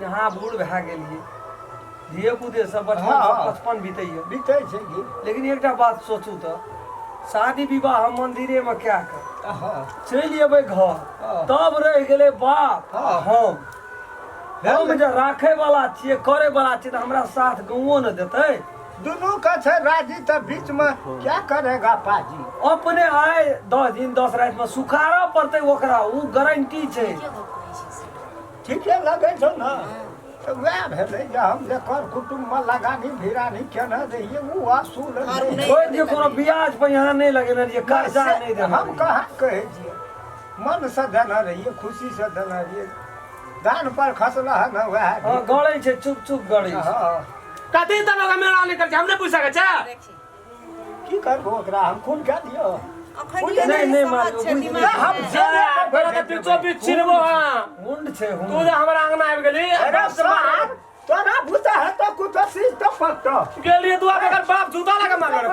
यहाँ बूढ़ भए गेलिए, धिये पुते सब बचपन हाँ। बचपन बीतैए, बीते छै कि लेकिन एकटा बात सोचू तो शादी विवाह हम मंदिरे में क्या कर हाँ चलि अबै घर, तब रह गेले बाप हाँ। हम जे राखे वाला छियै करे वाला छियै, तो हमरा साथ गाँवो न देतै। दोनों का छै राजी, तो बीच में क्या करेगा पाजी। अपने आए 10 दिन 10 रात में सुखारा पड़ते ओकरा, उ गारंटी छै। ठीके लगे छो न, तो वह भेलै जे हम जे कर कुटुम्ब में लगानी भिरानी केने रहिए उ असूल नहीं। कोई जे कोनो ब्याज पे यहाँ नहीं लगेने रहिए, कर्जा नहीं देना। हम कहाँ कहे छियै, मन से देना रहिए, खुशी से देना रहिए। दान पर खसला है न वह हाँ गड़े छै, चुप चुप गड़े छै। हाँ कथी तब का मेला नहीं कर हमने पूछा के छा की करबो ओकरा हम खून क्या दियो। नहीं मालूम हम बड़ा का पिछो बीच छिरबो हां मुंड छै तू हुंड। जे हमरा आंगना आबि गेली अरे साहब तोरा बुता है तो कुछ सीज तो पकतो गेली तू अगर बाप जूता लगा मार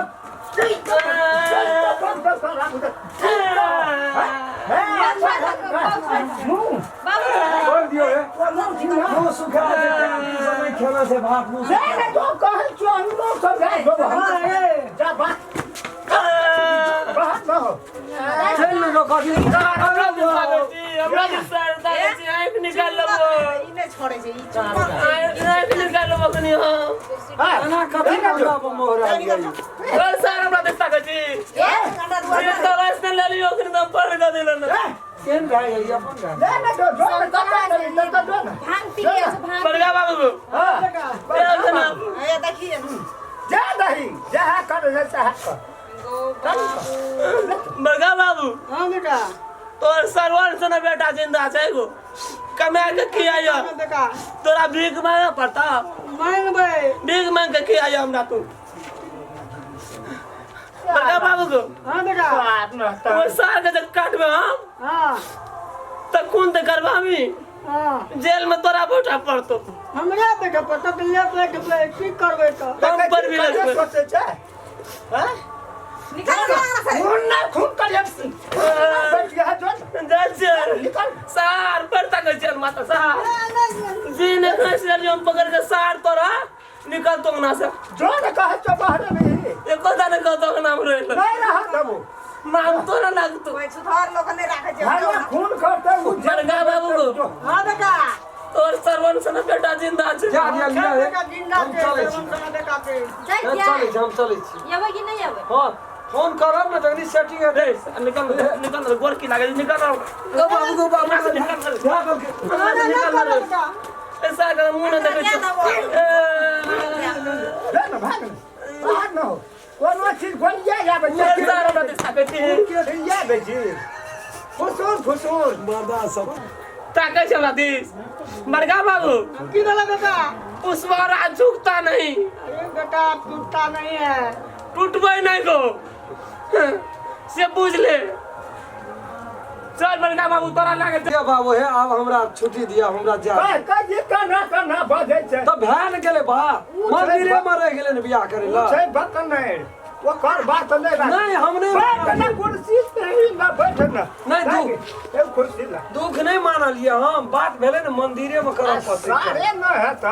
बोल दियो रे मुंह सुखा देते समय खेला से भात मुंह से चल न रो कभी हमरा जे सर दादा जी आंख निकाल लेबो इने छोड़े छै ई चुप आंख निकाल लेबो कनी हां ना कभी ना मोहरा लिया कल सर हमरा देखता के जी ये तो रास्ते ले लियो कि दम पर का दिलन केन रह गई अपन रह भांग पी के भांग बड़गा बाबू ये देखिए जा दही जहा कर से चाह बड़गा बाबू हाँ बेटा तोर सरवर से बेटा जिंदा छै गो कमा के खियायो बेटा तोरा भीख मांगे पड़ता मांग भाई भीख मांग के खियायो हमरा तू बड़गा बाबू को हाँ बेटा तो सार के जब काटबे हम हाँ त कोन त करबामी हाँ जेल में तोरा बैठा पड़तो हमरा बेटा पता तो लेट की करबै तो हम पर भी लगबे सोचे छै हैं निकाल मुन्ना खून कर बैठ गया जो जल निकल सार पड़ता के जेल माता सार जीने खस ले हम पकड़ के सार तोरा निकल तो ना से जो न कहे तो बाहर नहीं एको दाने को तो नाम रे नहीं रहा तब नाम तो ना लगतो कोई सुधार लोग ने राखे छै भाई खून करते वो बड़गा बाबू को हाँ बेटा तोर सरवन से बेटा जिंदा छै जा दिया लिया रे बेटा जिंदा हम चलै छी बेटा के जाय चलै क्या छी हम चलै छी येबै कि नहीं येबै हां फोन करब न जल्दी सेटिंग है रे निकल गोर की लागे निकल गो बाबू निकल जा कर निकल बेटा ऐसा कर मुंह न देखे ना भाग बाहर न हो कोनो चीज गोलिया या बच्चा सारा बात साके थी के या बेजी फुसूर मर्दा सब ताके चला दिस बड़गा बाबू की बोला बेटा पुष्परा झुकता नहीं अरे बेटा टूटता नहीं है टूटबे नहीं को से बुझ ले चल बड़का बाबू तोरा लागे दिया बाबू है अब हमरा छुट्टी दिया हमरा जा का जे करना बजे छै तब भैन गेले बा मंदिरे में रह गेले न बियाह करे ला छै बकनैर वो कर बात नहीं रहा नहीं हमने बैठ ना कुर्सी पे ही ना बैठना नहीं एक कुर्सी ला दुख नहीं मानल ये हम बात भेले न मंदिरे में करब पड़ते सारे न है त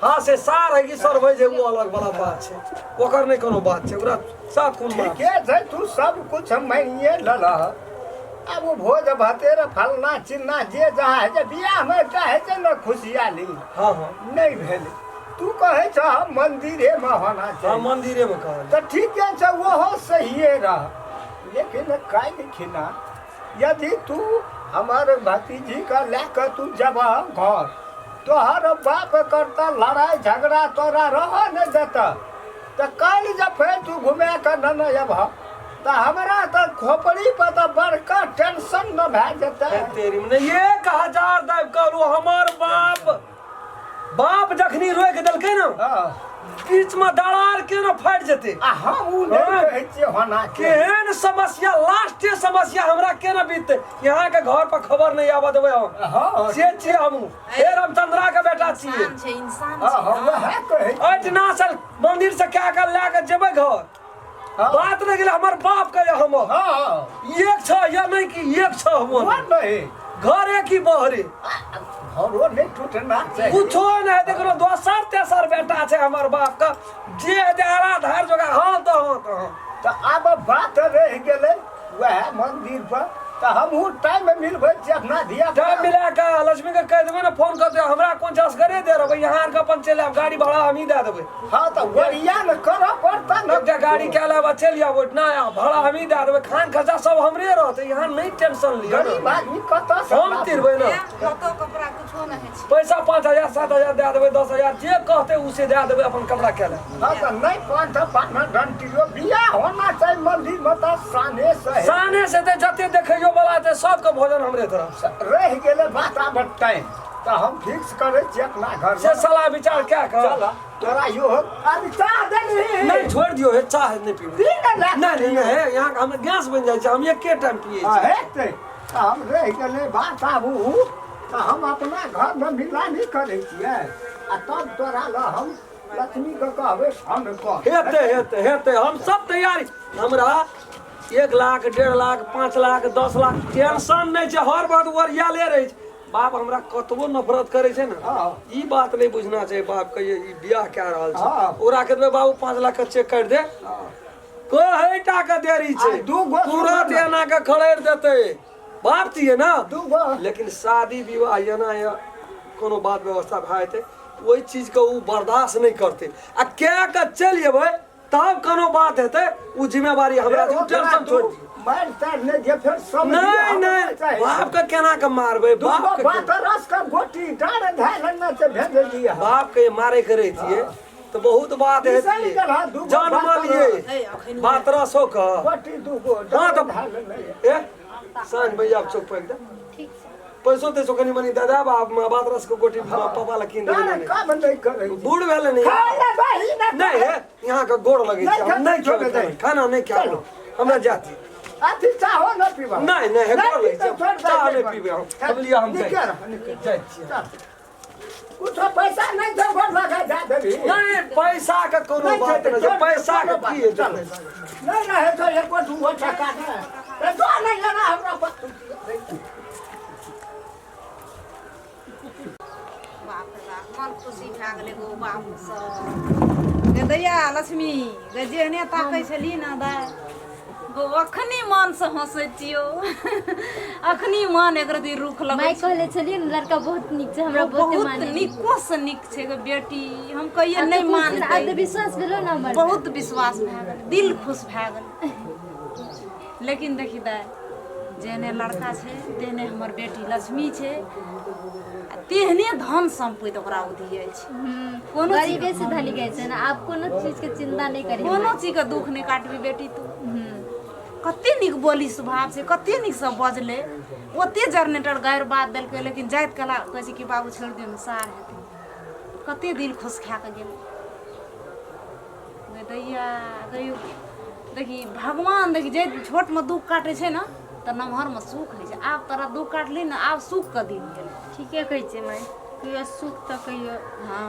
हाँ से सार है कि सरबै जे वो अलग वाला बात छै ओकर नहीं कोनो बात छै ओकरा साथ कोन बात के छै तू सब कुछ मानिए लला अब वो भोज भतेर फलना चिन्ना जे जहाँ है जे बियाह में चाहे छै न खुशियाली हाँ हाँ नहीं भेले तू कहे छ मंदिरे में होना हाँ चाहिए मंदिरे में कहल तो ठीक है वो सही रह लेकिन काल्हि खिना यदि तू हमारे भतीजी का लेकर तू जब घर तोहर बाप करता लड़ाई झगड़ा तोरा रह नहीं देता तो कल जब फिर तू घूमे कर न अब तो हमरा तो खोपड़ी पर तो बड़का टेंशन न भै जेतै तेरी में 1000 दाब कहलू हमर बाप जखनी रोक देलकै न बीच में दरार के न फाट जेते आ हम उ नहीं कहै छियै होना केहन समस्या लास्टे समस्या हमरा केना बीतते यहाँ के घर पर खबर नहीं आवा देबै हम हां से छियै हम हे रामचंद्रा के बेटा छियै इंसान छै इंसान हां छै वह कहै अठना साल मंदिर से क्या कर ला के जेबै घर बात नहीं गेलै हमर बाप के हम हां एक छ या नहीं कि एक छ हम नहीं घर एक ही बहरे घरो नहीं टूटना चाहिए कुछो नहीं देखो दोसर तेसर बेटा छै हमर बाप का जे दारा धार जोगा हां तो अब बात रह गेलै वह मंदिर पर तो हमहू टाइम में मिलबै छी अपना धिया टाइम मिला के लक्ष्मी के कह देबै ना फोन कर दे हमरा कोन चास करे दे रबै यहाँ के अपन चले आब गाड़ी भाड़ा हम ही दे देबै हाँ तो बढ़िया न करऽ पड़ता न एकटा गाड़ी के अलावा चल आबो ना भाड़ा हम ही दे देबै खान खर्चा सब हमरे रहते यहाँ नहीं टेंशन लियो गरीब आदमी कतऽ से हम तिरबै ना कतो कपड़ा कुछो नहीं छै पैसा 5000 7000 दे देबै 10000 जे कहते उसे दे देबै अपन कपड़ा के ले हाँ तो नहीं पाँच पाना घंटियो बियाह होना चाहिए मंदिर में तो साने से साने से ते जते देखैयो वाला ते सबके भोजन हमरे तरफ से रह गेलै बात आब टाइम तो हम फिक्स करे छी अपना घर से सलाह विचार क्या कर चल तोरा यो अभी चाह दे नहीं छोड़ दियो हे चाह नहीं पीबे नहीं है यहाँ हम गैस बन जाए छै हम एके टाइम पिए छी हेतै हम रह गेलै बात आबू तो हम अपना घर में मिला नहीं करे छियै आ तब तोरा ल हम लक्ष्मी के कहबै हम कह हेते हम सब तैयारी हमरा 1 लाख 1.5 लाख 5 लाख 10 लाख टेंशन नहीं छै हर बात वरियाले रहे छै बाप हमरा कतबो नफरत करे छै ना ई बात नहीं बुझना चाहिए बाप के ई बियाह कह रहल छै ओरा के देबै बाबू 5 लाख के चेक कर दे कहै टा के देरी छै तुरंत एना के खड़ेर देते बाप छियै ना लेकिन शादी विवाह एना या कोनो बात व्यवस्था भए जेतै ओई चीज के उ बर्दाश्त नहीं करते आ क्या के चल जेबै तब कोनो बात हेतै उ जिम्मेवारी हमरा टेंशन छोड़ दी मार तार ने जे फिर सब नहीं बाप के केना के मारबै बाप के बात रस का गोटी डाल धाल न से भेज दिया बाप के मारे करे छियै तो बहुत बात है जान मानिए बात रसो का गोटी दूगो हां तो धाल नहीं ए सांझ भैया चौक पे एकदम पैसो ते कनी मनी दादा बाप बात रस को गोटी पापा ला किन देबै ना काम नहीं करे बूढ़ भेले नहीं खाना बाही ना नहीं है यहाँ का गोड़ लगे छै नहीं छोड़े खाना नहीं खाओ हमरा जाती अथी चाहो न पीबा नहीं नहीं है गोड़ लगे छै चाह नहीं पीबे हम लिया हम जाय छियै कुछ पैसा नहीं दे गोड़ लगा जा देबी नहीं पैसा का कोनो बात नहीं पैसा का की है नहीं रहे तो एक को दू टका ना तो नहीं लेना हमरा बाप रे बाप मन खुशी भए गेलै गो बाबू सब गे दैया लक्ष्मी गे जेहने ताकै छली ना दाय गो अखनी मन से हंसैतियो अखनी मन एक रति रुख लगै माय कहले छलिए न लड़का बहुत नीक छै हमरा बहुत माने निको से निक छै गे बेटी हम कहिए नहीं मान आब विश्वास भेलो ना हमर बहुत विश्वास भए गेल दिल खुश भए गेल लेकिन देखी दाय जेहने लड़का छै तेहने हमर बेटी लक्ष्मी छै तेहने धन संपत्ति ओकरा उधियै छै कोनो गरीबे से धनी गए छै ना आप कोनो चीज के चिंता नहीं करी कोनो चीज के दुख नहीं काटबी बेटी तू कते निक बोली स्वभाव छै कते निक सब बजले ओते जनरेटर गैर बात देलकै लेकिन जाइत कला कहै छै कि बाबू छोड़ दियौ सार हेतै कते दिल खुश खा के गेल दैया गयो देखी भगवान देखी जे छोट में दुख काटे छै ना तो नमहर में सुख होइ छै आब तोरा दुख काटली ना आब सुख के दिन गेल ठीके कहै छै माय कहियो सुख त कहियो हाँ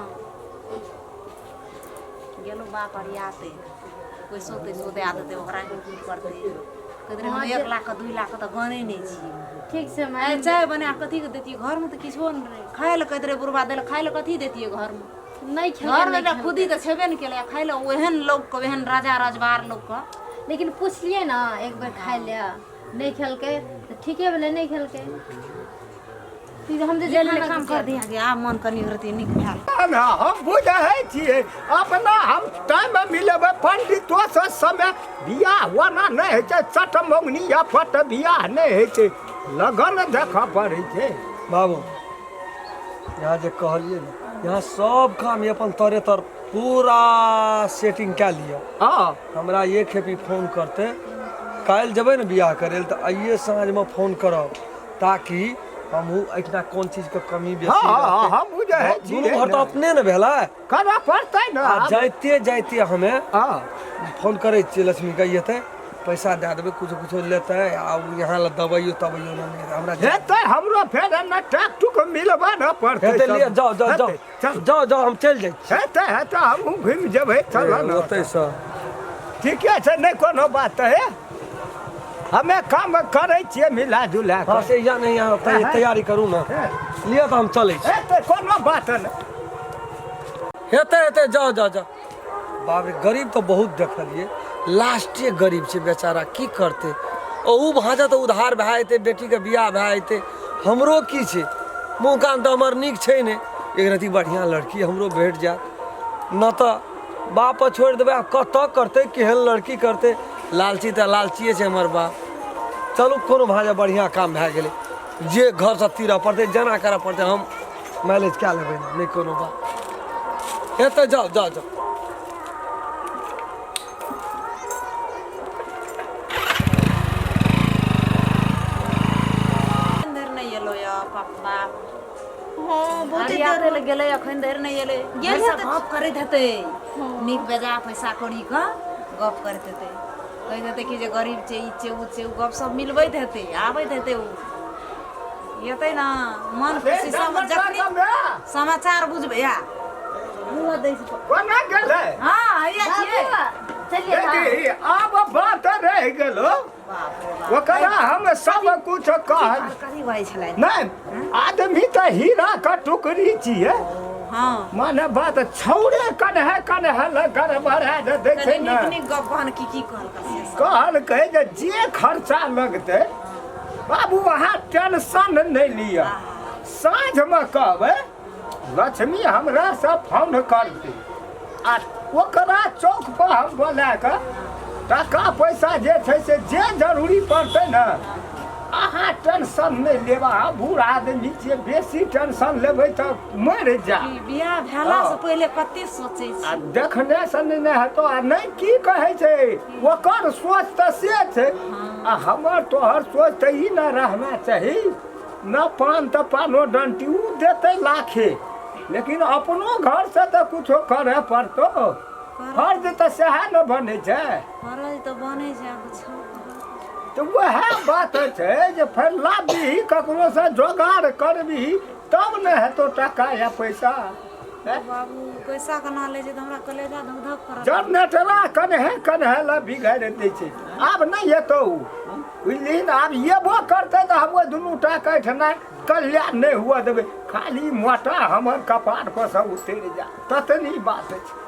गेलो बाप अरियाते पैसो तैसो दे देते ओकरा के की करते कहते हम 1 लाख 2 लाख तो गने नहीं छी ठीक से माय चाय बना कथी के देती घर में तो किछो नहीं रहे खाए ले कहते रे बुढ़वा देले खाए ले कथी देती घर में नहीं घर में खुदी तो छेबे नहीं केले खाए ले ओहन लोग को ओहन राजा राजवार लोग को लेकिन पूछलिए ना एक बार खाए ले नहीं खेलके तो ठीक है भले नहीं खेल के फिर हम जे जेल में काम कर दिया गया मन कनी होती निक भेल ना हम बुझे छिए अपना हम टाइम में मिलेबे पंडितो से समय बियाह वना नहीं है छै चट मंगनी या पट बियाह नहीं है छै लगन देखा पड़े छै बाबू यहाँ जे कहलिए ना यहाँ सब काम ये अपन तरे तर पूरा सेटिंग क्या लिया हाँ हमरा ये खेपी फोन करते काल जब ना बियाह करे तो आइए साँझ में फोन करब ताकि हमहू इतना कौन चीज के कमी बेसी हाँ हम बुझे दुनू घर तो अपने न भेला करा पड़ते ना जाते जाते हमें हाँ फोन करे छियै लक्ष्मी के ये पैसा दे देबै कुछ लेते आ यहाँ ला दबाइयो तबैयो नहीं हमरा हेतै हमरो फेर न टैक टुक मिलबा न पड़ते हेतै लिए जाओ हम चल जाय हेतै हम घुम जेबै चल न ओतै से ठीके छै नहीं कोनो बात है हमें काम करे छियै मिला जुला हाँ से यहाँ नहीं यहाँ तैयारी करू ना लिए तो हम चले हेतै कोनो बात न हेतै जाओ बाप रे गरीब तो बहुत देखलिए लास्टे गरीब छै बेचारा की करते ओ भाजा तो उधार भए जेतै बेटी के बियाह भए जेतै हमरो की छै मुँह कान तो हमर नीक छै ने एक रती बढ़िया लड़की हमरो भेट जात न तो बाप पर छोड़ देबै कतऽ करते केहन लड़की करते लालची तो लालचिए छै हमर बाप चलू कोनो भाजा बढ़िया काम भए गेलै जे घर से तीरऽ पड़तै जेना करऽ पड़तै हम मैनेज कए लेबै नहीं कोनो बात हेतै जाओ हाँ बहुत देर ले गेले अखन देर नहीं एले गेल है गप करैत हेतै नीक बेजा पैसा कौड़ी का गप करैत हेतै कहैत हेतै कि जे गरीब छै ई छै उ छै उ गप सब मिलबैत हेतै आबैत हेतै उ येतै ना मन खुशी सब जखनी समाचार बुझबै या मुँह दै छै कोना गेलै हाँ हैया छियै चलिए अब बात रह गेलो ओकरा हम सब कुछ कह करी भाई छलै नहीं आदमी तो हीरा का टुकड़ी छिए हाँ माने बात छौड़े कन्हे लगर बढ़ा दे देखे नीक ना नीक गप कहन की कहल कहल कहे जे खर्चा लगते बाबू वहाँ टेंशन नहीं लिया साँझ में कहबै लक्ष्मी हमरा से फोन करते आ ओकरा चौक पर हम बोला के टका पैसा जे छै से जे जरूरी पड़ते ना अहाँ टेंशन नहीं लेबा बूढ़ आदमी छियै बेसी टेंशन लेबै तऽ मरि जा बियाह भेला से पहिले कते सोचै आ छी देखने से नहीं हेतौ आ नहीं की कहै छै ओकर सोच तऽ से छै आ हमर तोहर सोच तऽ ई न रहना चाही न पान तऽ पानो डंटी उ देतै लाखे लेकिन अपनो घर से तऽ कुछो करे पड़तो फर्ज तऽ सएह न बनै छै फरज तऽ बनै छै कुछो तो वह बात है जे फिर लाबी ककरो से जोगाड़ करबी तब न है तो टका या पैसा बाबू पैसा केना ले छै तऽ हमरा कलेजा धक धक करत जनरेटरा कन्हे ला बिगाड़ दै छै आब नहीं एतौ बुझलिही न आब येबो करतै तऽ हम दुनू टा कहना कल्याण नहीं हुआ देबै खाली मोटा हमर कपार पर सब उतर जा ततनी बात छै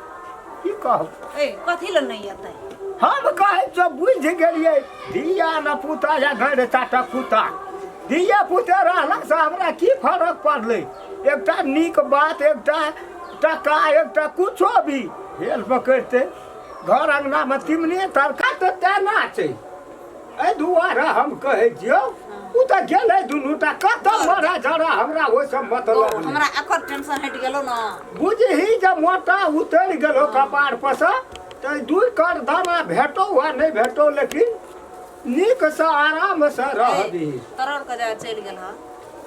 की कहब ए कथी ल नहीं एतै हम कहे जो बुझ गेलिए दिया न पुता या घर चाटा पुता दिया पुते रहला से हमरा की फर्क पड़ले एकटा नीक बात एकटा टका एकटा कुछो भी हेल्प करते घर अंगना में तिमने तरका तो तेना छै ए दुआरे हम कहे जियो उ त गेलै दुनूटा कत मरा जरा हमरा ओइ सब मतलब हमरा एकर टेंशन हट गेलो न बुझही जे मोटा उतर गेलो कपार पर से तो दूर कर दाना भेटो हुआ नहीं भेटो लेकिन नीक से आराम से रहबी तरर के जा चल गेल ह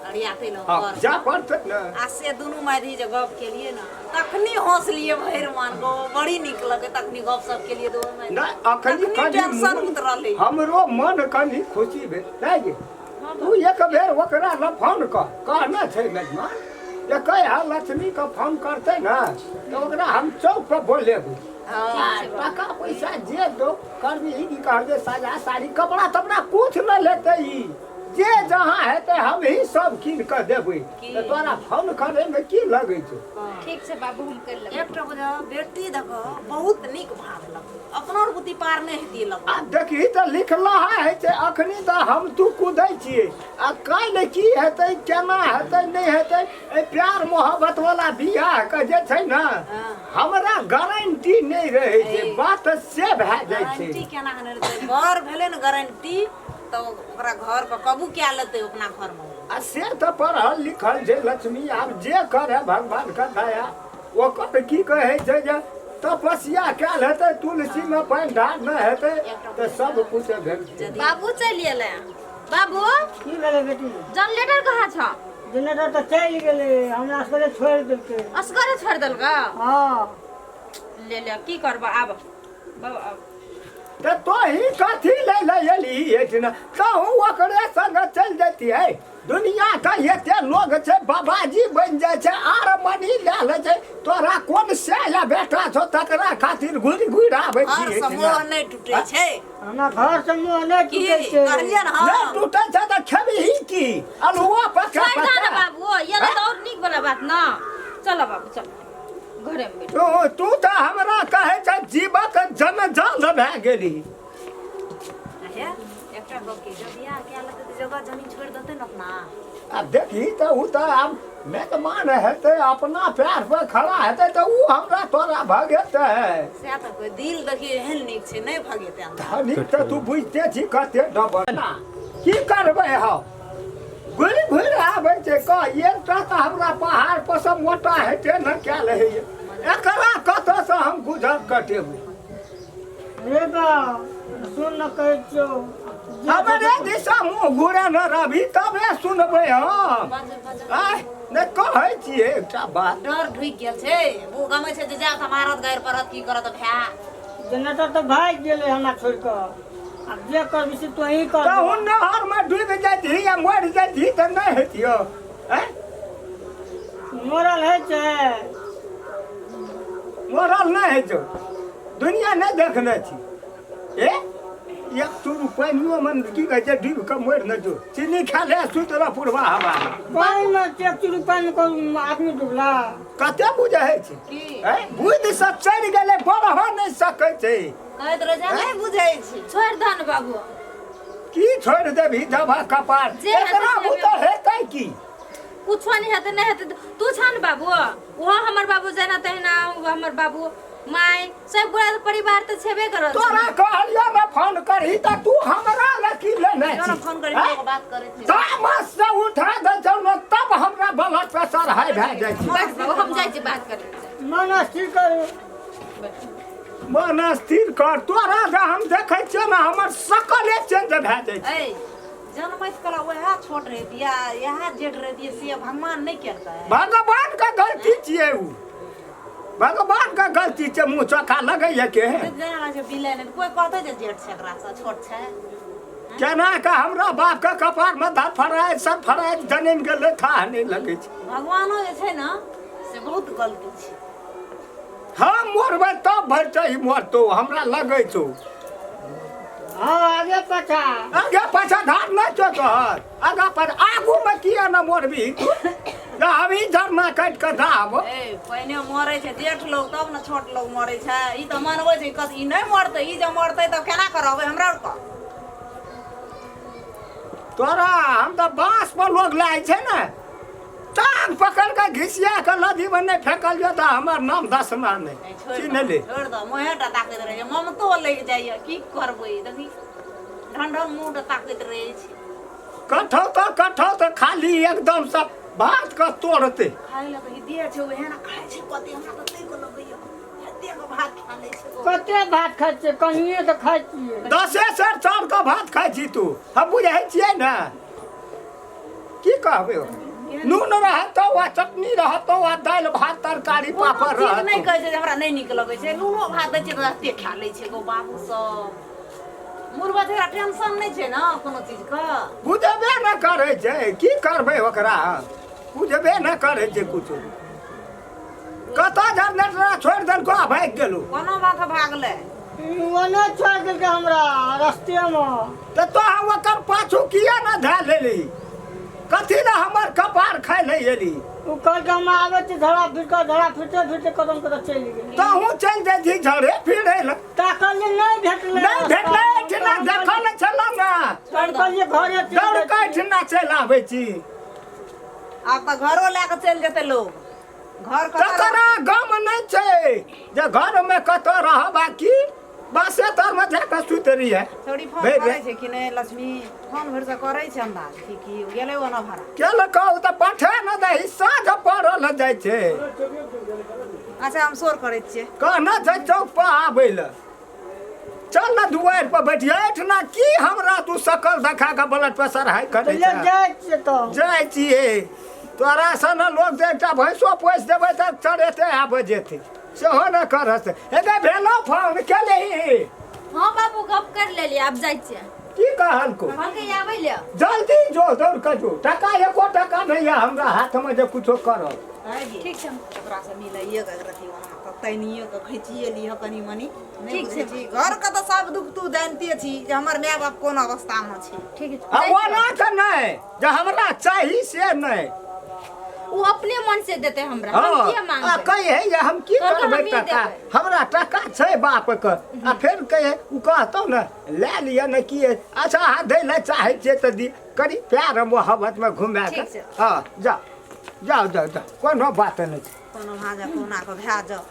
अड़ियाते ल घर जा पड़ते न आ से दुनू मायधी जे गप केलिए न तखनी हंसलिए भैरमान गो बड़ी निक लगे तखनी गप सब केलिए दो मायधी ना अखनी टेंशन उतरले हमरो मन कनी खुशी भेल है गे तू एक बेर ओकरा ल फोन कहना छै मेजबान जे कहे लक्ष्मी के फोन करते ना तो ओकरा हम चौक पर बोलेबू टका पैसा जे दो करबी की कहबे साजा साड़ी कपड़ा तपड़ा कुछ न लेते ई जे जहाँ हेतै हम ही सब कीन कऽ देबै तऽ तोरा फोन करैमे की लगै छै ठीक छै बाबू हम कर लेबै एकटा बुझा बेटी देखो बहुत नीक भागलक अपनो बुद्धि पार नहि हेती लग आ देखी तऽ लिखला है छै अखनी तऽ हम तू कुदै छियै आ काल्हि की हेतै केना हेतै नहि हेतै एहि प्यार मोहब्बत वाला बियाह के जे छै ने हमरा गारंटी नहि रहै छै बात से भए जाइ छै गारंटी केना हने रहतै घर भेलै ने गारंटी तो ओकरा घर पर कबू क्या लेते अपना घर में आ से तऽ पढ़ल लिखल छै लक्ष्मी आब जे करे भगवान के दया ओकर की कहै छै जे तपस्या कयल हेतै तुलसी में पानि ढार नहि हेतै तऽ सब कुछ भेल बाबू चलि एलै बाबू की भेलै बेटी जनरेटर कहाँ छ जनरेटर तऽ चलि गेलै हमरा असगरे छोड़ि देलकै असगरे छोड़ देलका हाँ ले ले की करबा आब बाबू आब तऽ तोही कथी लै ले एली एठिना कहूँ ओकरे संग चलि जैतियै दुनिया का एते लोग छै बाबाजी बनि जाइ छै आर मनी लए लै छै तोरा कोन से बेटा छौ तकरा खातिर घुरि घुरि आबै घर छी से मोह नहीं टूटे छे हमरा घर से मुँह नहि की टूटै छै कहलिए न नहीं हां टूटे छै तऽ खेबही की अलुआ पका छोड़ दे ना पका बाबू ये तो और नीक वाला बात ना चलो बाबू चलो घरे में बैठ तू तऽ हमरा कहै छै जीवक जंजाल भए गेली है एकटा गप की जब बियाह क्या लेते तो जगह जमीन छोड़ देते न अपना अब देखी तऽ उ तऽ आब मेहमान हेतै अपना पैर पर खड़ा हेतै तऽ उ हमरा तोरा भगेतै से तो कोई दिल देखिए एहन नीक छै नहीं भगेते धनी तऽ तू बुझते छी कते डबल की करबै हम घुरि घुरि आबै छै कह एकटा तऽ हमरा पहाड़ पर से मोटा हेतै न कयल होइए एकरा कतऽसँ हम गुजर कटेबै रे बा सुन न कहै छियौ हमरे दिशा मुँह घुरे न रहबी तबे सुनबै हम आय नहि कहै छियै एकटा बात डर ढुकि गेल छै वो गमे छै जे जा त मारत गायर परत की करत भै जनरेटर तऽ भागि गेलै हमरा छोड़ि कऽ आब जे करबी से तू ही कर कहूँ नहरमे डूबि जैतही या मरि जैतही तऽ नहि हेतियौ आँय मरल होइ छै मरल नहि होइ छौ दुनिया नहि देखने छी एक चूरू पानियोमे की कहै छै डूबि कऽ मरि नहि जो चीनी खा ले सुति रह पुरबा हवा पानिमे एक चूरू पानिमे आदमी डूबला कते बुझै छै बुद्धि से चढ़ि गेलै बढ़ नहि सकै छै कहैत रह जा नहीं बुझै छी छोड़ दे ना बाबू की छोड़ि देबही दबा कपार जे एकरा हेतै बुते हेतै की कुछ नहीं हेते नहीं हेते तू छान बाबू वो हमर बाबू जेना तहिना हमर बाबू माय सब पूरा परिवार तो छेबे करत तोरा कहलियो मैं फोन करही त तू हमरा लकी लेने जोन छी फोन करी लोग बात करे छी तामस से उठा दे जौ न तब हमरा ब्लड प्रेशर हाई भए जाइ छै बैठ बाबू हम जाइ छी बात करे मन स्थिर कर मन स्थिर कर तोरा जे हम देखै छियै न हमर सकले चेंज भए जाइ छै ए जनमैत कला वह छोट रह दिया यह जेठ रह दिया से भगवान नहीं करता है भगवान का गलती छियै उ भगवान का गलती छै मुँह चोखा लगैया के जेना जे बिलै ने कोई कहते जे जेठ छै एकरा से छोट छै केना का हमरा बाप के कपार में धर फराय सब फराय जन्म गेलै था नहीं लगै छै भगवानो जे छै ना से बहुत गलती छै हम मरबै तब भरतै मरतौ हमरा लगै छौ हाँ आगे पछा आगे पाछा धार नहीं छौ तोहर आगा पर आगू में किया न मरबी अभी झरना काट के धाब ए पहिने मरै छै जेठ लोग तब न छोट लोग मरै छै ई त मानबै छै कथि ई नहीं मरतै ई जे मरतै त केना करबै हमरा और का तोरा हम तो बांस पर लोग लाए छै ने टांग पकड़ के घिसिया के नदी में नहीं फेंकल जो तो हमर नाम दसना नहीं चिन्ह ले छोड़ दो मोहेटा ताकैत रहे छै ममतो लग जाइए की करबै देखी ढंढन मुंह ताकैत रहे छै कठौ तो खाली एकदम से भात के तोड़ते खाइ ल त दे छै ओहे न खाइ छै कते हमरा त तै को लगैया हत्ते को भात खा लै छै कते भात खाइ छियै कहिए तऽ खाइ छियै 10 सेर चाउर के भात खाइ छी तू हम बुझै छियै ना की कहबै नून रहतो वा चटनी रहतो वा दाल भात तरकारी पापड़ चीज नहीं रहतो कहै छै जे हमरा नहीं नीक लगै छै नूनो भात दै छै त हत्ते खा लै छै गो बाबू सब मुर्गा तेरा टेंशन नहीं छै ना कोनो चीज का बुझबे न करै छै की करबै ओकरा बुझबे न करै छै कुछो कतऽ जनरेटर छोड़ि देलको भागि गेलो कोनो बात भागले ओने छोड़ देलकै हमरा रास्ते में। तो तोहर ओकर पाछू किया न धा लेली? कथी ना हमर कपार खाय ले एली? उ कल के हम आवे छी धड़ा फिरते फिरते कदम कदम चलि गेली। तहूँ चलि जाइ छी झड़े फिरे ल। ताकल नहीं भेटले। नहीं भेटले ठिना देखल छला ना। तड़कलिए घरे दौड़ के ठिना चलि आबै छी। आब तऽ घरो लए कऽ चलि जेतै लोग। घर तकरा गम नहीं छै जे घर में कतौ रहबा की बसे तर में जाके सुतरी है। छोड़ी फोन करै छै कि नहि लक्ष्मी फोन भरि से करै छै अंदाज कि गेलै ओना भाड़ा केल कहू तऽ पठा न दे साँझ पड़ल जाइ छै। अच्छा हम शोर करै छियै कहना छै चौक पर आबै ल। चल ना दुआर पर बैठिया एठना की हमरा तू सकल देखा के ब्लड प्रेशर हाई करे ले जाय छियै तो जाइ छियै तोरा सन लोग जे एकटा भैंसो पोस देबै तऽ चढ़ेते आबै जेतै सेहो न करत। एबे भेलो फोन केलही? हाँ बाबू गप कर लेली अब जाइ छियै। की कहलको? कहलकै आबै ले जल्दी जो दौड़ के जो टका एको टका नहीं है हमरा हाथ में जे कुछो करब। ठीक छै ओकरा से मिलैए के रखी ओना तऽ तैनिए के खिचिए लिह कनी मनी ठीक छै। घर के तऽ सब दुख तू जानते छी जे हमर माय बाप कोन अवस्था में छै। ठीक है ओना के नहीं जे हमरा चाही से नहीं। वो अपने मन से देते हमरा हम किया मांगबै? कहे ये हम की कहलकै करबै हम ही टका देबै। हमरा टका छै बाप के आ फिर कहे उ कहतौ न ले लिया न की अच्छा हाथ दे ले चाहे छे त दी करी प्यार मोहब्बत में घुमा के। ठीक छै। हां जा जाओ जाओ जाओ कोनो बात नहीं छै। कोनो भाजा कोना के भए जाओ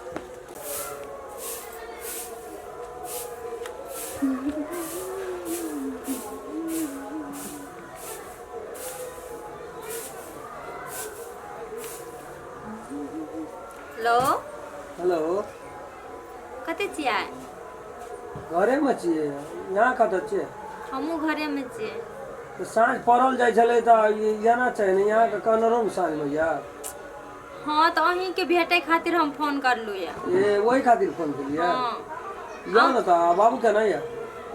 हेलो हेलो कते छियै? घरे में छियै यहाँ कतऽ छियै? हमहूँ घरे में छियै। तो साँझ पड़ल जाइ छलै तऽ येना चाही ने यहाँ के कहलहुँ साँझ में यार। हाँ तो अहीं के भेटे खातिर हम फोन करलू या। ए वही खातिर फोन केलिए हाँ या न त बाबू के नहीं है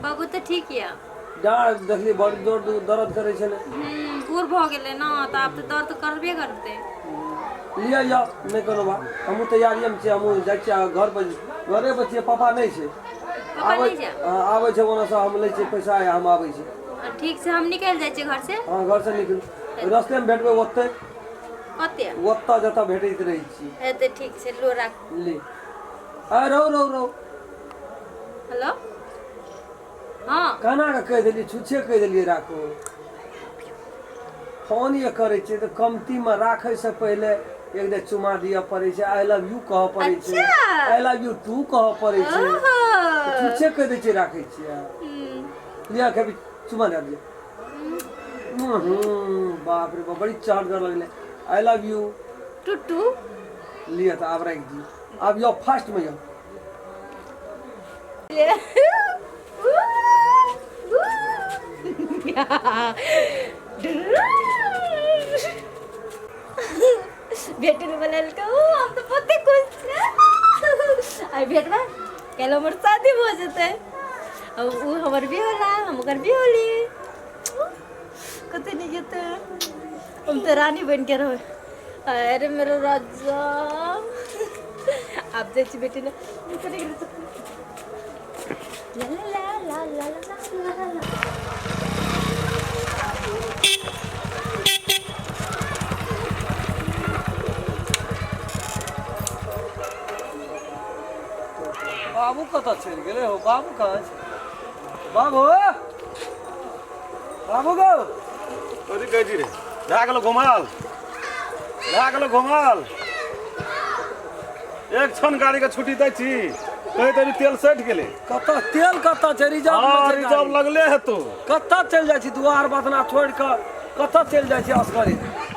बाबू तो ठीक या। डाँड़ देखली बड़ जोर दर्द करे छलै। बूढ़ भ गेलै ना तो आब तो दर्द करबे करते। लिया या नहीं कोनो बात हमहूँ तैयारिये में छियै हमहूँ जाइ छियै घर पर घरे पर छियै पापा नहीं छै पापा नहीं जा? आबै छै ओना से हम लै छियै पैसा या हम आबै छी। ठीक से हम निकल जाइ छियै घर से। हाँ घर से निकल रास्ते में भेटबै ओत्ते कते ओत्ता जतऽ भेटैत रहै छी। एते ठीक से लो राख ले आ रौ हेलो हाँ काना के कह देलिए छुच्छे कह देलिए राखो फोन ये करे छै तो कमती में राखे से पहले एक दे चुमा दिया पड़े छै आई लव यू कह पड़े छै आई लव यू टू कह पड़े छै छुच्छे कह दे छै राखे छियै लिया के चुमा दे दिया बाप रे बाप बड़ी चार्ज कर लगले आई लव यू टुटू लिया तो आप रख दी अब यो फास्ट में यो भेटने वाला हम तो बहुत खुश छी। आई भेटवा कल हमर शादी हो जते अब वो हमर भी होला हम ओकर भी होली कते नहीं जते हम तो रानी बन के रहो। अरे मेरा राजा आप जैसी बेटी ना ला ला ला ला ला ला ला बाबू कतऽ चलि गेलै हो बाबू कहाँ छै बाबू बाबू गो कथी कहै छी रे भए गेलो घुमाल एक क्षण गाड़ी के छुट्टी दै छी कहे तभी तेल सटि गेलै कतऽ तेल कतऽ छै रिजर्व लगले हेतौ कतऽ चलि जाइ छी दुआर बतना छोड़ि कऽ कतऽ चलि जाइ छी असगरे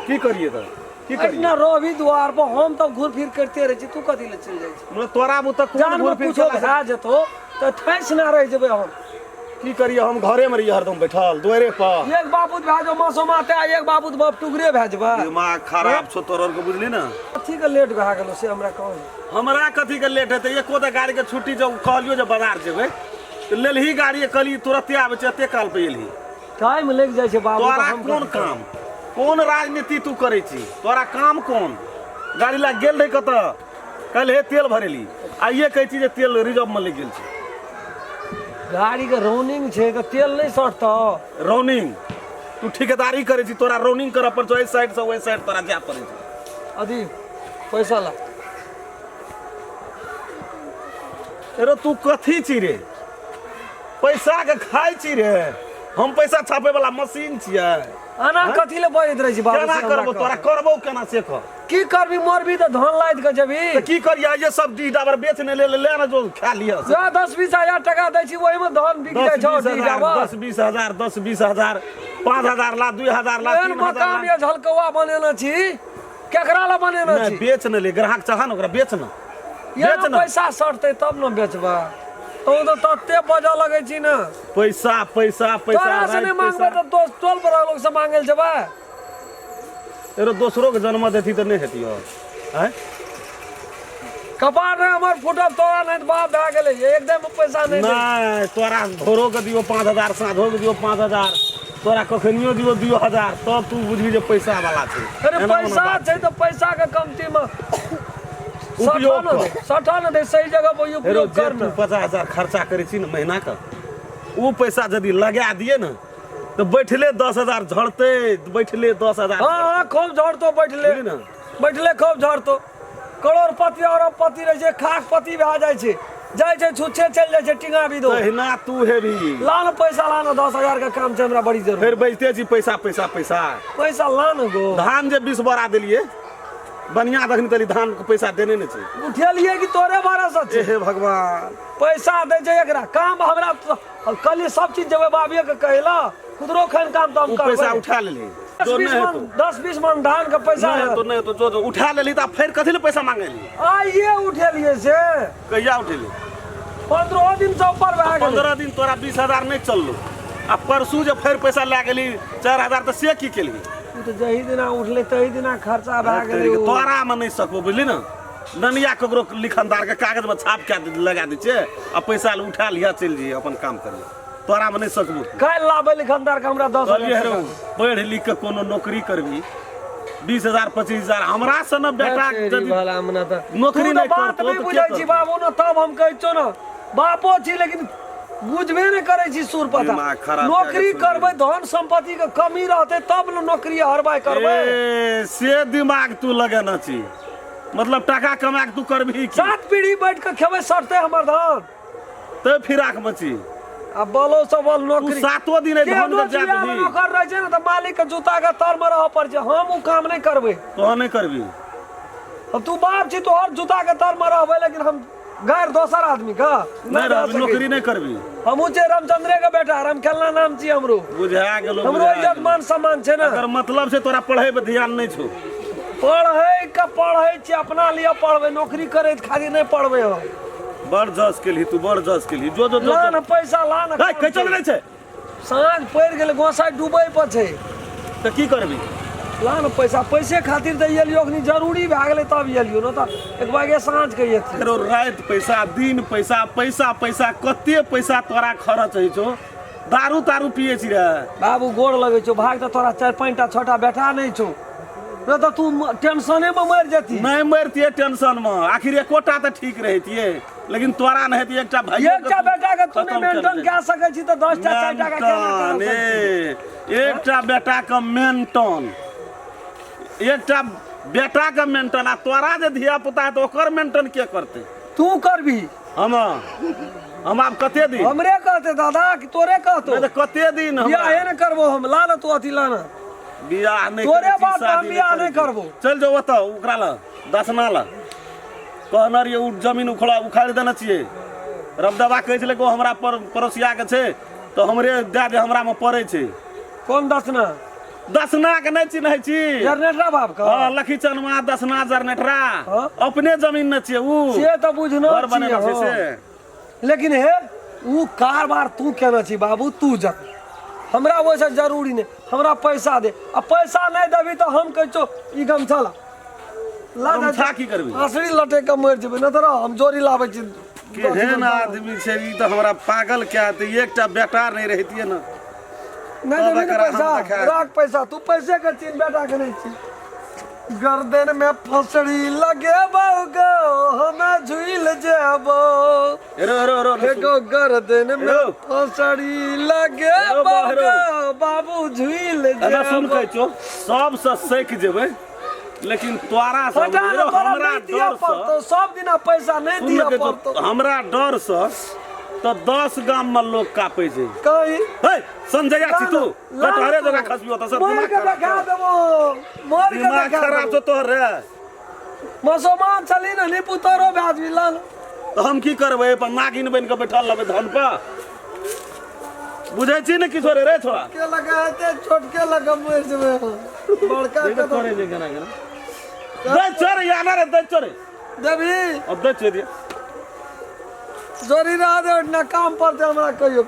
की करिए तऽ की करिए इतना रोभी द्वार पर हम तो घूर फिर करते रहे छी तू कथी ले चल जाइ छी मतलब तोरा मुँह तक जान में कुछो भए जेतो तो ठैस ना रह जेबै हम की करिए हम घरे में रहिए हरदम बैठल दुआरे पर एक बाबूत भए जाओ मासो माते एक बाबूत बाप टुकरे भए जेबै दिमाग खराब छौ तोर के बुझली ना कथी के लेट भए गेलो से हमरा कहू हमरा कथी के लेट हेतै एको तऽ गाड़ी के छुट्टी जब कहलियो जे बाजार जेबै तऽ लेलही गाड़ी कहली तुरंते आबै छै एते काल पे एलही टाइम लग जाइ छै बाबू तोरा कोन काम कोन राजनीति तू करै छी तोरा काम कोन गाड़ी लए गेल रही कतऽ कल हे तेल भरेली आइये कहै छी जे तेल रिजर्व में लग गेल छै गाड़ी के रनिंग छे तो तेल नहीं सटतो। रनिंग तू ठेकेदारी करे छी, तोरा रनिंग कर पर इस साइड से वही साइड तोरा जा पड़े छै। अदी पैसा ला। अरे तू कथी छी रे, पैसा के खाई छी रे, हम पैसा छापे वाला मशीन छियै। आना कथी ले बजैत रहै छी बाबू? केना करबो तोरा, करबो केना से कह। की करबी, मरबी तो धान लाद के जेबी। तो की करिया, ये सब डी डाबर बेचने ले ना जो खा लिया। 10-20 हजार टका दै छी, ओहि में धान बिक जाइ छौ। 10-20 हजार 10-20 हजार 5,000 ला 2,000 ला 3,000 मकान ये झलकवा बनेना छी, केकरा ला बनेना छी? बेच न ले, ग्राहक चाह न ओकरा बेच न। ये पैसा सटतै तब न बेचबा। तो तत्ते बजा लगै छी न। पैसा पैसा पैसा तोरा से नहीं मांगबे तो दोस्त टोल पर लोग से मांगल जेबा। एरो दोसरो के जन्म देती तो नहीं हेती हो। हैं कपार रे हमर फुटल, तोरा नहीं बाप भए गेलै, एकदम पैसा नहीं दे। नहीं तोरा भोरो के दियो 5,000, साँझो के दियो 5,000, तोरा कखनियो दियो 2,000, तब तू बुझी जे पैसा वाला छै। अरे पैसा छै तो पैसा के कमती में उपयोग सठा न दे, सही जगह पर उपयोग कर तू न। 50,000 खर्चा करे छी न महीना का, वो पैसा यदि लगा दिए न तो बैठले 10,000 झड़ते, बैठले 10,000। हाँ खूब झड़तो, बैठले बुझली न? बैठले खूब झड़तो। करोड़पति अरबपति रहे छै, खाकपति भए जाइ छै, जाइ छै छुच्छे चल जाइ छै, टिंगा भी दो। तहिना तू हेबी। ला न पैसा, ला न 10,000 का काम छै, हमरा बड़ी जरूर। फिर बैठते छी पैसा पैसा पैसा। पैसा ला न गो। धान जे 20 बोरा देलिए, बढ़िया दखनी तली धान के पैसा देने ने छै। उठेलिए कि तोरे भरोसा छै? हे भगवान, पैसा दे छै एकरा, काम हमरा कल सब चीज जेबे बाबिये के कहला, खुदरो खन काम तो हम करबै। पैसा उठा लेली, जो नहीं है तो 10-20 मन धान का पैसा नहीं है तो नहीं तो जो उठा लेली त फिर कथि ले पैसा मांगेली? आइए उठेलिए से कहिया उठेली? 15 दिन से ऊपर भए गेल। 15 दिन तोरा 20,000 नहीं चललो, आ परसू जे फिर पैसा ले गेली 4,000, तो से की केली? तो जही दिना उठले तही दिना खर्चा भए गेलै। तोरा में नहीं सकबो, बुझली न? ननिया ककरो लिखनदार के कागज में छाप के लगा दै छै, आ पैसा उठा लिया चल जी अपन काम करिए। तोरा में नहीं सकबो। काल लाबे लिखनदार के हमरा 10,000 पढ़ लिख के कोनो नौकरी करबी, 20,000 25,000 हमरा से न बेटा नौकरी नहीं बात नहीं बुझै छी बाबू न, तब हम कहै छौ न बापो छी, लेकिन बुझबे नहीं करै छी सुर पता। नौकरी करबै, धन संपत्ति के कमी रहते तब न नौकरी हरबाई करबै। से दिमाग तू लगाना छी, मतलब टाका कमा के तू करबी। 7 पीढ़ी बैठ के खेबै सटते हमर धान, तो फिराक मची अब बोलो सब बोल नौकरी 7 दिन धान के जा देबी। नौकर रह छै न त मालिक के जूता के तर में रह पर छै, हम उ काम नहीं करबै। तो नहीं करबी? अब तू बाप छी तो हर जूता के तर में रहबै, लेकिन हम गैर दोसर आदमी का नहीं रहबी, नौकरी नहीं करबी। हमहू छै रामचंद्रे के बेटा, राम खेलना नाम छी हमरो। बुझा गेलो, हमरो इज्जत मान सम्मान छै न। अगर मतलब से तोरा पढ़ाई पे ध्यान नहीं छौ, पढ़ै छी अपना लिए पढ़बै, नौकरी करे खातिर नहीं पढ़बै हो। बड़ जस के लिए तू बड़ जस के लिए जो जो जो ला न पैसा, ला न। कह चल नहीं छै, साँझ पड़ गेल, गोसाई डूबै पर छै, तो की करबी? ला न पैसा। पैसे खातिर तो एलियो, अखनी जरूरी भए गेलै तब एलियो, न त एक बागे साँझ के एथिन। करो रात पैसा, दिन पैसा, पैसा पैसा, कते पैसा तोरा खर्च होइ छौ? दारू तारू पिए छी रे बाबू, गोड़ लगै छौ, भाग त तोरा 4-5टा 6टा बेटा नहीं छौ, न त तू टेंशने में मर जेती। नहीं मरतिए टेंशन में, आखिर एकोटा तो ठीक रहतिए, लेकिन तोरा नहीं हेती एकटा भाई एकटा बेटा के तू नहीं मेंटेन कए सकै छी त 10टा 4टा का केना कर? एकटा बेटा के मेंटेन, एकटा बेटा के मेंटेन, आ तोरा जे धिया पुता है तो ओकर मेंटेन के करते? तू करबी। हम आब कते दिन? हमरे कहते दादा कि तोरे कहतो? नहीं तो कते दिन हम बियाह न करबो हम, ला न तू अथी ला न। बियाह नहीं तोरे करै छी, बात शादी हम बियाह नहीं करबो। चल जो ओतऽ ओकरा ला दसना ला कहना रे, उ जमीन उखाड़ देना चाहिए। रबदबा कहै छलै को हमरा पर पड़ोसिया के छै, तो हमरे दे दे, हमरा में पड़ै छै। कौन दसना? दसना के नहीं चिन्है छी? जनरेटरा बाप का? हां, लखीचनमा दसना जनरेटरा हाँ? अपने जमीन न छियै उ, से त बुझनो घर बनेने छै छी से। लेकिन हे उ कारबार तू केना छी बाबू? तू जा, हमरा वैसे जरूरी नहीं, हमरा पैसा दे। अब पैसा नहीं देबी तो हम कह छो ई गमछा ला, ला हम छा की करबी? आसरी लटे के मर जेबे, न त हम जोरी लाबै छी। केहन आदमी छै ई? तो हमरा पागल क्या त एकटा बेटा नहीं रहतिए न। नहीं देबी न पैसा, राख पैसा, तू पैसे के तीन बेटा के नहीं छी। गर्दन में फसड़ी लगे गो हमें झूल जेबो एगो गर्दन में फसड़ी लगे गो बाबू झूल सुन जेबो के चो सब से सीख जेबै लेकिन तोरा से हमरा डर से सब दिन पैसा नहीं दिया पड़तो हमरा डर से तो 10 गाम में लोग कापे छै कहीं हे संजय छी तू कटहरे जगह खसबियो त सब मार के देखा देबो मार के दिमाग देखा खराब छौ तोहर रे मुसलमान चली ना नहीं पुतरो ब्याज मिलन तो हम की करबै अपन नागिन बन के बैठल रहबै धन पर बुझै छी ने किछो रे छोड़ा के लगाते छोटके लगा मुझ में बड़का के करे जे गना गना दे चोर याना रे दे चोर देवी अब दे चोर जोरी रहा दे ना काम पर ते हमरा कहियो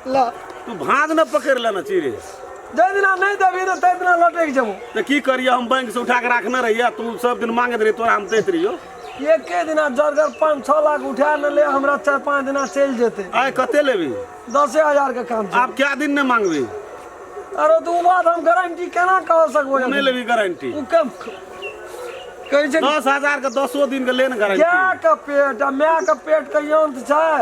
ला तू भांज न पकड़ लेना चिरे जे दिना नहीं देबी ना ते दिना लटक जमो तो की करिए हम बैंक से उठा के रखना रहिए तू सब दिन मांगत रही तोरा हम देत रहियो एक के दिना जरगर 5-6 लाख उठा न ले हमरा 4-5 दिना चल जेते आय कते लेबी 10,000 का काम आप क्या दिन ने मांगबी अरे तू बात हम गारंटी केना कह सकबो नहीं लेबी गारंटी तू कम कह छै 10,000 का 10 दिन के लेन गारंटी क्या का पेट आ मैं का पेट के अंत छै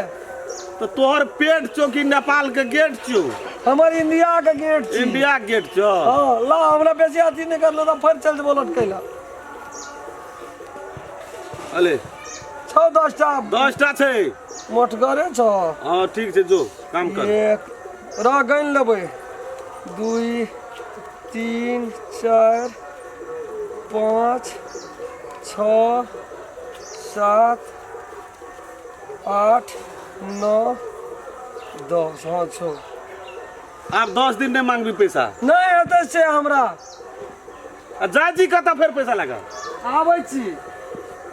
तो तोहर पेट चो कि नेपाल के गेट छो हमर इंडिया के गेट छी इंडिया गेट छो हां ला हमरा बेसी अथी नहीं करलो त फिर चल बोलत कैला अले 10 टा छै मोटगरे छ हां ठीक छै जो काम कर एक रह गन लेबै 2 3 4 5 6 7 8 9 10 हाँ छो आप 10 दिन नहीं मांगबी पैसा नहीं हेतै से हमरा जाजी कत फेर पैसा लगा आबै छी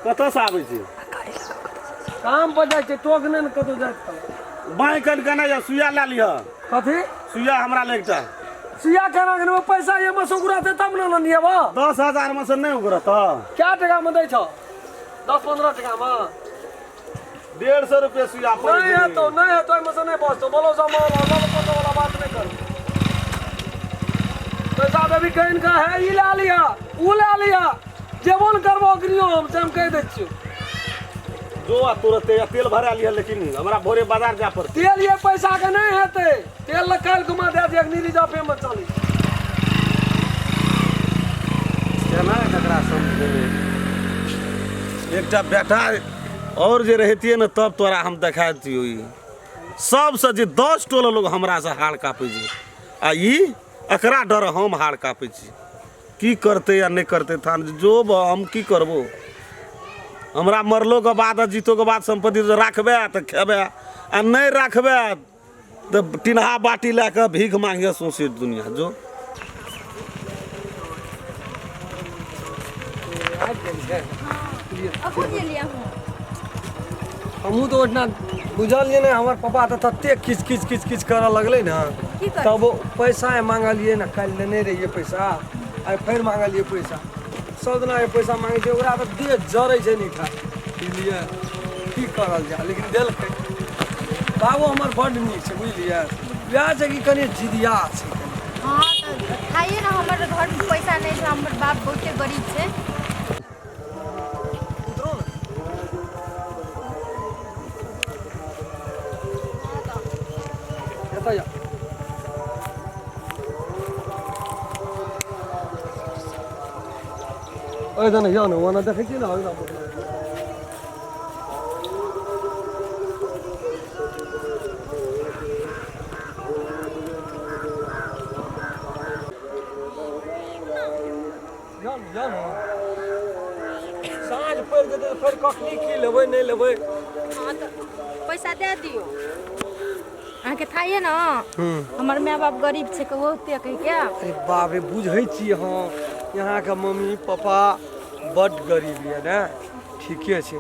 कत से आबै छी काम पर जाइ छै टोक नहि कतौ जाइत बाई कन कना या सुइया ला लिह कथी सुइया हमरा लेगटा सुइया केना के पैसा ये में सुगुरा दे तब न नियब 10,000 में से नहीं उगरत क्या टका में दै छ 10-15 टका में 150 रुपया सुइया पड़ नहीं है तो में से नहीं बचतो बोलो सामान वाला पतो वाला बात नहीं कर पैसा देवी कहीं का है ई ला लिया ऊ ला लिया जेबोन करबो अग्रियो हम कह दै छियो जो आ तुरंत या तेल भरा लिया लेकिन हमरा भोरे बाजार जा पड़त तेल ये पैसा के नहीं हेते तेल लकाल घुमा दे एक रिजर्व में चली केना ककरा समझेबे एकटा बेटा और जे रहतिए न तब तोरा हम देखा दियो सबसे जे 10 टोल लोग हमरा से हाड़ कापे छै आ ई एकरा डर हम हाड़ कापे छी की करते या नहीं करते थान जो हम की करबो हमरा मरलो के बाद जीतो के बाद संपत्ति जो राखबे तो खेबे आ नहीं राखबे तो टिन्हा बाटी लेके भीख मांगे सोचे दुनिया जो हमहू तो ओतना बुझलिए ना हमार पापा तो तते किच करऽ लगले ना तब पैसा मांगलिए ना कल लेने रहिए पैसा आई फिर मांगलिए पैसा सब दिना ये पैसा मांगे छै ओकरा तो देह जरै छै नहीं खा बुझलिए की करल जा लेकिन देलकै बाबू हमर बड नीक छै बुझलिए वएह छै कि कनी जिदिया छै हाँ तो खाइए ना हमारे घर में पैसा नहीं है हमारे बाप बहुते गरीब है उतरो ना एतऽ जा ओए दने जाओ ना वहाँ देखे छी ना एकदम जानो साँझ पड़ि जेतै तऽ फेर कखनी की लेबै नहीं लेबै हाँ तो पैसा दे दियो अहाँके थाइए ना हमार माय बाप गरीब छै के ओते कह क्या अरे बाप रे बुझै छी हाँ यहाँ के मम्मी पापा बड गरीब ये ना ठीके छै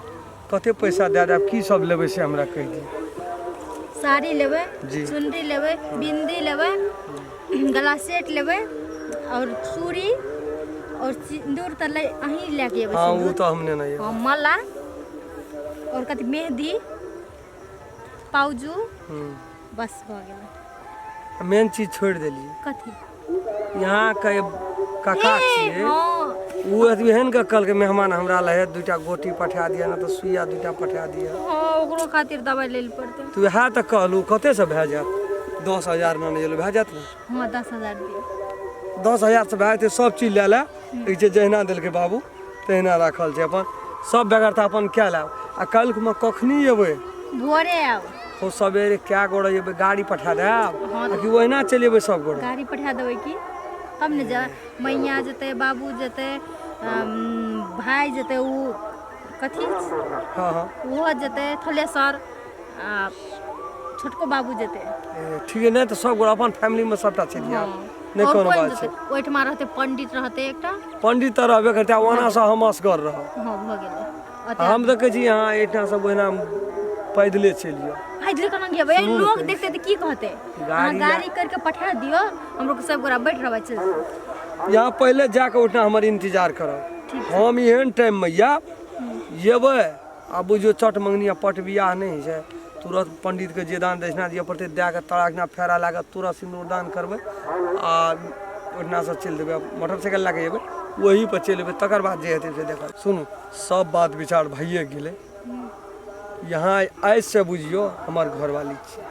कते पैसा दे देब की सब लेबै से हमरा कहि दियौ साड़ी लेबै जी। चुनरी लेबै बिंदी लेबै गला सेट लेबै और चूड़ी और सिंदूर तो ले अहीं लेके एबै हाँ वो सिंदूर तो हमने नहीं और माला और कथी मेहंदी पाउजू बस भ गेलै मेन चीज छोड़ देलिए कथी यहाँ के काका ए, छियै हाँ वो एहन के कल के मेहमान हमरा लहे 2टा गोटी पठा दिया ना तो सुइया 2टा पठा दिया। हाँ ओकरो खातिर दवाई ले पड़ते। तू वएह तक कहलू कते से भए जात 10,000 ना नहीं भए जात ना। हाँ 10,000 दिए। 10,000 से भए सब चीज ले ले जहिना दिलके बाबू तहिना राखल छै अपन सब बेगरता अपन क्या लाब आ कल में कखनी अबै भोरे आब हो सवेरे क्या गोड़ अबै गाड़ी पठा देब हाँ कि ओहिना चलि अबै सब गोड़ गाड़ी पठा देबै की तब ने जा मैया जेतै बाबू जेतै भाई जेतै उ कथी हाँ हाँ वो जेतै थलेसर आ छोटको बाबू जेतै ठीक है नहीं तो सब गोड़ अपन फैमिली में सबटा चलि जाब नहीं कोनो बात छै। ओहिठमा रहतै पंडित रहतै एकटा पंडित तऽ रहबे करतै ओना से हम असगर रह हाँ भऽ गेलै हम देखै छी यहाँ एहिठाम सब ओहिना पैदले चलियो पैदले केना गेबै लोग देखतै तऽ की कहतै अहाँ गाड़ी करके पठा दियौ हमरो सब गोरा बैठ रहबै चल यहाँ पहले जाके उठना हमारे इंतजार करब हम एहन टाइम में येबै आ बुझियो चट मंगनी पट बियाह नहीं छै तुरंत पंडित के जे दान दक्षिणा दिए पड़ते दे के तड़ाकना फेरा लागत तुरंत सिंदूर दान करबै आ ओहिना से चलि देबै मोटरसाइकिल लए के जेबै वही पर चलि अयबै तकर बाद जे हेतै से देखब। सुनू सब बात विचार भइए गेलै यहाँ आइ से बुझियो हमर घरवाली छियै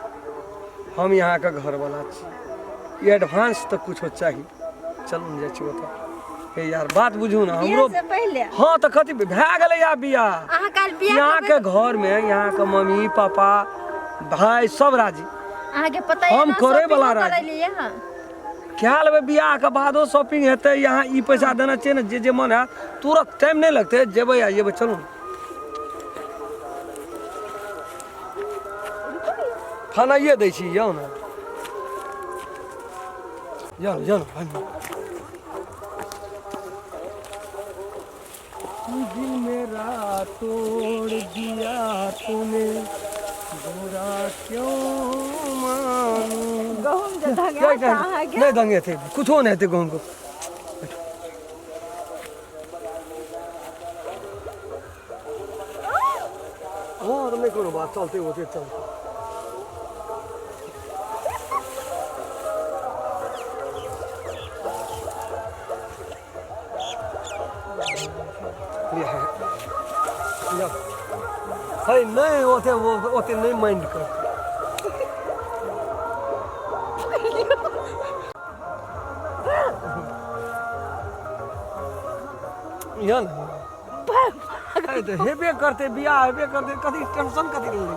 हम यहाँ के घरवाला छी एडवांस तो कुछ चाही चलू ने जाइ छी ओतऽ हे यार बात बुझू ना हमरो से पहले हाँ तो कथी भए गेलै या बियाह अहाँ काल बियाह यहाँ के घर में यहाँ के मम्मी पापा भाई सब राजी अहाँ के पता हम करे वाला राजी लिए हां क्या लेबै बियाह के बादो शॉपिंग हेतै यहाँ ई पैसा देना चाहिए ना जे मन है तुरंत टाइम नहीं लगते जेबै आ जेबै चलू फनाइए दै छी जाउ ने जाउ जाउ दिल मेरा तोड़ दिया तूने बुरा क्यों मानूं गहूम जे धंगा कहाँ के नहीं दंगे थे कुछ हो नहीं थे गहूम को हाँ तो नहीं कोनो बात चलते होते चलते है नहीं ओते नहीं माइंड कर या ना हेबे करते बियाह हेबे करते कथी टेंशन कथी ले